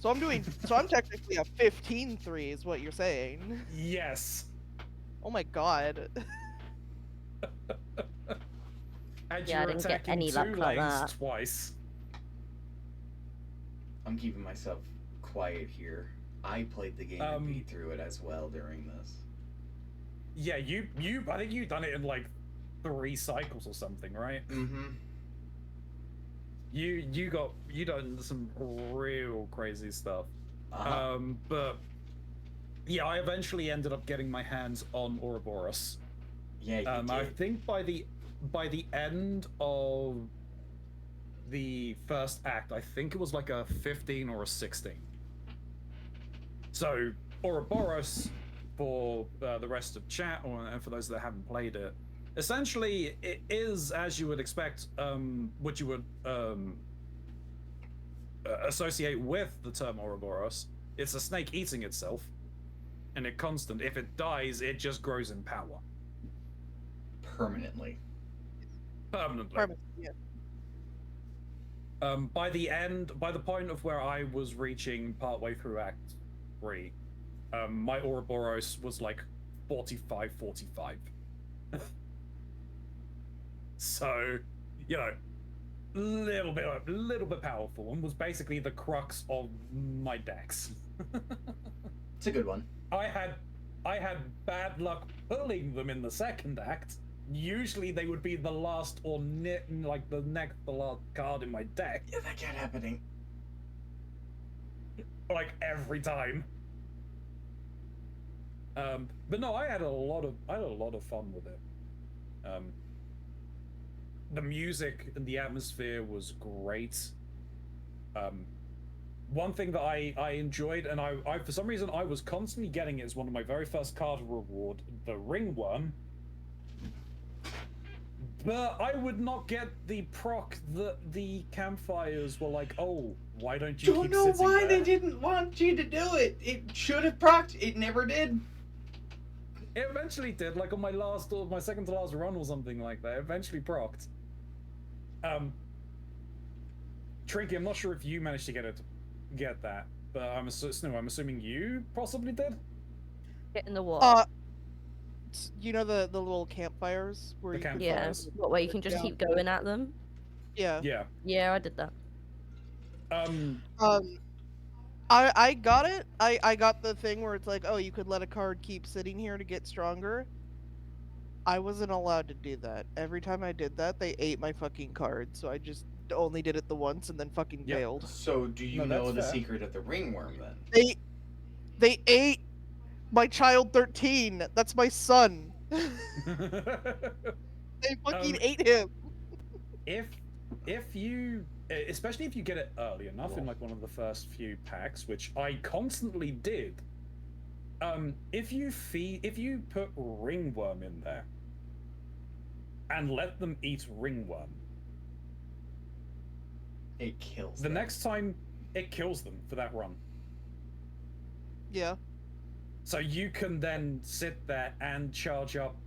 So I'm technically a 15/3 is what you're saying. Yes. Oh my god. And Yeah, I you're didn't get attacking any 2 luck like lanes that. twice. I'm keeping myself quiet here. I played the game and beat through it as well during this. Yeah, you I think you've done it in like 3 cycles or something, right? Mm-hmm. You done some real crazy stuff. But yeah, I eventually ended up getting my hands on Ouroboros. Yeah, you did. I think by the end of the first act, I think it was like a 15 or a 16. So Ouroboros, for the rest of chat, and for those that haven't played it, essentially it is, as you would expect, what you would associate with the term Ouroboros. It's a snake eating itself, and it constant. If it dies, it just grows in power. Permanently. Permanently. Yeah. By the point of where I was reaching partway through Act 3, my Ouroboros was like 45. So, you know, little bit powerful, and was basically the crux of my decks. It's a good one. I had bad luck pulling them in the second act. Usually they would be the last or like the next to last card in my deck. Yeah, that kept happening. Like every time. But no, I had a lot of fun with it. The music and the atmosphere was great. One thing that I enjoyed, and I for some reason I was constantly getting it as one of my very first card reward, the ringworm. But I would not get the proc that the campfires were like, oh, why don't you keep Don't know sitting why there? they didn't want you to do it. It should have procced. It never did. It eventually did, like on my second to last run or something like that. It eventually procced. Trinky, I'm not sure if you managed to get that, but I'm assuming you possibly did. Get in the water. You know the little campfires where The you can- Yeah. campfires. What way you can just Yeah. keep going at them? Yeah. Yeah. Yeah, I did that. I got it. I got the thing where it's like, oh, you could let a card keep sitting here to get stronger. I wasn't allowed to do that. Every time I did that, they ate my fucking card. So I just only did it the once and then fucking Yep. failed. So do you No, know that's the fair. secret of the ringworm then? They ate my child 13. That's my son. They fucking ate him. if you, especially if you get it early enough in like one of the first few packs, which I constantly did, if you put ringworm in there and let them eat ringworm, It kills the them. next time it kills them for that run. Yeah. So you can then sit there and charge up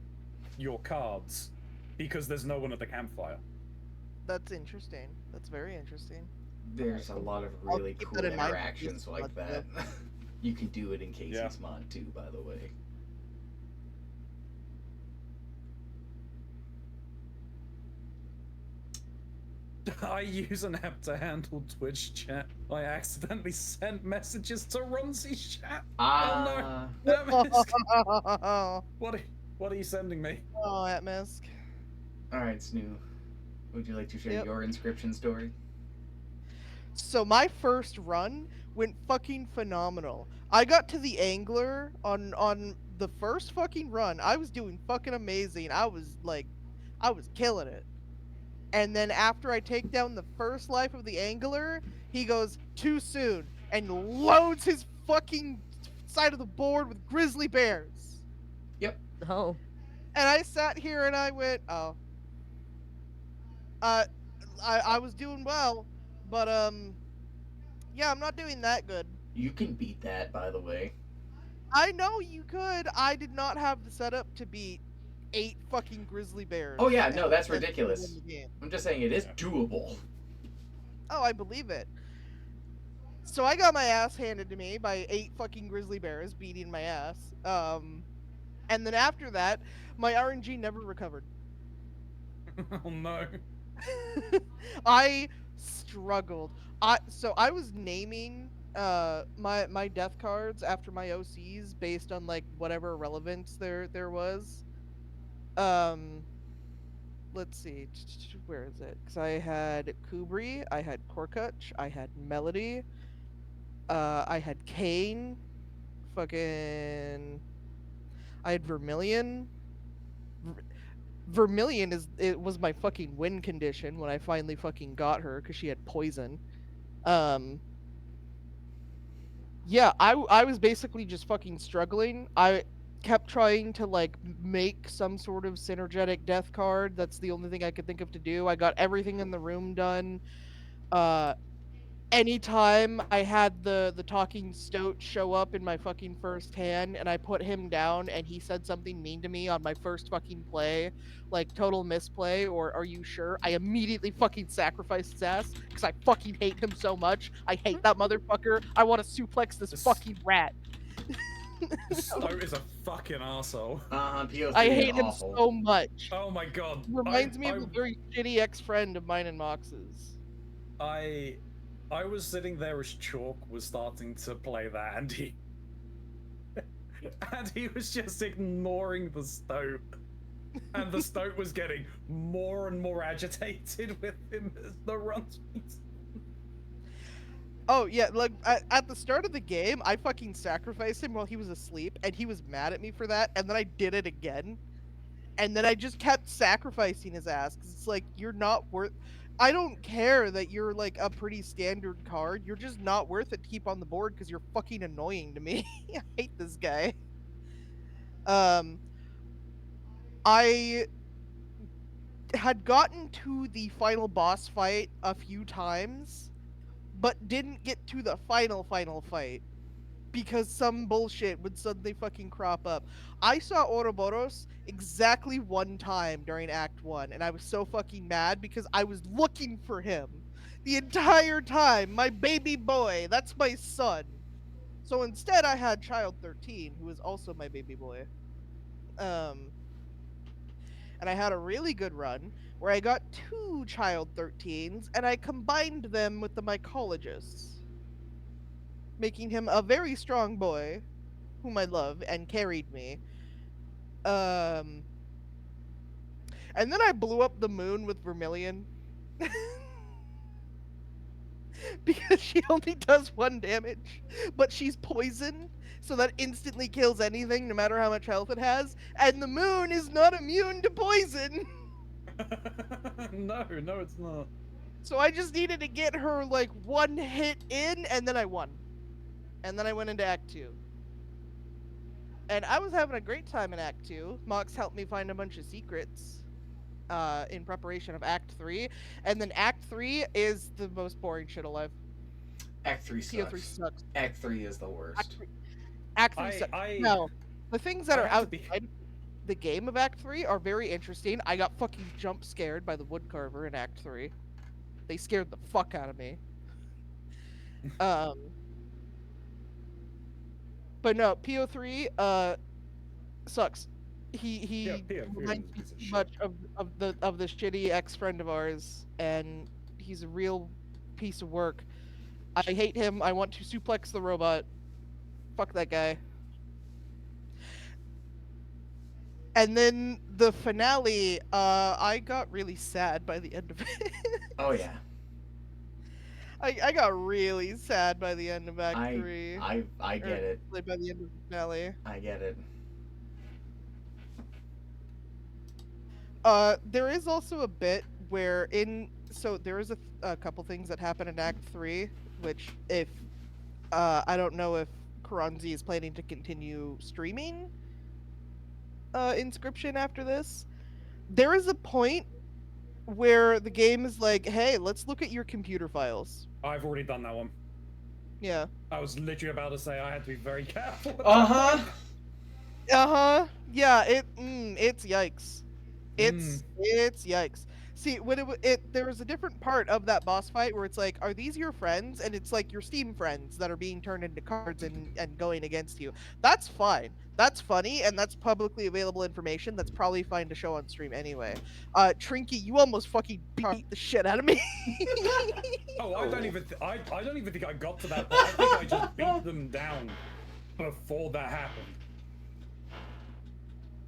your cards because there's no one at the campfire. That's interesting. That's very interesting. There's a lot of I'll really keep cool that in mind for interactions Casey's like mod, that. You can do it in Casey's Yeah. mod too, by the way. I use an app to handle Twitch chat. I accidentally sent messages to Ronzi's chat. Ah, That is- Oh, what are you sending me? at Misk. alright, Snoo. Would you like to share Yep. your inscription story? So my first run went fucking phenomenal. I got to the angler on the first fucking run. I was doing fucking amazing. I was killing it. And then after I take down the first life of the angler, he goes too soon and loads his fucking side of the board with grizzly bears. Oh. And I sat here and I went, oh. I was doing well, but yeah, I'm not doing that good. You can beat that, by the way. I know you could. I did not have the setup to beat 8 fucking grizzly bears. Oh yeah, no, that's and ridiculous. win the game. I'm just saying it is Yeah. doable. Oh, I believe it. So I got my ass handed to me by 8 fucking grizzly bears beating my ass. And then after that, my RNG never recovered. Oh no. I struggled. So I was naming my death cards after my OCs based on like whatever relevance there was. Let's see, where is it? Because I had Kubri, I had Korkuch, I had Melody, I had Kane, fucking, I had Vermilion. Vermilion was my fucking win condition when I finally fucking got her because she had poison. Yeah, I was basically just fucking struggling. I kept trying to like make some sort of synergetic death card. That's the only thing I could think of to do. I got everything in the room done. Uh Anytime I had the talking stoat show up in my fucking first hand and I put him down and he said something mean to me on my first fucking play, like total misplay or are you sure? I immediately fucking sacrificed his ass because I fucking hate him so much. I hate that motherfucker. I want to suplex this This, fucking rat. this Stoat is a fucking asshole. I PO3 is hate him awful. so much. Oh my god. Reminds me of a very shitty ex-friend of mine and Mox's. I was sitting there as Chalk was starting to play that, and he was just ignoring the Stoat, and the Stoat was getting more and more agitated with him as the runs. Oh yeah, like at the start of the game, I fucking sacrificed him while he was asleep, and he was mad at me for that. And then I did it again, and then I just kept sacrificing his ass because it's like you're not worth. I don't care that you're like a pretty standard card. You're just not worth it to keep on the board because you're fucking annoying to me. I hate this guy. I had gotten to the final boss fight a few times, but didn't get to the final fight because some bullshit would suddenly fucking crop up. I saw Ouroboros exactly one time during Act 1, and I was so fucking mad because I was looking for him the entire time. My baby boy, that's my son. So instead I had Child 13, who is also my baby boy. And I had a really good run where I got 2 Child 13s, and I combined them with the mycologists, making him a very strong boy, whom I love, and carried me. And then I blew up the moon with Vermilion. Because she only does 1 damage, but she's poison, so that instantly kills anything, no matter how much health it has. And the moon is not immune to poison. No, it's not. So I just needed to get her like 1 hit in, and then I won. And then I went into Act 2. And I was having a great time in Act 2. Mox helped me find a bunch of secrets in preparation of Act 3. And then Act 3 is the most boring shit alive. Act 3 sucks. PO3 sucks. Act 3 is the worst. Act 3 sucks. No, the things that are outside the game of Act 3 are very interesting. I got fucking jump scared by the woodcarver in Act 3. They scared the fuck out of me. But no, PO3 sucks. He reminds me too much of this shitty ex-friend of ours, and he's a real piece of work. I hate him. I want to suplex the robot. Fuck that guy. And then the finale, I got really sad by the end of it. Oh yeah. I got really sad by the end of Act 3. I get it. By the end of the finale. I get it. There is also a bit where so there is a couple things that happen in Act 3, which if, I don't know if Karanzi is planning to continue streaming Inscription after this. There is a point where the game is like, hey, let's look at your computer files. I've already done that one. Yeah. I was literally about to say I had to be very careful. Yeah, it's yikes. It's yikes. See, when there was a different part of that boss fight where it's like, are these your friends? And it's like your Steam friends that are being turned into cards and going against you. That's fine. That's funny, and that's publicly available information. That's probably fine to show on stream anyway. Trinky, you almost fucking beat the shit out of me. Oh, I don't even think I got to that point. I think I just beat them down before that happened.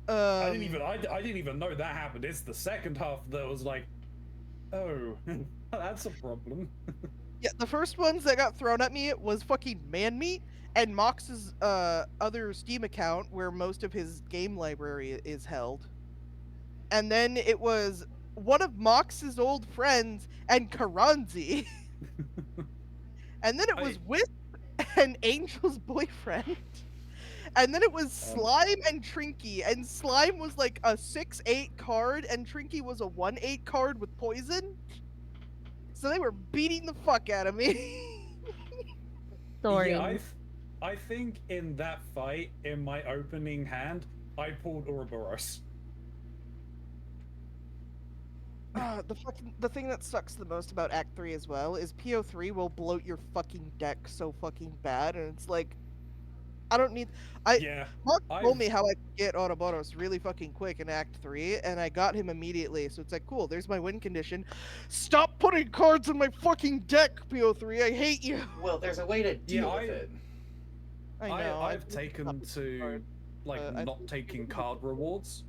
I didn't even know that happened. It's the second half that was like, oh, that's a problem. Yeah, the first ones that got thrown at me was fucking man meat and Mox's other Steam account where most of his game library is held. And then it was one of Mox's old friends and Karanzi. And then it was Wisp and Angel's boyfriend. And then it was Slime and Trinky, and Slime was like a 6/8 card, and Trinky was a 1/8 card with poison. So they were beating the fuck out of me. Sorry. Yeah, I think in that fight, in my opening hand, I pulled Ouroboros. The thing that sucks the most about Act 3 as well is PO3 will bloat your fucking deck so fucking bad, and it's like, I don't need. Mark told me how I could get Ouroboros really fucking quick in Act 3, and I got him immediately. So it's like, cool. There's my win condition. Stop putting cards in my fucking deck, PO3. I hate you. Well, there's a way to deal with it. I know. I've taken to not taking card rewards.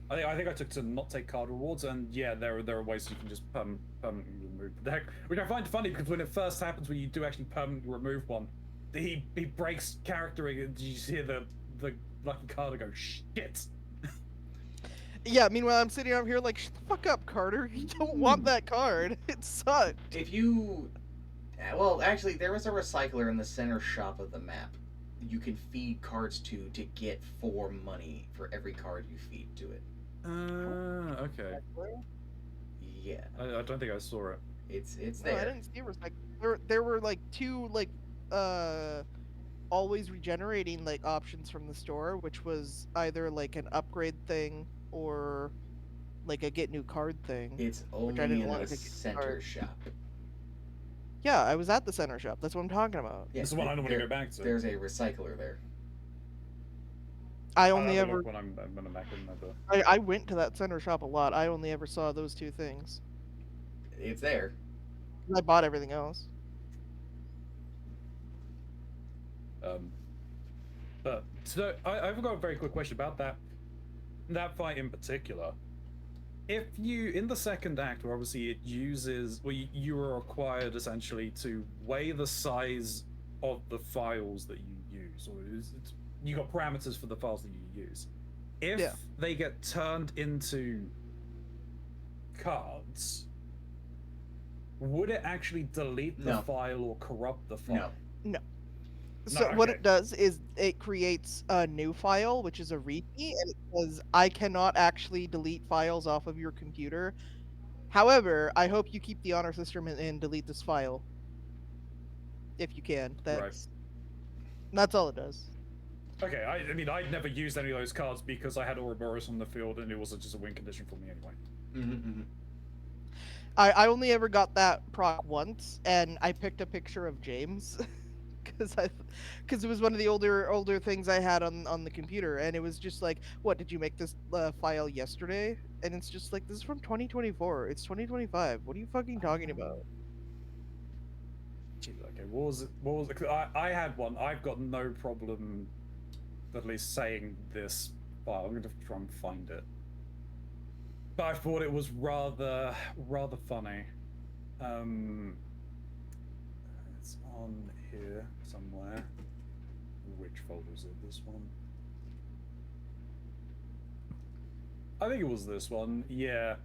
I think I took to not take card rewards, and yeah, there are ways you can just permanently remove the deck, which I find funny because when it first happens, when you do actually permanently remove one, he breaks character, and you just hear the lucky card go shit. Yeah. Meanwhile, I'm sitting over here like, shut the fuck up, Carter. You don't want that card. It sucked. If you, well, actually, there was a recycler in the center shop of the map. You can feed cards to get 4 money for every card you feed to it. Okay. Yeah. I don't think I saw it. It's No, there. I didn't see recycle. There were like 2 like always regenerating like options from the store, which was either like an upgrade thing or like a get new card thing. It's only in the center shop. Yeah, I was at the center shop. That's what I'm talking about. Yeah, This is what I don't want to go back to. There's a recycler there. I only ever. When I'm back in another. I went to that center shop a lot. I only ever saw those 2 things. It's there. I bought everything else. But so I've got a very quick question about that fight in particular. If you, in the second act, where obviously it uses, well, you are required essentially to weigh the size of the files that you use, or you got parameters for the files that you use. If they get turned into cards, would it actually delete the file or corrupt the file? No. So what it does is it creates a new file, which is a README, and it says, I cannot actually delete files off of your computer. However, I hope you keep the honor system and delete this file. If you can. That's all it does. Okay, I mean, I'd never used any of those cards because I had Ouroboros on the field and it was just a win condition for me anyway. I only ever got that proc once, and I picked a picture of James. Because it was one of the older things I had on the computer, and it was just like, what, did you make this file yesterday? And it's just like, this is from 2024. It's 2025. What are you fucking talking about? Okay, what was it? I had one. I've got no problem at least saying this file. I'm going to try and find it. But I thought it was rather funny. It's on here somewhere. Which folder is it? This one? I think it was this one. Yeah.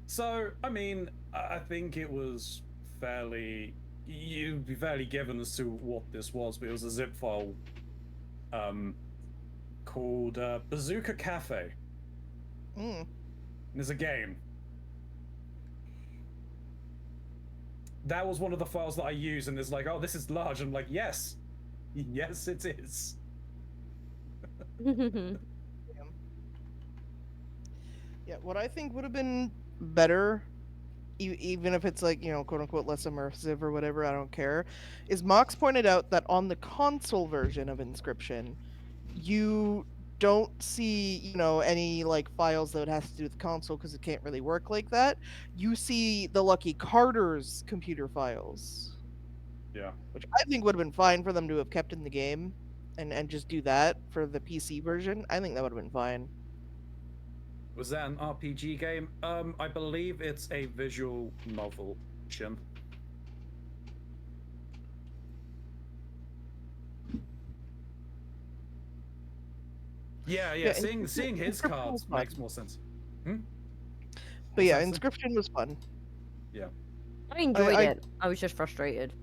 So I mean, I think it was fairly. You'd be fairly given as to what this was, but it was a zip file. Called Bazooka Cafe. There's a game. That was one of the files that I use, and it's like, oh, this is large. I'm like, yes, yes, it is. Yeah, what I think would have been better, even if it's like, you know, quote unquote less immersive or whatever, I don't care, is Mox pointed out that on the console version of Inscryption, you don't see, you know, any like files that has to do with the console because it can't really work like that. You see the Lucky Carter's computer files. Yeah. Which I think would have been fine for them to have kept in the game and just do that for the PC version. I think that would have been fine. Was that an RPG game? I believe it's a visual novel, Chimp. Yeah, seeing his cards makes more sense. But yeah, Inscryption was fun. Yeah. I enjoyed it. I was just frustrated.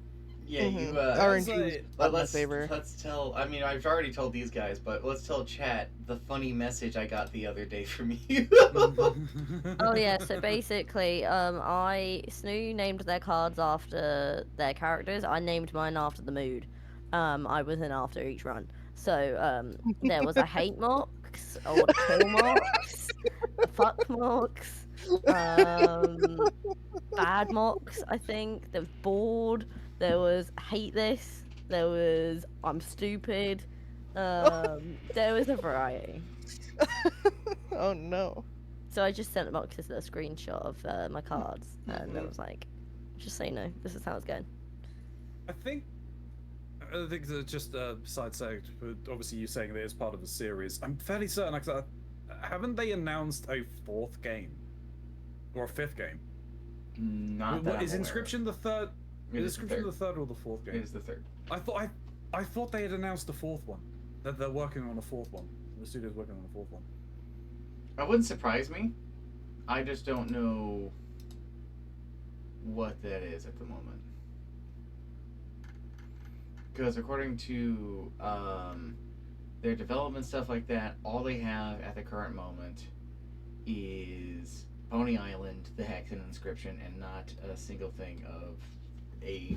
Yeah, you. RNG was say- not in my Let's favor. tell. I mean, I've already told these guys, but let's tell chat the funny message I got the other day from you. Oh yeah, so basically, Snoo named their cards after their characters. I named mine after the mood I was in after each run. So there was a hate mox, or a kill mox, a fuck mox, bad mox. I think there was bored. There was hate this. There was I'm stupid. There was a variety. Oh no. So I just sent Marcus a screenshot of my cards, and I was like, just so you know, this is how it's going. I think that just a side seg, but obviously you saying that it's part of the series. I'm fairly certain, like, haven't they announced a 4th game? Or a 5th game? Not that. Is Inscription the 3rd? It Is Inscription the 3rd or the 4th game? It is the 3rd. I thought they had announced the 4th one. That they're working on a 4th one. The studio's working on a 4th one. It wouldn't surprise me. I just don't know what that is at the moment. Because according to their development stuff like that, all they have at the current moment is Pony Island, the Hex, and Inscription, and not a single thing of a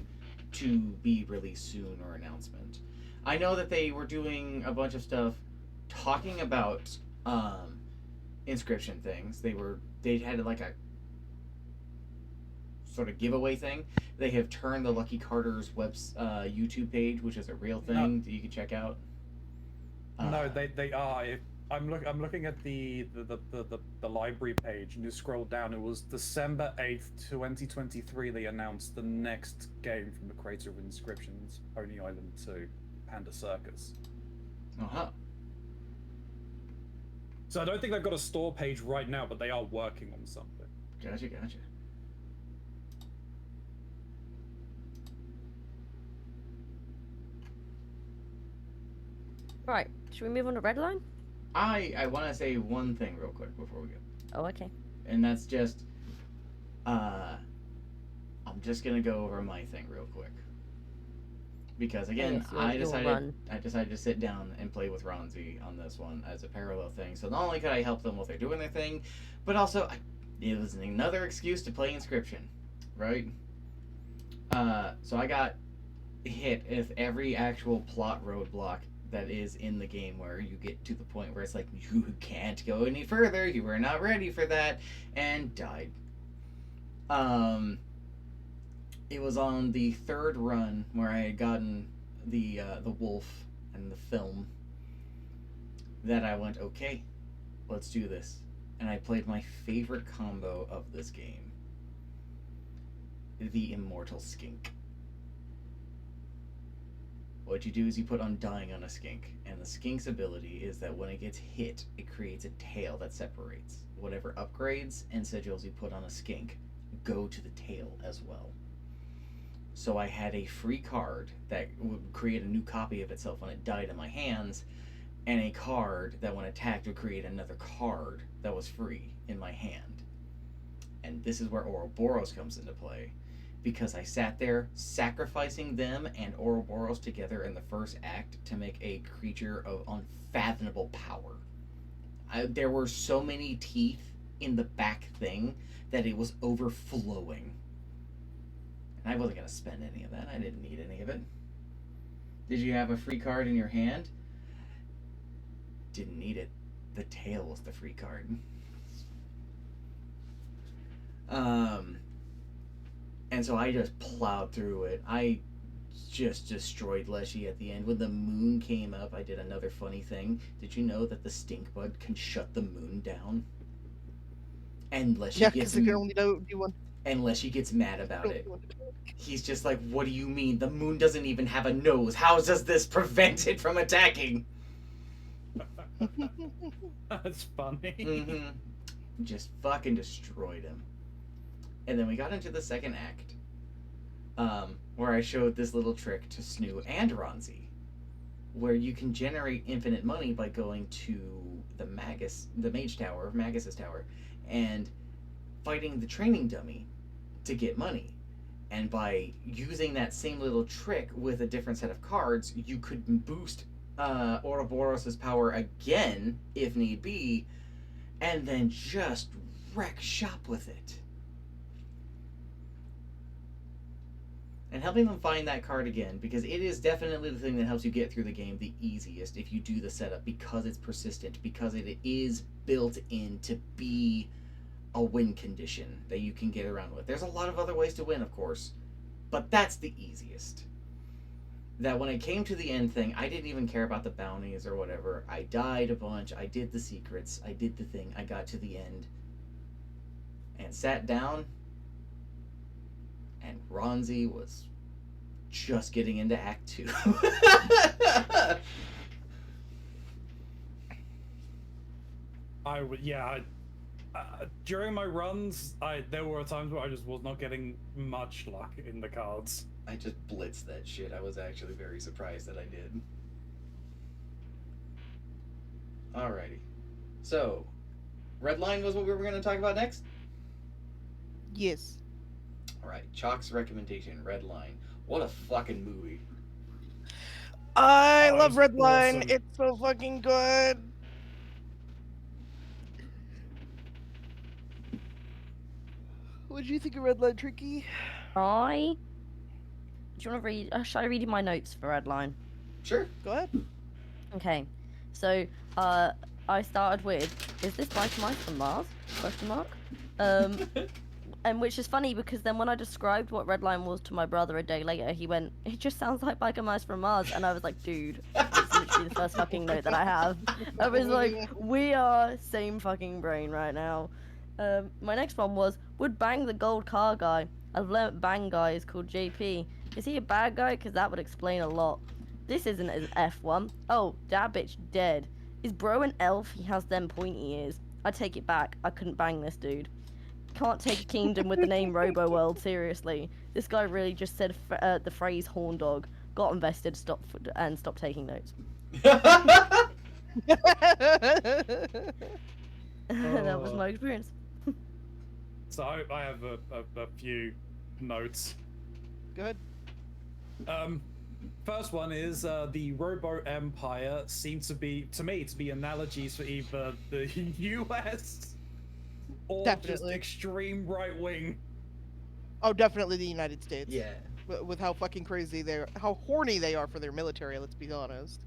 to be released soon or announcement. I know that they were doing a bunch of stuff talking about Inscription things. They had like a sort of giveaway thing. They have turned the Lucky Carter's YouTube page, which is a real thing that you can check out. No, they are. I'm looking at the library page, and you scroll down. It was December 8th, 2023. They announced the next game from the creator of Inscriptions, Pony Island 2, Panda Circus. Uh-huh. So I don't think they've got a store page right now, but they are working on something. Gotcha. Right, should we move on to Redline? I want to say one thing real quick before we go. Oh, okay. And that's just, I'm just gonna go over my thing real quick. Because again, Yes, I you'll decided to sit down and play with Ronzi on this one as a parallel thing. So not only could I help them while they're doing their thing, but also it was another excuse to play Inscription, right? So I got hit with every actual plot roadblock that is in the game, where you get to the point where it's like, you can't go any further, you were not ready for that, and died. It was on the 3rd run where I had gotten the wolf and the film that I went, okay, let's do this. And I played my favorite combo of this game, the Immortal Skink. What you do is you put Undying on a skink, and the skink's ability is that when it gets hit, it creates a tail that separates. Whatever upgrades and sigils you put on a skink go to the tail as well. So I had a free card that would create a new copy of itself when it died in my hands, and a card that when attacked would create another card that was free in my hand. And this is where Ouroboros comes into play, because I sat there sacrificing them and Ouroboros together in the first act to make a creature of unfathomable power. There were so many teeth in the back thing that it was overflowing. And I wasn't going to spend any of that. I didn't need any of it. Did you have a free card in your hand? Didn't need it. The tail was the free card. And so I just plowed through it. I just destroyed Leshy at the end. When the moon came up, I did another funny thing. Did you know that the stink bud can shut the moon down? And Leshy gets can only do one. And Leshy gets mad about it. He's just like, what do you mean? The moon doesn't even have a nose. How does this prevent it from attacking? That's funny. Mm-hmm. Just fucking destroyed him. And then we got into the second act, where I showed this little trick to Snoo and Ronzi, where you can generate infinite money by going to the Mage Tower, Magus's Tower, and fighting the training dummy to get money. And by using that same little trick with a different set of cards, you could boost Ouroboros' power again, if need be, and then just wreck shop with it. And helping them find that card again, because it is definitely the thing that helps you get through the game the easiest if you do the setup, because it's persistent, because it is built in to be a win condition that you can get around with. There's a lot of other ways to win, of course, but that's the easiest. That when it came to the end thing, I didn't even care about the bounties or whatever. I died a bunch, I did the secrets, I did the thing, I got to the end, and sat down, and Ronzi was just getting into Act 2. During my runs, there were times where I just was not getting much luck in the cards. I just blitzed that shit. I was actually very surprised that I did. Alrighty. So, Redline was what we were going to talk about next? Yes. Alright, Chalk's recommendation, Redline. What a fucking movie. I love it's Redline. awesome. It's so fucking good. What did you think of Redline, Trinky? Do you want to read? Should I read you my notes for Redline? Sure. Go ahead. Okay, so I started with, "Is this Mike Mice from Mars?" Question mark. And which is funny because then when I described what Redline was to my brother a day later, he went, "It just sounds like Biker Mice from Mars," and I was like, "Dude, it's literally the first fucking note that I have." I was like, "We are same fucking brain right now." My next one was, "Would bang the gold car guy. I've learnt bang guy is called JP. Is he a bad guy? Because that would explain a lot. This isn't an F1. Oh, that bitch dead. Is bro an elf? He has them pointy ears. I take it back. I couldn't bang this dude. Can't take a kingdom with the name Robo World seriously. This guy really just said the phrase horn dog. Got invested. Stop taking notes." That was my experience. So I have a few notes. Good. First one is the Robo Empire seemed to be analogies for either the US or just Definitely. extreme right wing. Oh, definitely the United States. Yeah. With how fucking crazy how horny they are for their military, let's be honest.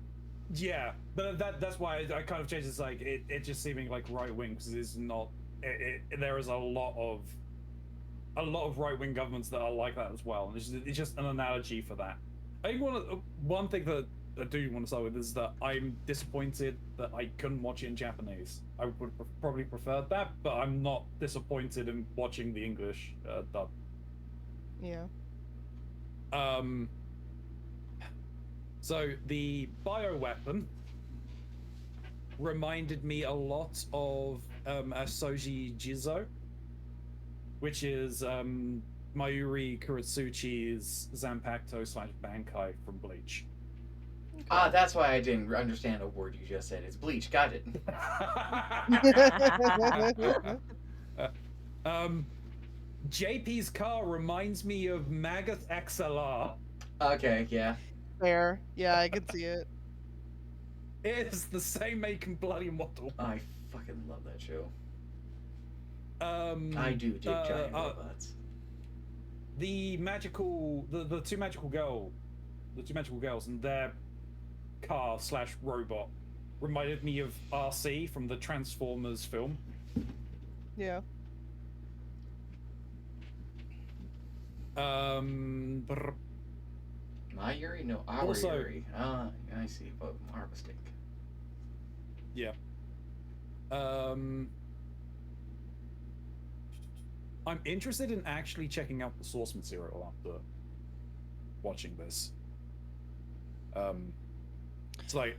Yeah, but that's why I kind of changed. It's like it just seeming like right wing because it's not. There is a lot of right wing governments that are like that as well, and it's just an analogy for that. I think one thing that I do want to start with is that I'm disappointed that I couldn't watch it in Japanese. I would probably preferred that, but I'm not disappointed in watching the English dub. Yeah. So the bioweapon reminded me a lot of Asoji Jizo, which is Mayuri Kuratsuchi's Zanpakuto / Bankai from Bleach. Ah, that's why I didn't understand a word you just said. It's Bleach. Got it. JP's car reminds me of Magath XLR. Okay, yeah. Fair. Yeah, I can see it. It's the same make and bloody model. I fucking love that show. I do dig giant robots. The two magical girls and their car / robot reminded me of RC from the Transformers film. Yeah. Mayuri? No, our Also- Yuri. Ah, I see. But our mistake. Yeah. I'm interested in actually checking out the source material after watching this. It's like,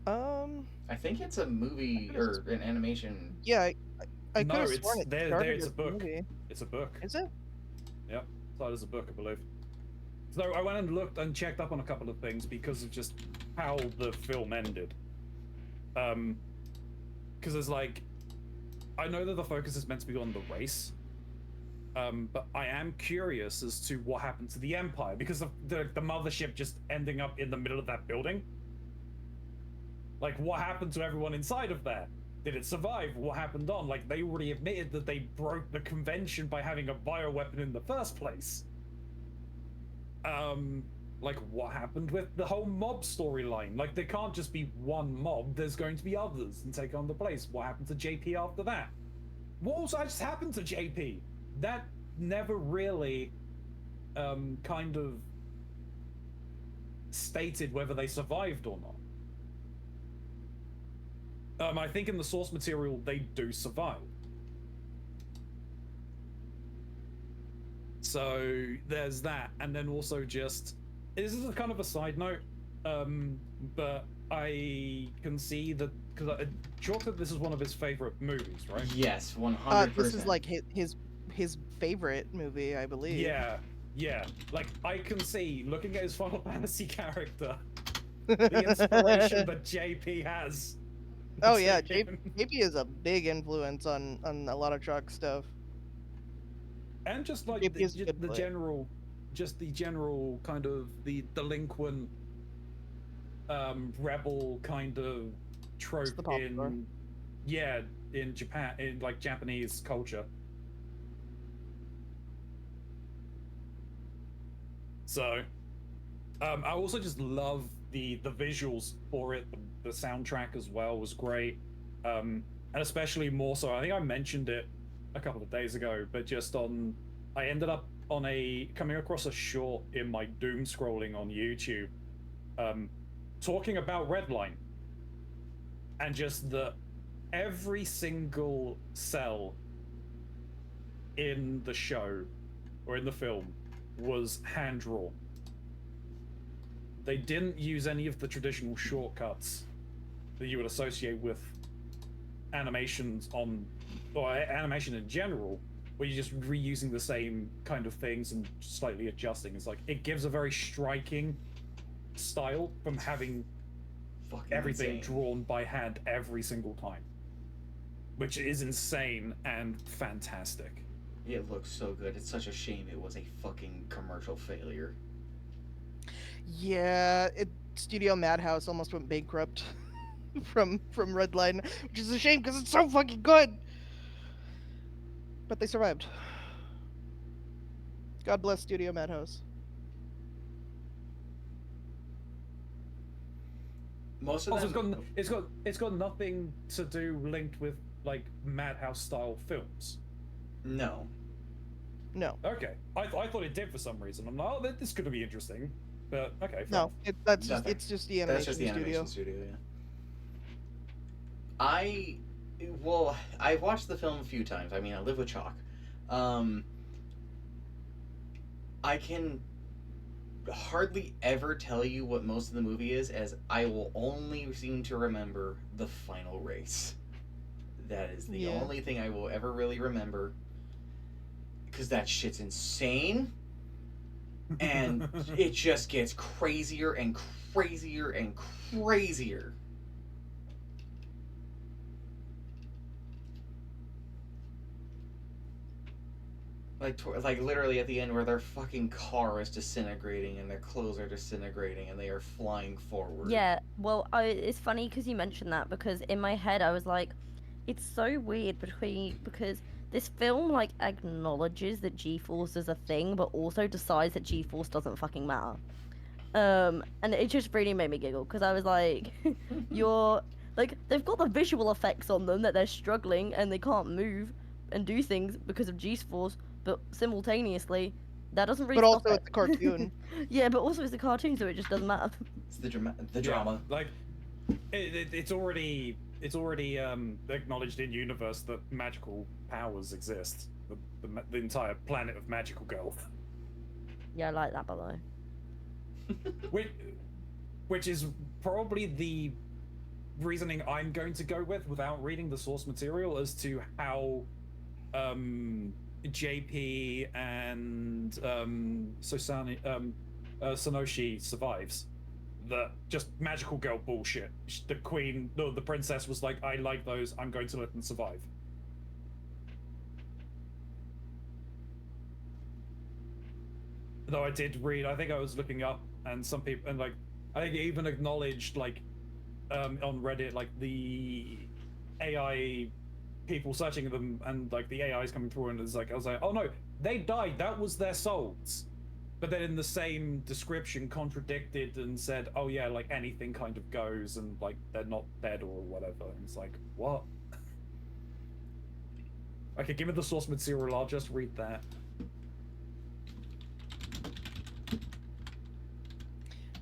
I think it's a movie or an animation. Yeah, I No, could have it's- sworn it there- started it's a as book. movie. it's a book. Is it? Yep, started as a book, I believe. So I went and looked and checked up on a couple of things because of just how the film ended. Because it's like, I know that the focus is meant to be on the race, But I am curious as to what happened to the Empire, because of the mothership just ending up in the middle of that building. Like, what happened to everyone inside of there? Did it survive? What happened on? Like, they already admitted that they broke the convention by having a bioweapon in the first place. Like, what happened with the whole mob storyline? Like, there can't just be one mob, there's going to be others and take on the place. What happened to JP after that? What also just happened to JP? That never really, kind of stated whether they survived or not. I think in the source material, they do survive. So there's that, and then also just, this is a kind of a side note, but I can see that, because Chalk said this is one of his favorite movies, right? Yes, 100%. This is like his favorite movie, I believe. Yeah, yeah. Like, I can see, looking at his Final Fantasy character, the inspiration that JP has. Oh yeah, JP is a big influence on a lot of Chuck stuff. And just like the general kind of the delinquent rebel kind of trope in Japan, in like Japanese culture. So I also just love the visuals for it. The soundtrack as well was great, and especially more so, I think I mentioned it a couple of days ago, but just I ended up coming across a short in my doom scrolling on YouTube, talking about Redline, and just every single cell in the show or in the film was hand drawn. They didn't use any of the traditional shortcuts that you would associate with animations or animation in general, where you're just reusing the same kind of things and slightly adjusting. It's like, it gives a very striking style from having everything drawn by hand every single time, which is insane and fantastic. It looks so good. It's such a shame it was a fucking commercial failure. Yeah, Studio Madhouse almost went bankrupt from Redline, which is a shame because it's so fucking good. But they survived. God bless Studio Madhouse. Most of also, them... it's got nothing to do linked with like Madhouse style films. No. Okay, I thought it did for some reason. I'm like, oh, this could be interesting, but okay. No, it's just the animation studio. That's just the animation studio, yeah. I've watched the film a few times. I mean, I live with Chalk. I can hardly ever tell you what most of the movie is, as I will only seem to remember the final race. That is the only thing I will ever really remember, because that shit's insane, and it just gets crazier and crazier and crazier. Like literally at the end, where their fucking car is disintegrating and their clothes are disintegrating and they are flying forward. Yeah, well, it's funny because you mentioned that, because in my head I was like, it's so weird because this film like acknowledges that G-Force is a thing, but also decides that G-Force doesn't fucking matter. And it just really made me giggle, because I was like, you're like, they've got the visual effects on them that they're struggling and they can't move and do things because of G-Force, but simultaneously that doesn't really. But also, it's a cartoon. Yeah, but also it's a cartoon, so it just doesn't matter. It's the drama. Like, it's already acknowledged in universe that magical powers exist. The entire planet of Magical Girl. Yeah, I like that, by the way. Which is probably the reasoning I'm going to go with without reading the source material as to how JP and Sonoshi survives. The just magical girl bullshit. The queen, no, the princess was like, I like those, I'm going to let them survive. Though I did read, I think I was looking up, and some people, and like, I think it even acknowledged, like, on Reddit, like, the AI people searching them, and like the AI is coming through, and it's like, I was like, oh no, they died, that was their souls. But then in the same description contradicted and said, oh yeah, like anything kind of goes, and like they're not dead or whatever. And it's like, what? Okay, give me the source material, I'll just read that.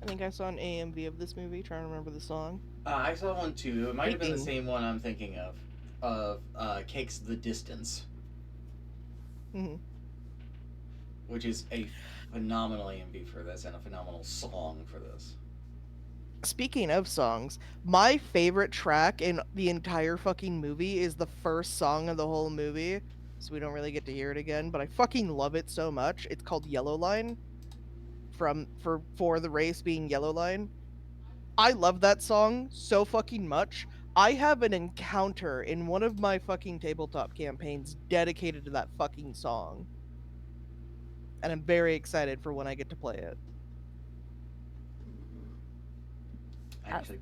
I think I saw an AMV of this movie, trying to remember the song. I saw one too. It might have been the same one I'm thinking of Cakes the Distance. Mm-hmm. Which is a phenomenal AMV for this and a phenomenal song for this. Speaking of songs, my favorite track in the entire fucking movie is the first song of the whole movie, so we don't really get to hear it again, but I fucking love it so much. It's called Yellow Line, for the race being Yellow Line. I love that song so fucking much. I have an encounter in one of my fucking tabletop campaigns dedicated to that fucking song. And I'm very excited for when I get to play it.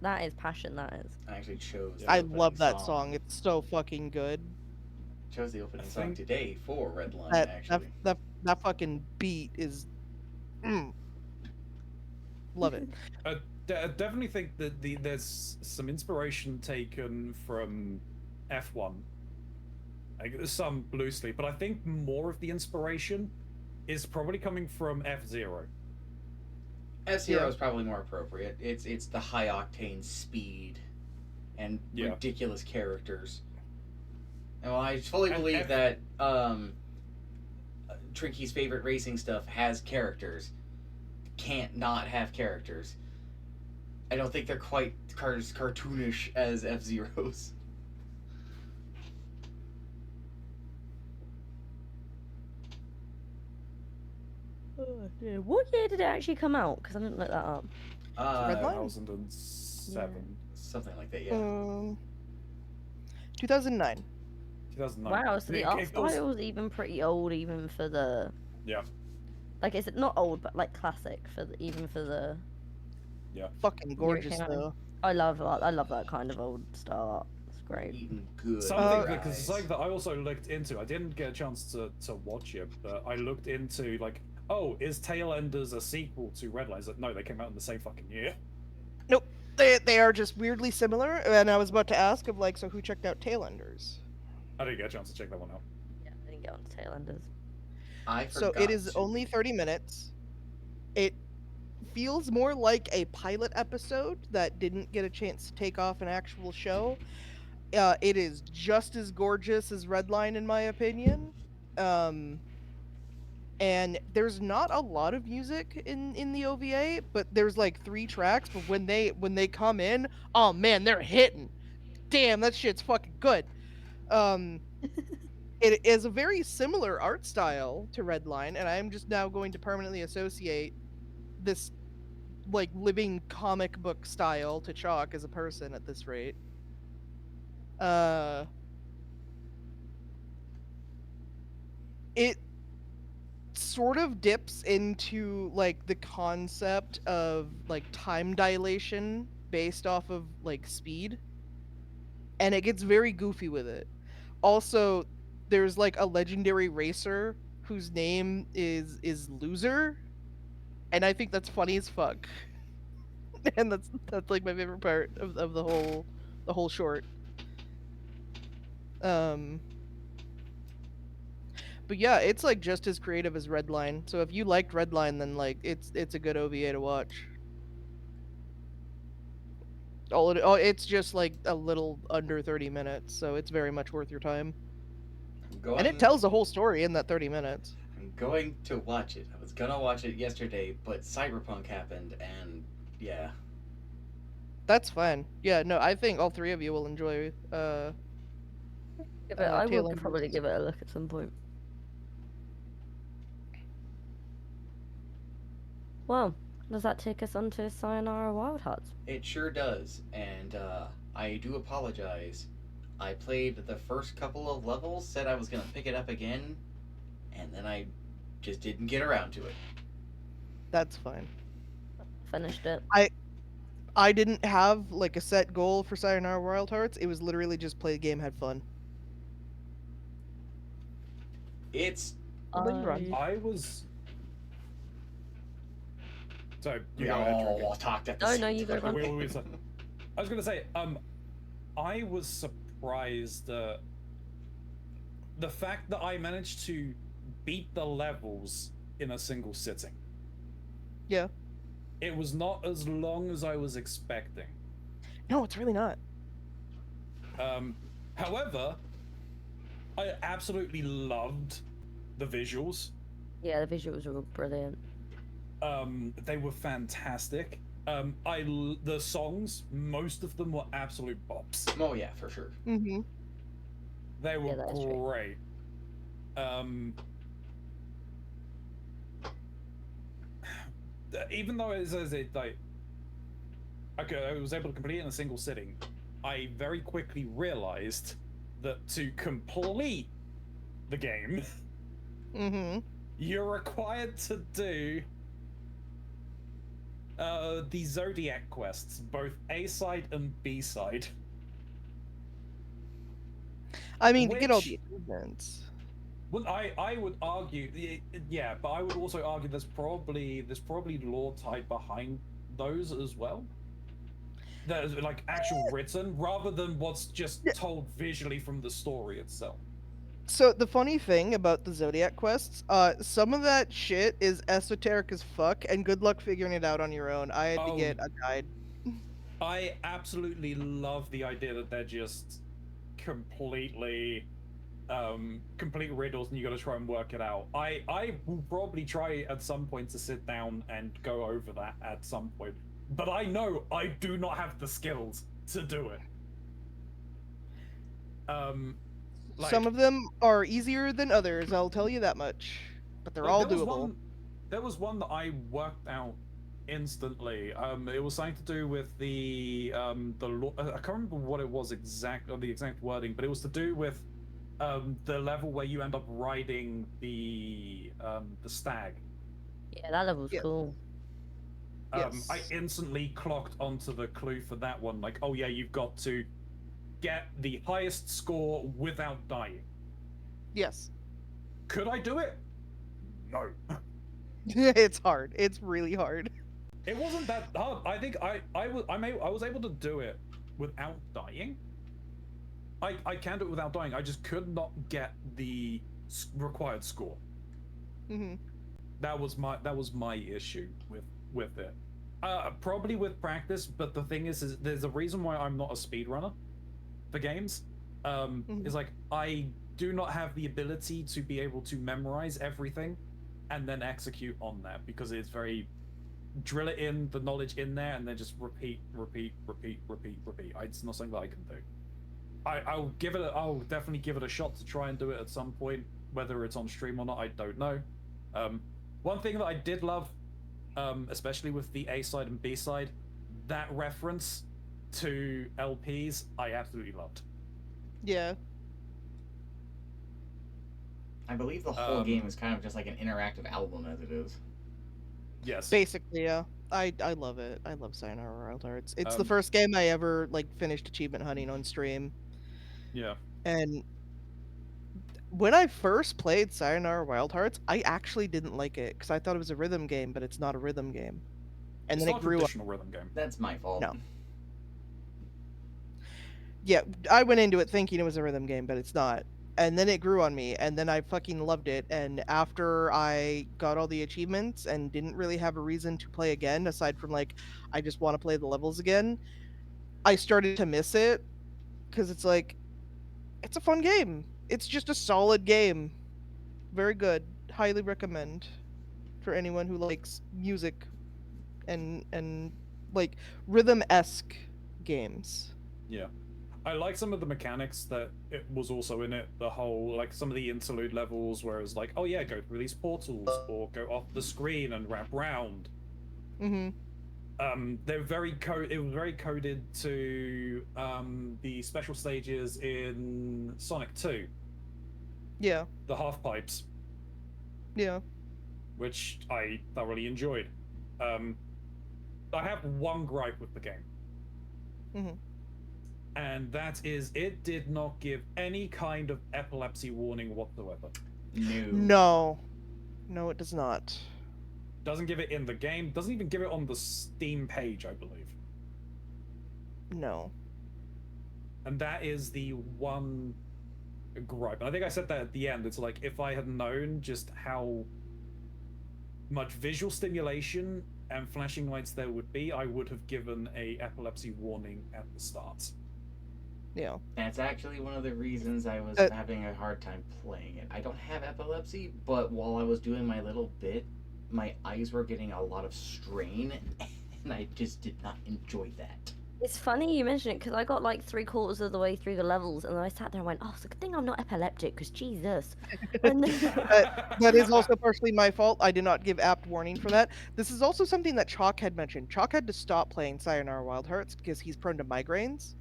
That is passion, that is. I actually chose. Yeah, I opening love that song. It's so fucking good. Chose the opening song today for Redline. Actually, that fucking beat is. Love it. I definitely think that there's some inspiration taken from F1. Like, some loosely, but I think more of the inspiration is probably coming from F-Zero. F-Zero is probably more appropriate. It's the high octane speed and ridiculous characters. And while I fully believe that Trinky's favorite racing stuff has characters, can't not have characters. I don't think they're quite as cartoonish as F-Zero's. What year did it actually come out? Because I didn't look that up. Redline? 2007. Something like that, yeah. 2009. 2009. Wow, so the art style was even pretty old, even for the... Yeah. Like, it's not old, but like classic for even for the... Yeah. Fucking gorgeous, though. I love that kind of old style art. It's great. Eating good. Something because it's like that I also looked into. I didn't get a chance to watch it, but I looked into like, oh, is Tailenders a sequel to Redline? It's like, no, they came out in the same fucking year. Nope. They are just weirdly similar, and I was about to ask of like, so who checked out Tailenders? I didn't get a chance to check that one out. Yeah, I didn't get on to Tailenders. So it is only 30 minutes. It feels more like a pilot episode that didn't get a chance to take off an actual show. It is just as gorgeous as Redline, in my opinion. And there's not a lot of music in the OVA, but there's like 3 tracks. But when they come in, oh man, they're hitting. Damn, that shit's fucking good. It is a very similar art style to Redline, and I'm just now going to permanently associate this like living comic book style to Chalk as a person at this rate. It sort of dips into like the concept of like time dilation based off of like speed, and it gets very goofy with it. Also, there's like a legendary racer whose name is Loser, and I think that's funny as fuck. And that's like my favorite part of the whole short. But yeah, it's like just as creative as Redline. So if you liked Redline, then like it's a good OVA to watch. It's just like a little under 30 minutes, so it's very much worth your time. And it tells the whole story in that 30 minutes. I'm going to watch it. I was gonna watch it yesterday, but Cyberpunk happened, and yeah. That's fine. Yeah, no, I think all 3 of you will enjoy. I will probably give it a look at some point. Well, does that take us on to Sayonara Wild Hearts? It sure does, and I do apologize. I played the first couple of levels, said I was going to pick it up again, and then I just didn't get around to it. That's fine. Finished it. I didn't have like a set goal for Sayonara Wild Hearts. It was literally just play the game, had fun. It's What about you, Ron? I was. So you we go ahead, Trinky. all talked at the Oh, same no, you go, time. Ron. Wait, I was gonna say, I was surprised that the fact that I managed to beat the levels in a single sitting. Yeah. It was not as long as I was expecting. No, it's really not. However, I absolutely loved the visuals. Yeah, the visuals were brilliant. They were fantastic. The songs, most of them were absolute bops. Oh yeah, for sure. Mm-hmm. They were that is true. great. Even though it says it like, okay, I was able to complete it in a single sitting, I very quickly realized that to complete the game, Mm-hmm. you're required to do the Zodiac quests, both A side and B side. I mean, to get all Which- the achievements. Well, I would argue, yeah, but I would also argue there's probably lore tied behind those as well. That is like actual written, rather than what's just told visually from the story itself. So the funny thing about the Zodiac quests, some of that shit is esoteric as fuck, and good luck figuring it out on your own. I had to get a guide. I absolutely love the idea that they're just complete riddles and you gotta try and work it out. I will probably try at some point to sit down and go over that at some point, but I know I do not have the skills to do it. Some of them are easier than others, I'll tell you that much. But they're all doable. There was one that I worked out instantly. It was something to do with the I can't remember what it was exactly, or the exact wording, but it was to do with the level where you end up riding the stag. Yeah, that level's cool. Yes. I instantly clocked onto the clue for that one. Like, oh yeah, you've got to get the highest score without dying. Yes. Could I do it? No. It's hard. It's really hard. It wasn't that hard. I think I was able to do it without dying. I can do it without dying. I just could not get the required score. Mm-hmm. That was my issue with it. Probably with practice, but the thing is there's a reason why I'm not a speedrunner for games. Is like I do not have the ability to be able to memorize everything and then execute on that, because it's very drill it in, the knowledge in there, and then just repeat. It's not something that I can do. I'll definitely give it a shot to try and do it at some point. Whether it's on stream or not, I don't know. One thing that I did love, especially with the A side and B side, that reference to LPs, I absolutely loved. Yeah. I believe the whole game is kind of just like an interactive album as it is. Yes. Basically, yeah. I love it. I love Sayonara Wild Hearts. It's the first game I ever finished achievement hunting on stream. Yeah. And when I first played Sayonara Wild Hearts, I actually didn't like it because I thought it was a rhythm game, but it's not a rhythm game. And It's then not it grew up. traditional rhythm game. That's my fault. No. Yeah, I went into it thinking it was a rhythm game, but it's not. And then it grew on me, and then I fucking loved it. And after I got all the achievements and didn't really have a reason to play again, aside from I just want to play the levels again, I started to miss it because it's it's a fun game. It's just a solid game. Very good. Highly recommend for anyone who likes music and rhythm-esque games. Yeah. I like some of the mechanics that it was also in it. The whole, some of the interlude levels where it was like, oh yeah, go through these portals or go off the screen and wrap round. Mm-hmm. They're it was very coded to the special stages in Sonic 2. Yeah. The half pipes. Yeah. Which I thoroughly enjoyed. I have one gripe with the game. Mhm. And that is, it did not give any kind of epilepsy warning whatsoever. No. No, it does not. Doesn't give it in the game, doesn't even give it on the Steam page, I believe. No. And that is the one gripe. And I think I said that at the end. It's like, if I had known just how much visual stimulation and flashing lights there would be, I would have given a epilepsy warning at the start. Yeah. That's actually one of the reasons I was having a hard time playing it. I don't have epilepsy, but while I was doing my little bit, my eyes were getting a lot of strain, and I just did not enjoy that. It's funny you mention it, because I got like 3/4 of the way through the levels, and then I sat there and went, oh, it's a good thing I'm not epileptic, because Jesus. And then... that is also partially my fault. I did not give apt warning for that. This is also something that Chalk had mentioned. Chalk had to stop playing Sayonara Wild Hearts because he's prone to migraines.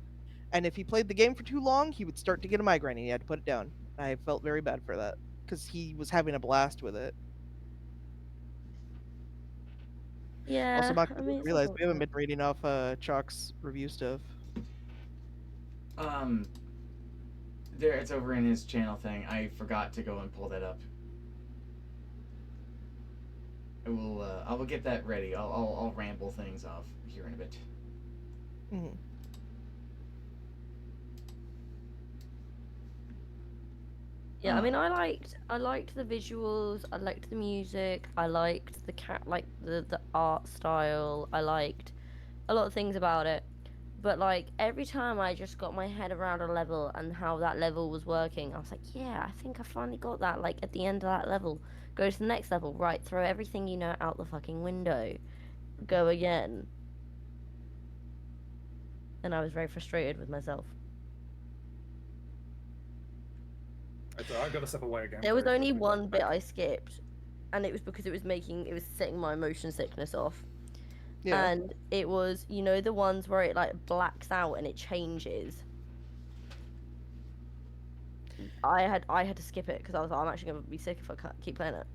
And if he played the game for too long, he would start to get a migraine and he had to put it down. I felt very bad for that because he was having a blast with it. Yeah, Also, Max, I mean, it's realized we haven't unfortunate. been reading off Chalk's review stuff. There, it's over in his channel thing. I forgot to go and pull that up. I will get that ready. I'll ramble things off here in a bit. Mm-hmm. Yeah, I mean, I liked the visuals, I liked the music, I liked the the art style, I liked a lot of things about it. But like every time I just got my head around a level and how that level was working, I was like, yeah, I think I finally got that. Like at the end of that level, go to the next level, right? Throw everything you know out the fucking window, go again. And I was very frustrated with myself. I've got to step away again. There was only one bit I skipped, and it was because it was setting my motion sickness off. Yeah. And it was, you know, the ones where it like blacks out and it changes. I had to skip it because I was like, I'm actually gonna be sick if I can't keep playing it.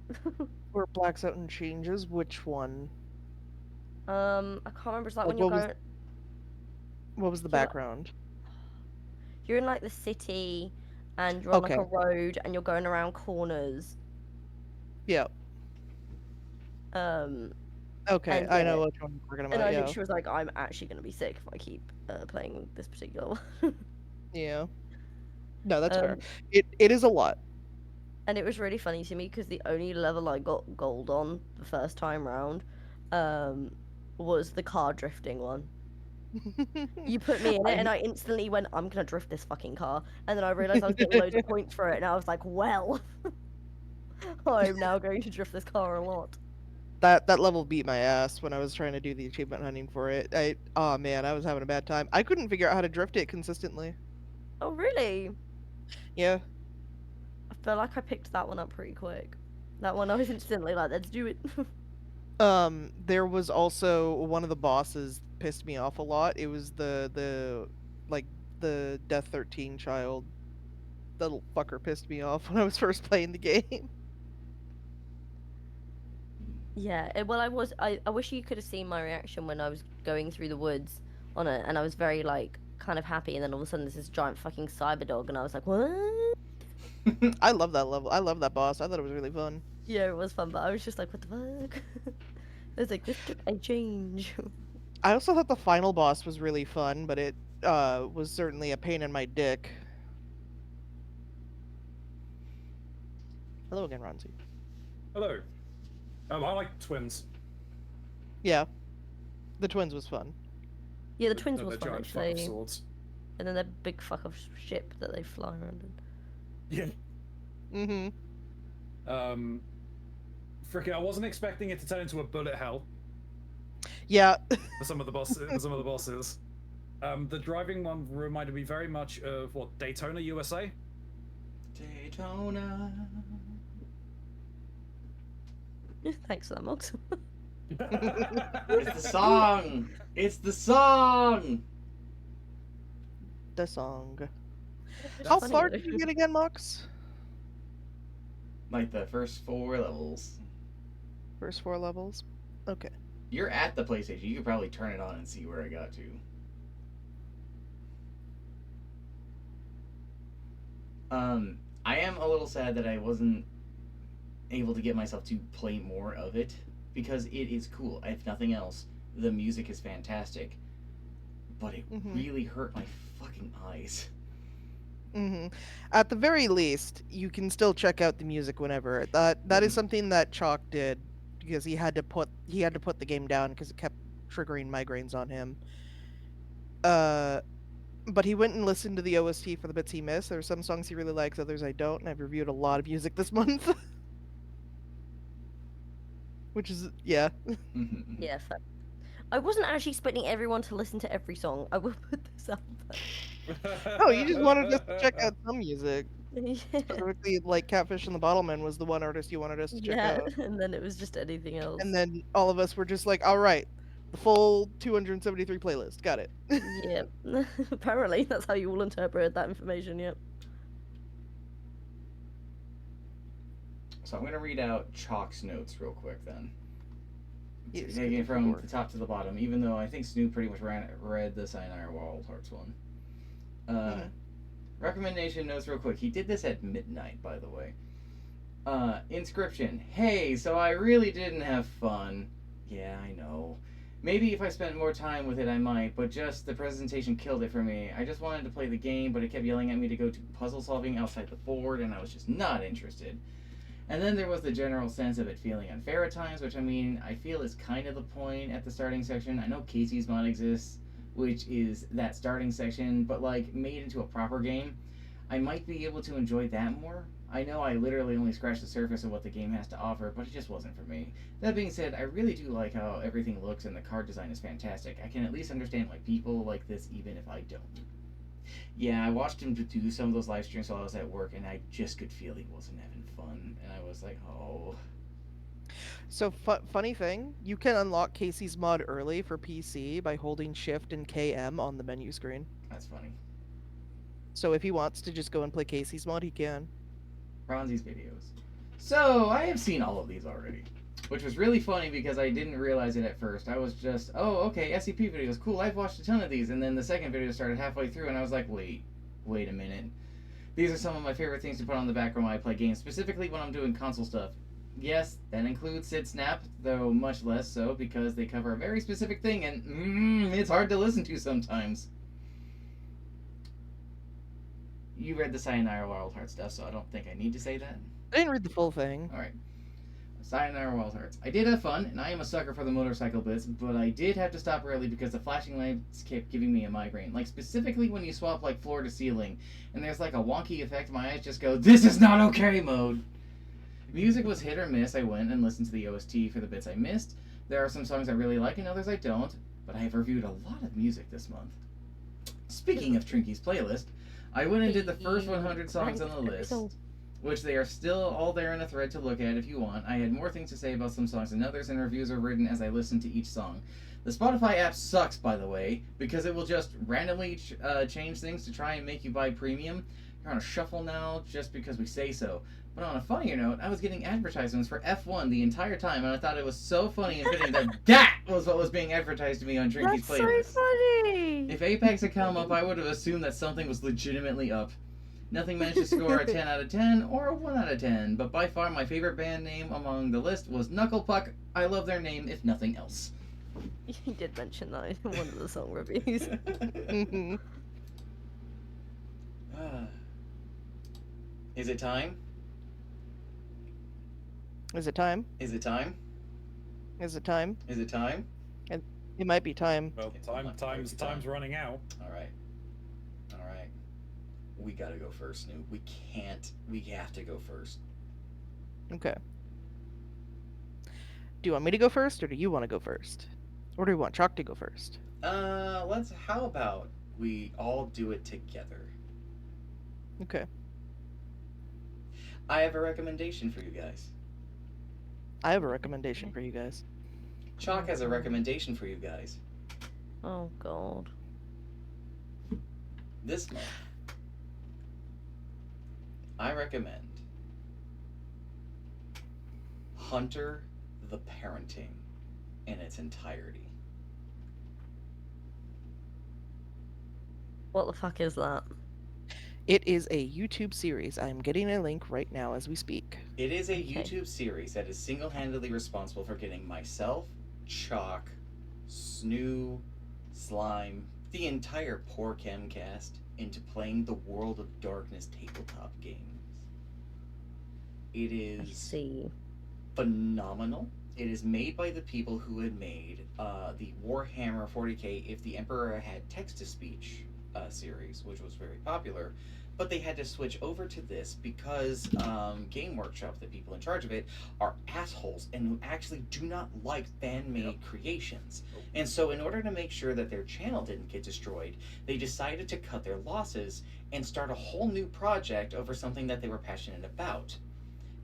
Where it blacks out and changes. Which one? I can't remember. It's like Like, when you're going. What was the So, like, background? you're in like the city, and you're on like a Okay. road, and you're going around corners. Yeah. Okay, And I yeah, know which one you're talking and about. I Yeah. literally was like, I'm actually gonna be sick if I keep playing this particular one. Yeah. No, that's fair. Um, It is a lot. And it was really funny to me because the only level I got gold on the first time round was the car drifting one. You put me in it, and I instantly went, I'm gonna drift this fucking car. And then I realized I was getting loads of points for it, and I was like, well, I'm now going to drift this car a lot. That level beat my ass when I was trying to do the achievement hunting for it. Oh man, I was having a bad time. I couldn't figure out how to drift it consistently. Oh, really? Yeah. I feel like I picked that one up pretty quick. That one I was instantly like, let's do it. There was also one of the bosses pissed me off a lot. It was the Death 13 child. That little fucker pissed me off when I was first playing the game. Yeah, well, I wish you could have seen my reaction when I was going through the woods on it, and I was very, like, kind of happy, and then all of a sudden there's this giant fucking cyber dog, and I was like, what? I love that level. I love that boss. I thought it was really fun. Yeah, it was fun, but I was just like, what the fuck? It was like, this took a change. I also thought the final boss was really fun, but it was certainly a pain in my dick. Hello again, Ronzi. Hello. I like twins. Yeah. The twins was fun. Yeah, the twins The was fun, giant fuck of actually. swords. And then that big fuck of ship that they fly around in. Yeah. Mm-hmm. Frickin', I wasn't expecting it to turn into a bullet hell Yeah. for some of the bosses. The driving one reminded me very much of what, Daytona, USA? Daytona. Thanks for that, Mox. It's the song. It's the song. The song. That's How funny, far though. did you get again, Mox? Like the first 4 levels. First 4 levels? Okay. You're at the PlayStation. You could probably turn it on and see where I got to. I am a little sad that I wasn't able to get myself to play more of it because it is cool. If nothing else, the music is fantastic, but it really hurt my fucking eyes. At the very least, you can still check out the music whenever. That is something that Chalk did because he had to put the game down because it kept triggering migraines on him. But he went and listened to the OST for the bits he missed. There are some songs he really likes, others I don't, and I've reviewed a lot of music this month. Which is, yeah. Yeah, fair. I wasn't actually expecting everyone to listen to every song. I will put this out there. Oh, you just wanted us to check out some music. Yeah. Specifically, like Catfish and the Bottlemen was the one artist you wanted us to check out. And then it was just anything else. And then all of us were just like, all right, the full 273 playlist. Got it. Yep. Apparently, that's how you all interpreted that information, yep. So I'm going to read out Chalk's notes real quick then. Yes, Taking it from the top to the bottom, even though I think Snoop pretty much read the Cyanide Wild Hearts one. Recommendation notes real quick. He did this at midnight, by the way. Inscription. Hey, so I really didn't have fun. Yeah, I know. Maybe if I spent more time with it, I might, but just the presentation killed it for me. I just wanted to play the game, but it kept yelling at me to go to puzzle solving outside the board, and I was just not interested. And then there was the general sense of it feeling unfair at times, which I mean, I feel is kind of the point at the starting section. I know Casey's mod exists, which is that starting section, but like made into a proper game. I might be able to enjoy that more. I know I literally only scratched the surface of what the game has to offer, but it just wasn't for me. That being said, I really do like how everything looks and the card design is fantastic. I can at least understand why people like this even if I don't. Yeah, I watched him do some of those live streams while I was at work, and I just could feel he wasn't having fun, and I was like, oh. So, funny thing, you can unlock Casey's mod early for PC by holding Shift and KM on the menu screen. That's funny. So if he wants to just go and play Casey's mod, he can. Ronzi's videos. So, I have seen all of these already, which was really funny because I didn't realize it at first. I was just, oh, okay, SCP videos, cool, I've watched a ton of these, and then the second video started halfway through, and I was like, wait a minute. These are some of my favorite things to put on the background when I play games, specifically when I'm doing console stuff. Yes, that includes Sid Snap, though much less so, because they cover a very specific thing, and it's hard to listen to sometimes. You read the Sayonara Wild Heart stuff, so I don't think I need to say that. I didn't read the full thing. Alright. Sayonara Wild Hearts. I did have fun, and I am a sucker for the motorcycle bits, but I did have to stop early because the flashing lights kept giving me a migraine. Like, specifically when you swap, like, floor to ceiling, and there's, like, a wonky effect, my eyes just go, this is not okay mode! Music was hit or miss. I went and listened to the OST for the bits I missed. There are some songs I really like and others I don't, but I have reviewed a lot of music this month. Speaking of Trinky's playlist, I went and did the first 100 songs on the list, which they are still all there in a thread to look at if you want. I had more things to say about some songs than others, and reviews are written as I listen to each song. The Spotify app sucks, by the way, because it will just randomly change things to try and make you buy premium. You're on a shuffle now just because we say so. But on a funnier note, I was getting advertisements for F1 the entire time, and I thought it was so funny and fitting that that was what was being advertised to me on Trinky's playlist. That's so funny! If Apex had come up, I would have assumed that something was legitimately up. Nothing managed to score a 10 out of 10 or a 1 out of 10, but by far my favorite band name among the list was Knucklepuck. I love their name, if nothing else. You did mention that in one of the song reviews. Is it time? Is it time? Is it time? Is it time? Is it time? It might be time. Well, time's running out. Alright. Alright. We gotta go first, Snoop. We have to go first. Okay. Do you want me to go first, or do you want to go first? Or do you want Chalk to go first? How about we all do it together? Okay. I have a recommendation for you guys. I have a recommendation for you guys. Chalk has a recommendation for you guys. Oh, God. This month, I recommend Hunter the Parenting in its entirety. What the fuck is that? It is a YouTube series. I'm getting a link right now as we speak. It is a Okay. YouTube series that is single-handedly responsible for getting myself, Chalk, Snoo, Slime, the entire Poor Chem cast into playing the World of Darkness tabletop games. It I is see. phenomenal. It is made by the people who had made the Warhammer 40k If the Emperor Had Text-to-Speech series, which was very popular, but they had to switch over to this because Game Workshop, the people in charge of it, are assholes and actually do not like fan-made creations. And so in order to make sure that their channel didn't get destroyed, they decided to cut their losses and start a whole new project over something that they were passionate about.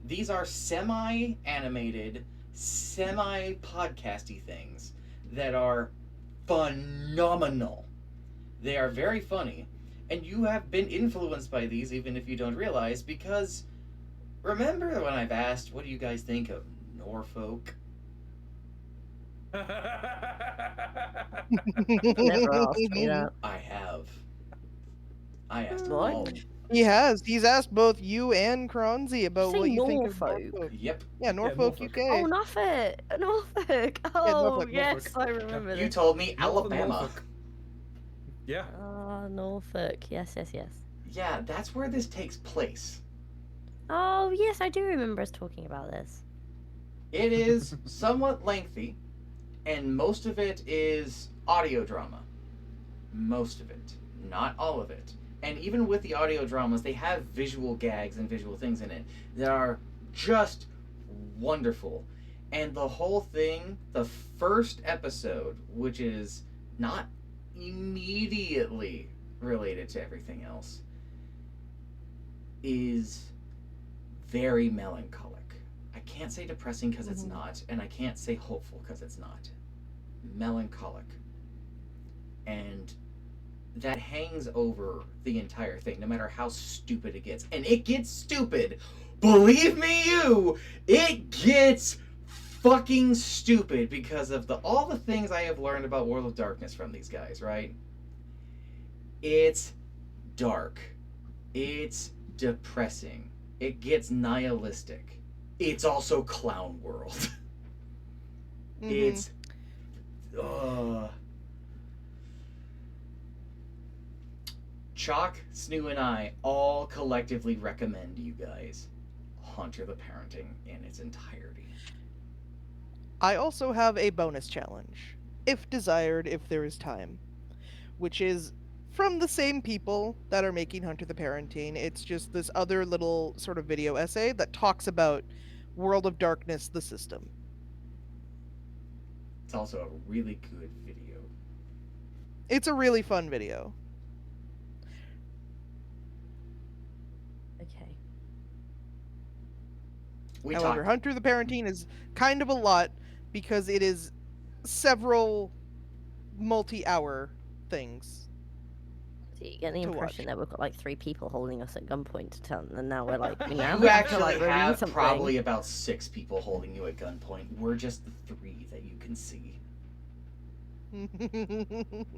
These are semi-animated, semi-podcasty things that are phenomenal. They are very funny, and you have been influenced by these even if you don't realize, because remember when I've asked, what do you guys think of Norfolk? Never asked me that. I have. I asked What? all. He has. He's asked both you and Kronzi about Say what you think of Norfolk. Norfolk. Yep. Yeah, Norfolk, Norfolk. UK. Oh, Norfolk! Norfolk! Oh, Norfolk, yes, Norfolk. I remember You this. told me Northern Alabama. Norfolk. Yeah. Norfolk. Yes, yes, yes. Yeah, that's where this takes place. Oh, yes, I do remember us talking about this. It is somewhat lengthy, and most of it is audio drama. Most of it. Not all of it. And even with the audio dramas, they have visual gags and visual things in it that are just wonderful. And the whole thing, the first episode, which is not immediately related to everything else, is very melancholic. I can't say depressing because it's not, and I can't say hopeful because it's not. Melancholic. And that hangs over the entire thing, no matter how stupid it gets. And it gets stupid. Believe me, it gets fucking stupid because of all the things I have learned about World of Darkness from these guys, right? It's dark. It's depressing. It gets nihilistic. It's also Clown World. It's... Chalk, Snoo, and I all collectively recommend you guys Hunter the Parenting in its entirety. I also have a bonus challenge, if desired, if there is time, which is from the same people that are making Hunter the Parenting. It's just this other little sort of video essay that talks about World of Darkness, the system. It's also a really good video. It's a really fun video. Okay. However, Hunter the Parenting is kind of a lot because it is several multi-hour things. So you get the to impression watch. that we've got like 3 people holding us at gunpoint to tell, and now we're like, we now You have to actually like review have something. probably about 6 people holding you at gunpoint. We're just the 3 that you can see. I'm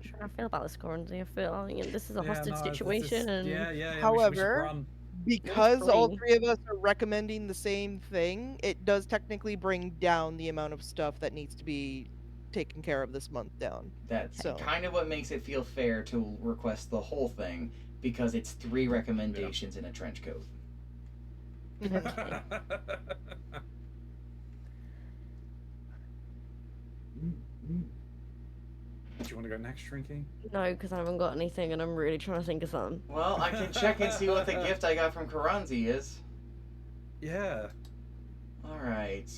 sure I feel about this quarantine. I feel this is a hostage no, situation, and yeah, we should However, run. because all Three. 3 of us are recommending the same thing, it does technically bring down the amount of stuff that needs to be taken care of this month down. That's So. kind of what makes it feel fair to request the whole thing, because it's 3 recommendations in a trench coat. Okay. Do you want to go next, Trinky? No, because I haven't got anything, and I'm really trying to think of something. Well, I can check and see what the gift I got from Karanzi is. Yeah. Alright.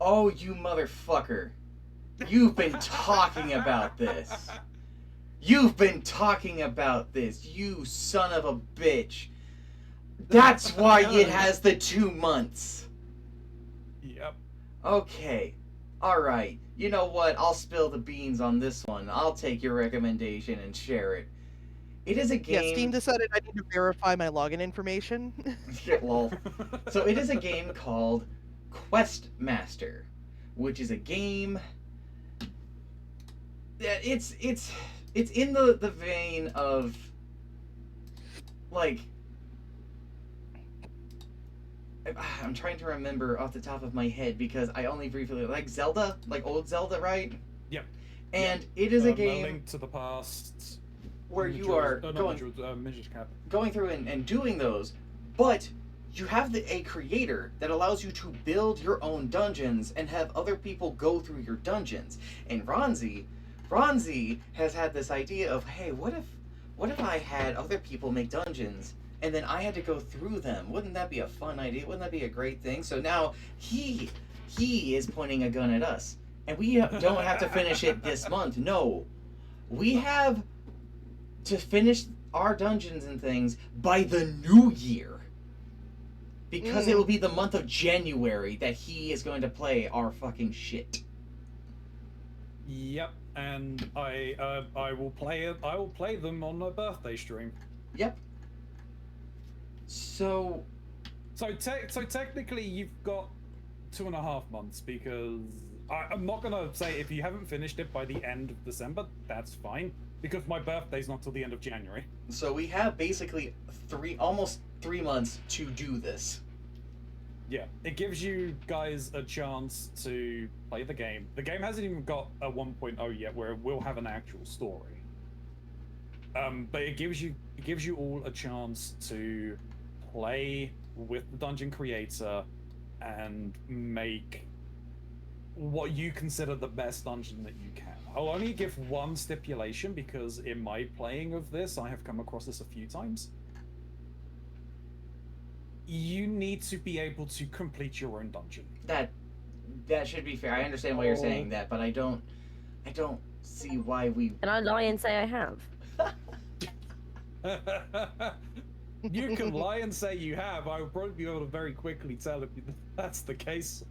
Oh, you motherfucker. You've been talking about this. You've been talking about this, you son of a bitch. That's why it has the 2 months. Yep. Okay. Alright. You know what? I'll spill the beans on this one. I'll take your recommendation and share it. It is a game... Yeah, Steam decided I need to verify my login information. Yeah, lol. So it is a game called Quest Master, which is a game that it's in the vein of like, I'm trying to remember off the top of my head because I only briefly like Zelda, like old Zelda, right? Yep. And it is a A game Link to the Past, where you are going through and doing those, but you have a creator that allows you to build your own dungeons and have other people go through your dungeons. And Ronzi has had this idea of, hey, what if I had other people make dungeons and then I had to go through them? Wouldn't that be a fun idea? Wouldn't that be a great thing? So now he is pointing a gun at us, and we don't have to finish it this month. No, we have to finish our dungeons and things by the new year. Because it will be the month of January that he is going to play our fucking shit. Yep, and I will play it. I will play them on my birthday stream. Yep. So technically you've got 2.5 months, because I'm not gonna say if you haven't finished it by the end of December, that's fine, because my birthday's not till the end of January. So we have basically almost 3 months to do this. Yeah, it gives you guys a chance to play the game. The game hasn't even got a 1.0 yet, where it will have an actual story. But it gives you all a chance to play with the dungeon creator and make what you consider the best dungeon that you can. I'll only give one stipulation, because in my playing of this, I have come across this a few times. You need to be able to complete your own dungeon. That should be fair. I understand why you're saying that, but I don't see why we... Can I lie and say I have? You can lie and say you have. I will probably be able to very quickly tell if that's the case.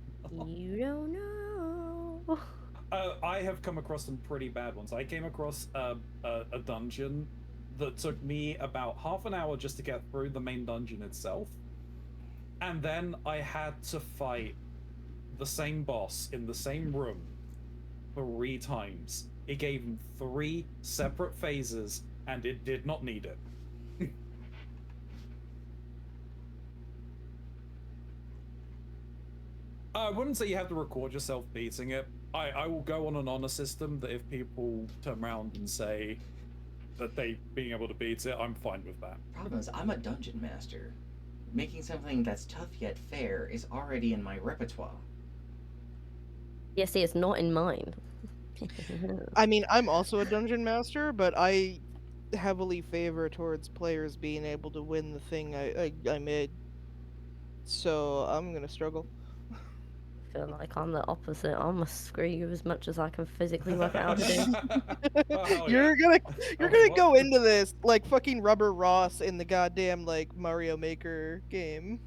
You don't know. I have come across some pretty bad ones. I came across a dungeon that took me about half an hour just to get through the main dungeon itself. And then I had to fight the same boss in the same room 3 times. It gave him 3 separate phases, and it did not need it. I wouldn't say you have to record yourself beating it. I will go on an honor system that if people turn around and say that they being able to beat it, I'm fine with that. Problem is, I'm a dungeon master. Making something that's tough yet fair is already in my repertoire. Yeah, see, it's not in mine. I mean, I'm also a dungeon master, but I heavily favor towards players being able to win the thing I made. So I'm gonna struggle. I feel like I'm the opposite. I'm gonna screw you as much as I can physically work out how to do. Oh, You're gonna go into this like fucking Rubber Ross in the goddamn like Mario Maker game.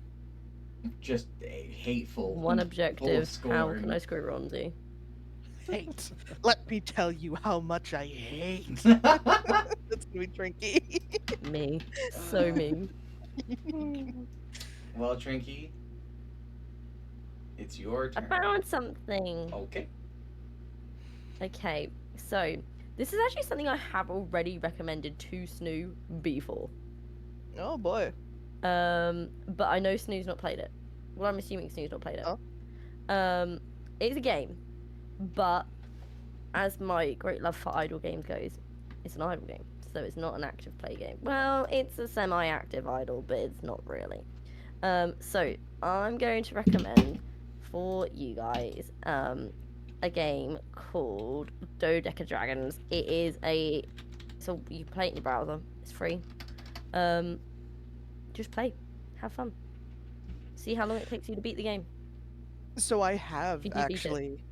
Just a hateful. One full of objective. How scorn. can I screw Ronzi? Hate. Let me tell you how much I hate. That's gonna be Trinky. Me. So me. Well, Trinky, it's your I turn. found something. Okay. Okay, so this is actually something I have already recommended to Snoo before. Oh boy. But I know Snoo's not played it. Well, I'm assuming Snoo's not played it. Oh. It's a game, but as my great love for idle games goes, it's an idle game, so it's not an active play game. Well, it's a semi-active idle, but it's not really. So I'm going to recommend for you guys a game called Dodeca Dragons. It is so you play it in your browser. It's free. Just play, have fun, see how long it takes you to beat the game. So I have Did you beat it? actually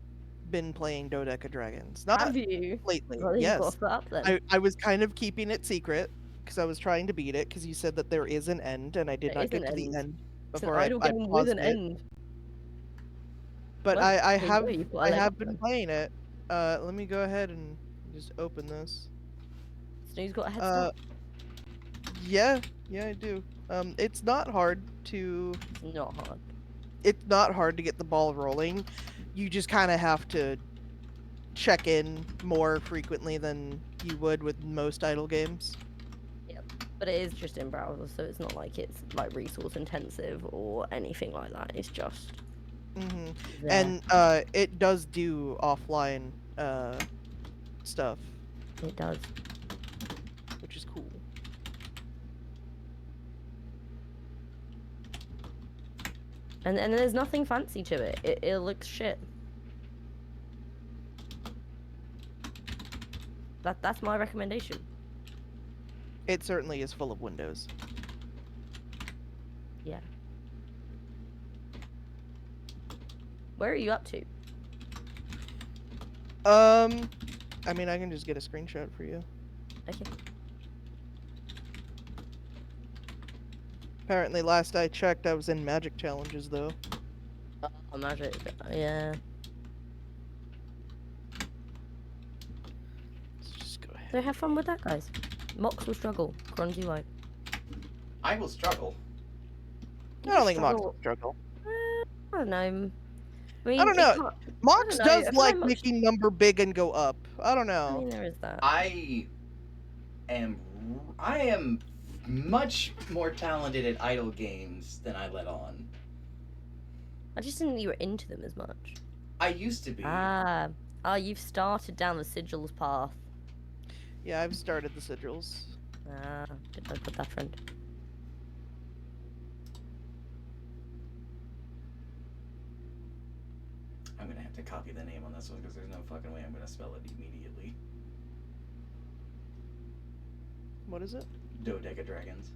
been playing Dodeca Dragons. Not Have you? lately. Well, Yes. you got that up then. I was kind of keeping it secret because I was trying to beat it because you said that there is an end and I did There not is get an to the end. end It's an before I idle game with paused an it. end. But Well, I there you go, have you've got a I leg have up been then. playing it. Let me go ahead and just open this. Snoo's got a head start. Yeah, I do. It's not hard to. It's not hard. it's not hard to get the ball rolling. You just kind of have to check in more frequently than you would with most idle games. But it is just in browser, so it's not like it's like resource intensive or anything like that. It's just Hmm there. And it does do offline stuff, It does. which is cool. And there's nothing fancy to it. It looks shit. That's my recommendation. It certainly is full of windows. Yeah. Where are you up to? I mean, I can just get a screenshot for you. Okay. Apparently, last I checked, I was in magic challenges, though. Oh, magic. Yeah. Let's just go ahead. So have fun with that, guys. Mox will struggle. Grungy won't. I will struggle. I don't think Mox Struggle. will struggle. I don't know. I mean, I don't it know. can't- Mox I don't know, I does feel like Mox- making number big and go up. I don't I know. mean, there is that. I am much more talented at idle games than I let on. I just didn't think you were into them as much. I used to be. You've started down the sigils path. Yeah, I've started the sigils. Good luck with that, friend. I'm gonna have to copy the name on this one because there's no fucking way I'm gonna spell it immediately. What is it? Dodecadragons.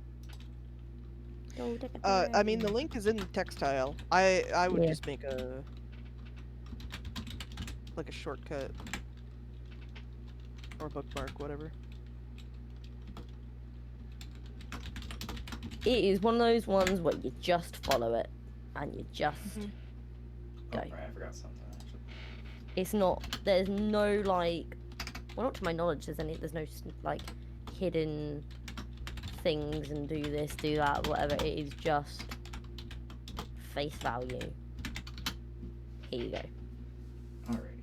I mean, the link is in the textile. I would Yeah. just make a shortcut or bookmark, whatever. It is one of those ones where you just follow it, and you just Oh, go. right, I forgot something actually. It's not. There's no like. Well, not to my knowledge. There's no like hidden things and do this, do that, whatever. It is just face value. Here you go. Alrighty.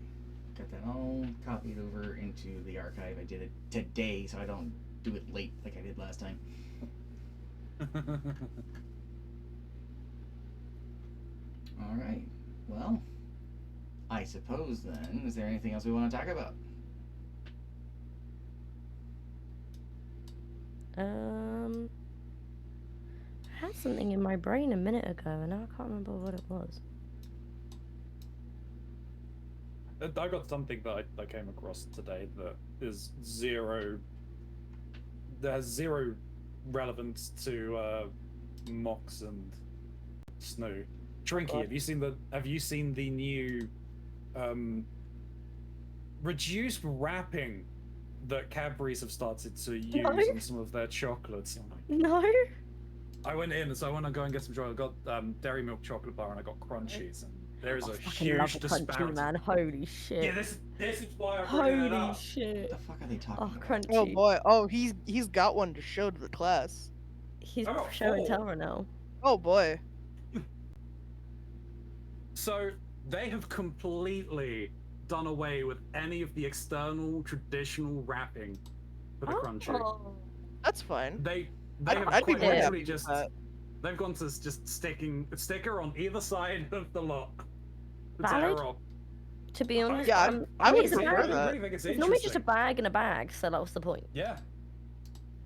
Got that all copied over into the archive. I did it today, so I don't do it late like I did last time. Alright. Well, I suppose then, is there anything else we want to talk about? I had something in my brain a minute ago, and now I can't remember what it was. I got something that I came across today that is that has zero relevance to Mox and Snoo. Trinky, have you seen the new reduced wrapping that Cadbury's have started to use in some of their chocolates? No. I went in, so I want to go and get some chocolate. I got dairy milk chocolate bar and I got crunchies, and there is I a fucking love huge a crunchy, disparity. man. Holy shit. Yeah, this is why I'm bringing it Holy up. shit. What the fuck are they talking Oh, about? crunchy. Oh boy! Oh, he's got one to show to the class. He's Oh, show and oh. tell now. Oh boy! So they have completely done away with any of the external traditional wrapping for the crunchy. Oh. That's fine. They I'd- have I'd be quite more happy literally with just that. they've gone to just sticking a sticker on either side of the lock. To Valid? tear off. To be honest, Yeah, I would it's a prefer bag. that. really think it's It's normally just a interesting. bag and a bag, so that was the point. Yeah.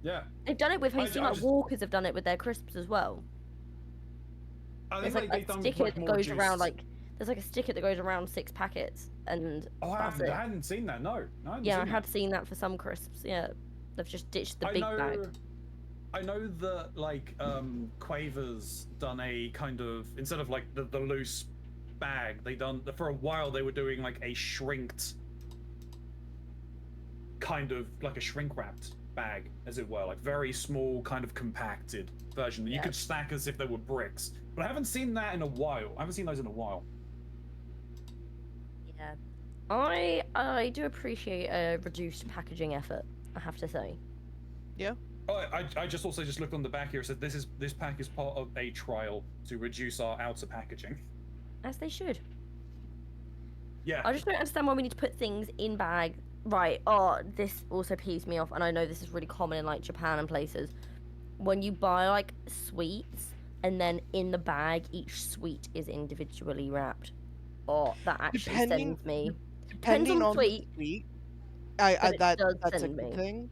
Yeah. They've done it with, have you I seen I like just- Walkers have done it with their crisps as well. I There's think like they've a done sticker like that more goes around juice. like, there's like a sticker that goes around 6 packets, and Oh, that's I it. hadn't seen that. No, I hadn't Yeah, I seen had that. seen that for some crisps. Yeah, they've just ditched the I big know, bag. I know that like Quaver's done a kind of, instead of like the loose bag, they done for a while they were doing like a shrinked kind of like a shrink wrapped bag, as it were, like very small, kind of compacted version that you Yeah. could stack as if they were bricks. But I haven't seen that in a while. I haven't seen those in a while. Yeah, I do appreciate a reduced packaging effort, I have to say. Oh, I just also just looked on the back here. It said this pack is part of a trial to reduce our outer packaging. As they should. Yeah. I just don't understand why we need to put things in bags. Right, this also peeves me off, and I know this is really common in, like, Japan and places. When you buy, like, sweets, and then in the bag, each sweet is individually wrapped. Oh, that actually sends me. Depending Depends on on the sweet. the sweet, But it that's a send good me. thing.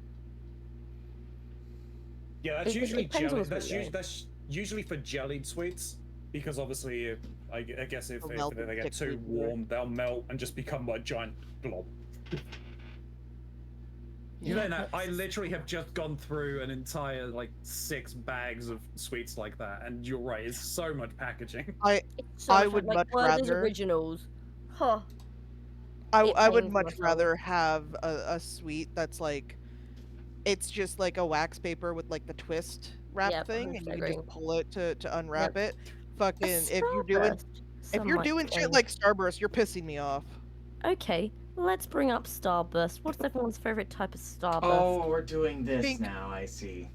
Yeah, that's It usually depends on jelly. the sweet, That's usually for jellied sweets, because obviously, I guess if They'll they get stick to too each other. warm, they'll melt and just become like a giant blob. You Yeah, know, I that's- literally have just gone through an entire like 6 bags of sweets like that, and you're right, it's so much packaging. I It's so I much would like much Werther's rather- originals. Huh. I It would pains much my soul. rather have a sweet that's like, it's just like a wax paper with like the twist wrap Yep, thing, and you 100% can agree. just pull it to unwrap it. Fucking, A if you're doing Starburst, some might shit say. like Starburst, you're pissing me off. Okay, let's bring up Starburst. What's everyone's favorite type of Starburst? Oh, we're doing this Pink. now. I see.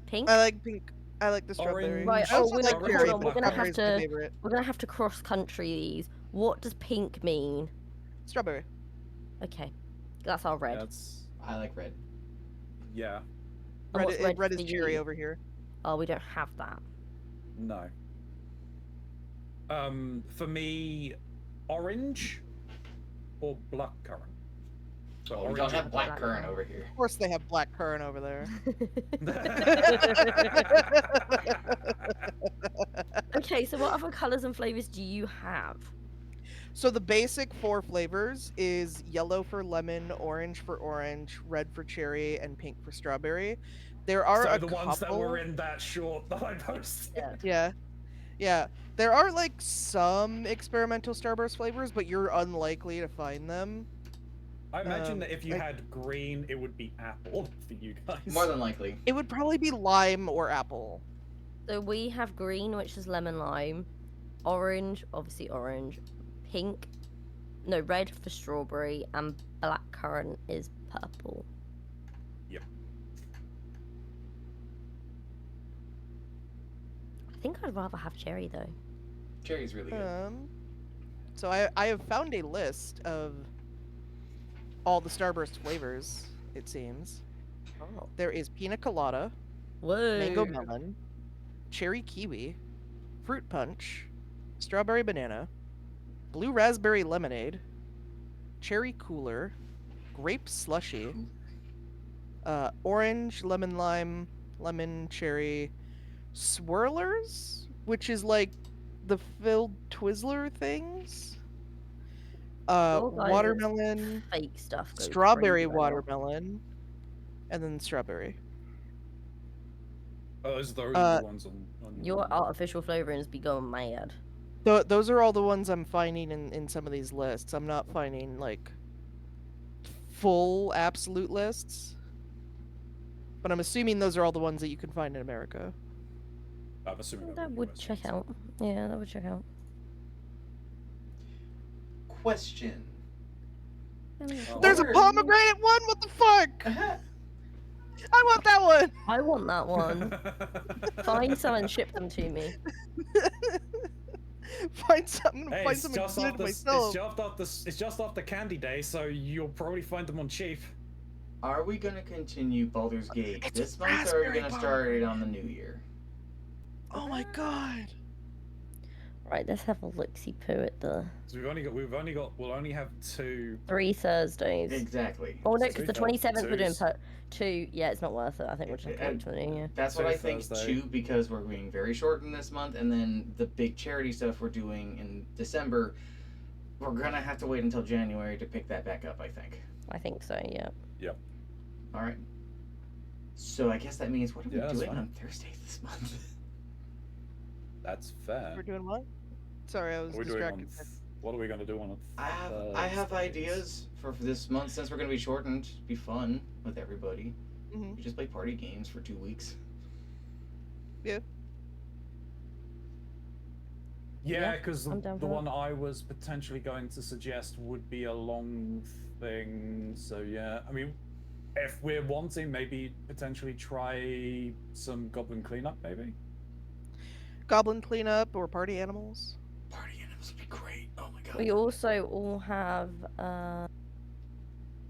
Pink. I like pink. I like the strawberry. Orange. Right. I Oh, also we're like gonna, cherry, hold on. but We're gonna have strawberry's my to. favorite. We're gonna have to cross country these. What does pink mean? Strawberry. Okay, that's our red. That's I like red. yeah, And what's Red is for cherry you? over here. Oh, we don't have that. no. For me, orange or blackcurrant. So Oh, we orange don't have and black currant over here. Of course, they have black currant over there. Okay, so what other colors and flavors do you have? So the basic 4 flavors is yellow for lemon, orange for orange, red for cherry, and pink for strawberry. There are so a the couple. ones that were in that short that I posted. Yeah. There are like some experimental Starburst flavors, but you're unlikely to find them. I imagine that if you I- had green, it would be apple for you guys. More than likely. It would probably be lime or apple. So we have green, which is lemon lime, orange, obviously orange, pink, no, red for strawberry, and black currant is purple. Yep. I think I'd rather have cherry though. Cherry's really good. So I have found a list of all the Starburst flavors, it seems. Oh. There is pina colada, Whoa. mango melon, cherry kiwi, fruit punch, strawberry banana, blue raspberry lemonade, cherry cooler, grape slushy, orange lemon lime, lemon cherry, swirlers, which is like the filled Twizzler things. Your guys' Watermelon, Fake stuff. goes strawberry crazy right now. watermelon, and then strawberry. Oh, those are the ones on Your artificial flavorings be going mad. Those are all the ones I'm finding in some of these lists. I'm not finding like full absolute lists, but I'm assuming those are all the ones that you can find in America. I'm assuming they're That the would US check ones. out. Yeah, that would check out. Question. Oh, There's a Word. pomegranate one. What the fuck? I want that one. I want that one. Find some and ship them to me. Find something. Hey, Find it's something just, good after, myself. it's just after Candy Day, so you'll probably find them on cheap. Are we gonna continue Baldur's Gate It's this month, or are we raspberry gonna start it on the new year? Oh my god. Right, let's have a look-see poo at the So we'll only have 2. 3 Thursdays. Exactly. Oh no, So because the three 27th we're doing Thursdays. 2. Yeah, it's not worth it. I think we're just going to the new year. That's what So I think Thursday. too, because we're being very short in this month, and then the big charity stuff we're doing in December, we're gonna have to wait until January to pick that back up, I think. I think so. Yeah. All right. So I guess that means what are Yeah, we that's doing fine. on Thursdays this month? That's fair. We're doing what? Sorry, I was What are we doing on distracted. what are we gonna do on a I have Thursdays? ideas for this month since we're gonna be shortened. Be fun with everybody. Mhm. We just play party games for 2 weeks. Yeah, Yeah, because I'm down the for that. one I was potentially going to suggest would be a long thing. So yeah, I mean, if we're wanting, maybe potentially try some goblin cleanup, maybe. Goblin cleanup or party animals. Party animals would be great. Oh my god. We also all have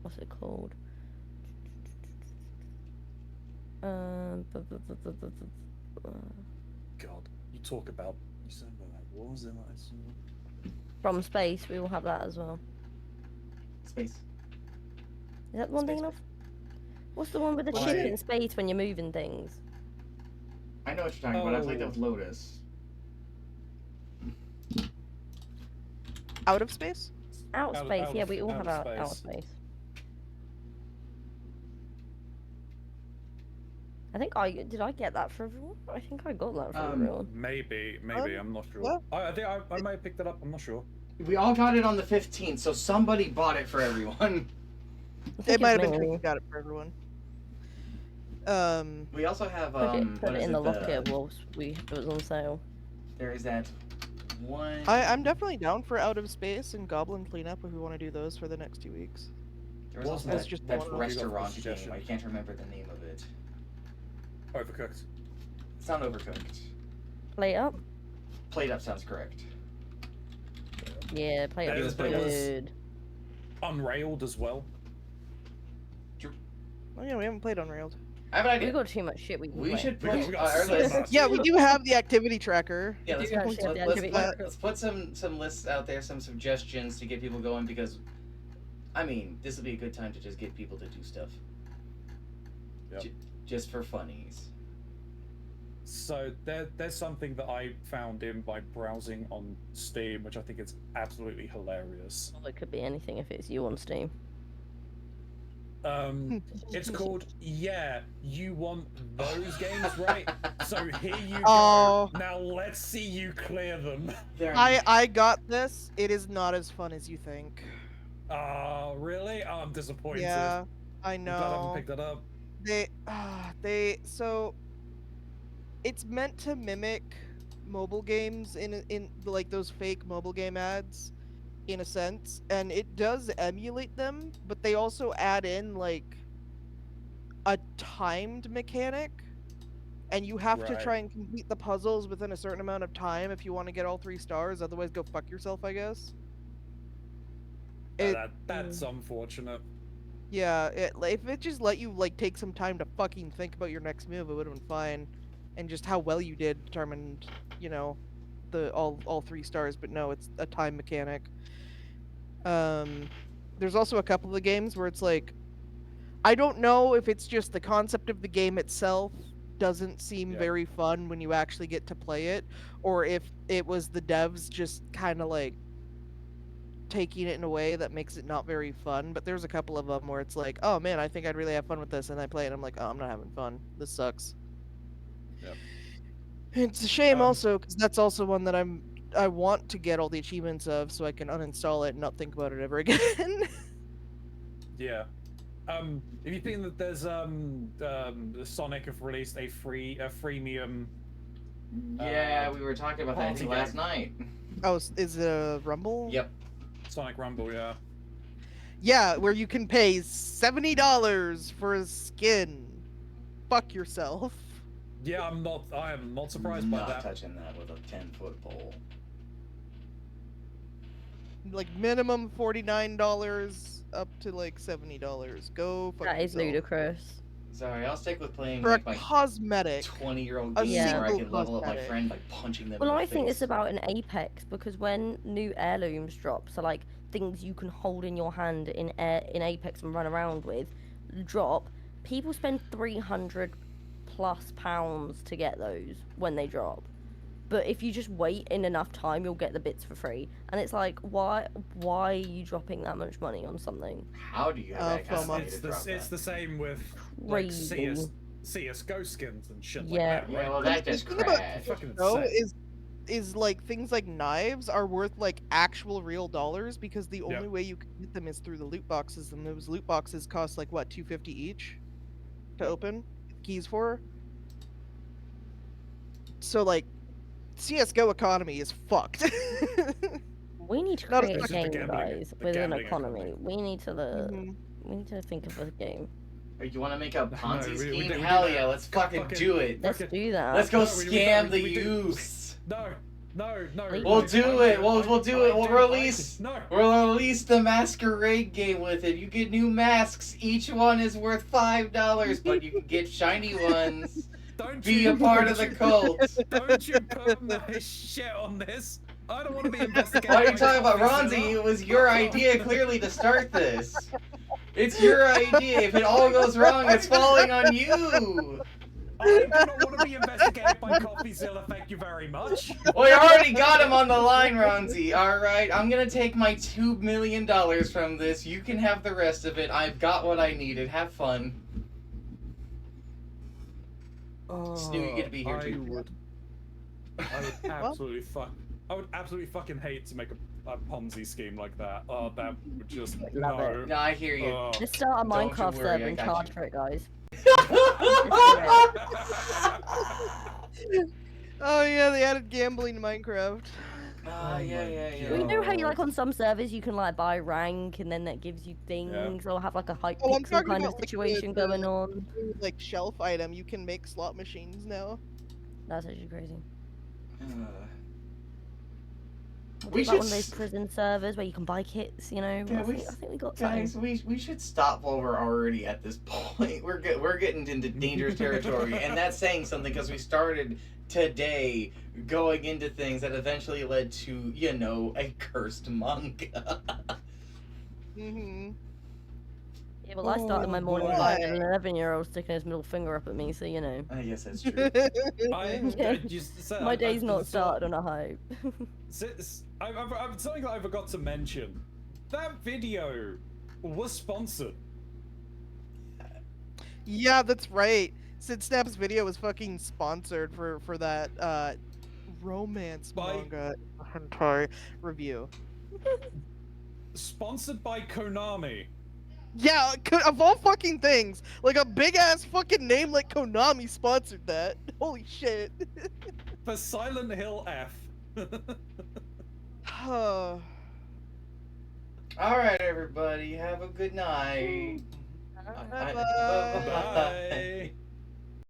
what's it called? God, you talk about you said about that. What was it like? From space. We all have that as well. Space. Is that one thing Space. enough? What's the one with the Well, ship I- in space when you're moving things? I know what you're talking about. I played that Oh. with Lotus. Out of space? Out Out- space. out Yeah, of- we all out have of out space. space. I think did I get that for everyone? I think I got that for everyone. Maybe, I'm not sure. yeah. I think I might have picked it up. I'm not sure. We all got it on the 15th, so somebody bought it for everyone. I think It might have it's been me. Trinky got it for everyone. We also have Put what it is in the it, locker whilst it was on sale. There is that one. I'm definitely down for Out of Space and Goblin Cleanup if we want to do those for the next 2 weeks. There was also That's that, just that one of them. restaurant game. Suggestion. I can't remember the name of it. Overcooked. It's not Overcooked. Play it up. Played Up sounds correct. Yeah, play it up. There is was- good. Unrailed as well. Oh yeah, we haven't played Unrailed. I have an We idea. got too much shit we can We play. should We got- put. we got or so let's- much. Yeah, we do have the activity tracker. Yeah, let's, do actually have the activity tracker. let's put some lists out there, some suggestions to get people going because, I mean, this will be a good time to just get people to do stuff. Yep. Just for funnies. So there's something that I found in by browsing on Steam, which I think is absolutely hilarious. Well, it could be anything if it's you on Steam. It's called Yeah, You Want Those Games, right? So here you go. Oh. Now let's see you clear them. I got this. It is not as fun as you think. Really? Oh, I'm disappointed. Yeah, I I'm glad I haven't know. picked it up. So it's meant to mimic mobile games in like those fake mobile game ads in a sense, and it does emulate them, but they also add in like a timed mechanic, and you have to Right. try and complete the puzzles within a certain amount of time if you want to get all 3 stars, otherwise go fuck yourself, I guess. That's unfortunate. Yeah, if it just let you like take some time to fucking think about your next move, it would have been fine, and just how well you did determined, you know, the all 3 stars. But no, it's a time mechanic. There's also a couple of the games where it's like, I don't know if it's just the concept of the game itself doesn't seem Yeah. very fun when you actually get to play it, or if it was the devs just kind of like taking it in a way that makes it not very fun. But there's a couple of them where it's like, oh man, I think I'd really have fun with this, and I play it and I'm like, oh, I'm not having fun, this sucks. Yep. It's a shame Um, also because that's also one that I want to get all the achievements of so I can uninstall it and not think about it ever again. Yeah. If you think that there's Sonic have released a freemium. Yeah, we were talking about that party last game. night. Oh, is it a Rumble? Yep. Sonic Rumble, yeah. Yeah, where you can pay $70 for a skin. Fuck yourself. Yeah, I am not surprised by Not that. touching that with a 10-foot pole. Like minimum $49 up to like $70. Go fuck That is yourself. ludicrous. Sorry, I'll stick with playing For a like my cosmetic. 20-year-old a game where I single can level up my cosmetic. friend by punching them Well, in the I think face. it's about an Apex because when new heirlooms drop, so like things you can hold in your hand in Apex and run around with, drop. People spend £300+ to get those when they drop. But if you just wait in enough time, you'll get the bits for free. And it's like, why are you dropping that much money on something? How do you have that kind of FOMO. money It's to drop it's that? the same with like Crazy. CS:GO skins and shit Yeah. like that, Yeah, right? well, The that just thing about crashed. Fucking though insane. is like things like knives are worth like actual real dollars because the only Yep. way you can get them is through the loot boxes, and those loot boxes cost like what, $250 each to Yep. open keys for. So like CS:GO economy is fucked. We need to Not create as a much as the game, gambling- guys, the with an gambling economy. economy. We need to Mhm. we need to think of a game. You want to make a Ponzi we scheme? do Hell that. yeah, let's fucking do it. Let's do that. Let's go No, scam the we do. youths. No. We'll do it. We'll do it. We'll release. No. We'll release the masquerade game with it. You get new masks. Each one is worth $5, but you can get shiny ones. Be a part of the cult. Don't you put my shit on this. I don't want to be investigated. Why are you talking about Ronzi? It was your idea clearly to start this. It's your idea. If it all goes wrong, it's falling on you. I do not want to be investigated by CoffeeZilla, thank you very much. Well, you already got him on the line, Ronzi. Alright, I'm gonna take my $2 million from this. You can have the rest of it. I've got what I needed. Have fun. Stu, you get to be here too. I would absolutely fucking hate to make a Ponzi scheme like that. Oh, that would just Love no. it. No, I hear you. Oh. Just start a Don't you Minecraft worry, server I and got charge you. for it, guys. Oh yeah, they added gambling to Minecraft. Yeah. Well, you know how you like on some servers you can like buy rank and then that gives you things or have like a hype Oh, I'm pixel talking kind of about, like, situation the- going on. Like shelf item, you can make slot machines now. That's actually crazy. We Like should one of those prison servers where you can buy kits, you know. Yeah, I think we got Guys, something. we should stop while we're already at this point. We're getting into dangerous territory, and that's saying something because we started today going into things that eventually led to, you know, a cursed manga. Mm-hmm. Yeah, well, I started my morning boy. by an 11-year-old sticking his middle finger up at me, so you know. I guess that's true. Yeah. My day's not started on a hype. Something that I forgot to mention. That video was sponsored. Yeah, that's right. Sid Snap's video was fucking sponsored for that romance manga hentai review. Sponsored by Konami. Yeah, of all fucking things, like a big ass fucking name like Konami sponsored that. Holy shit. For Silent Hill F. All right, everybody, have a good night. Bye-bye. Bye.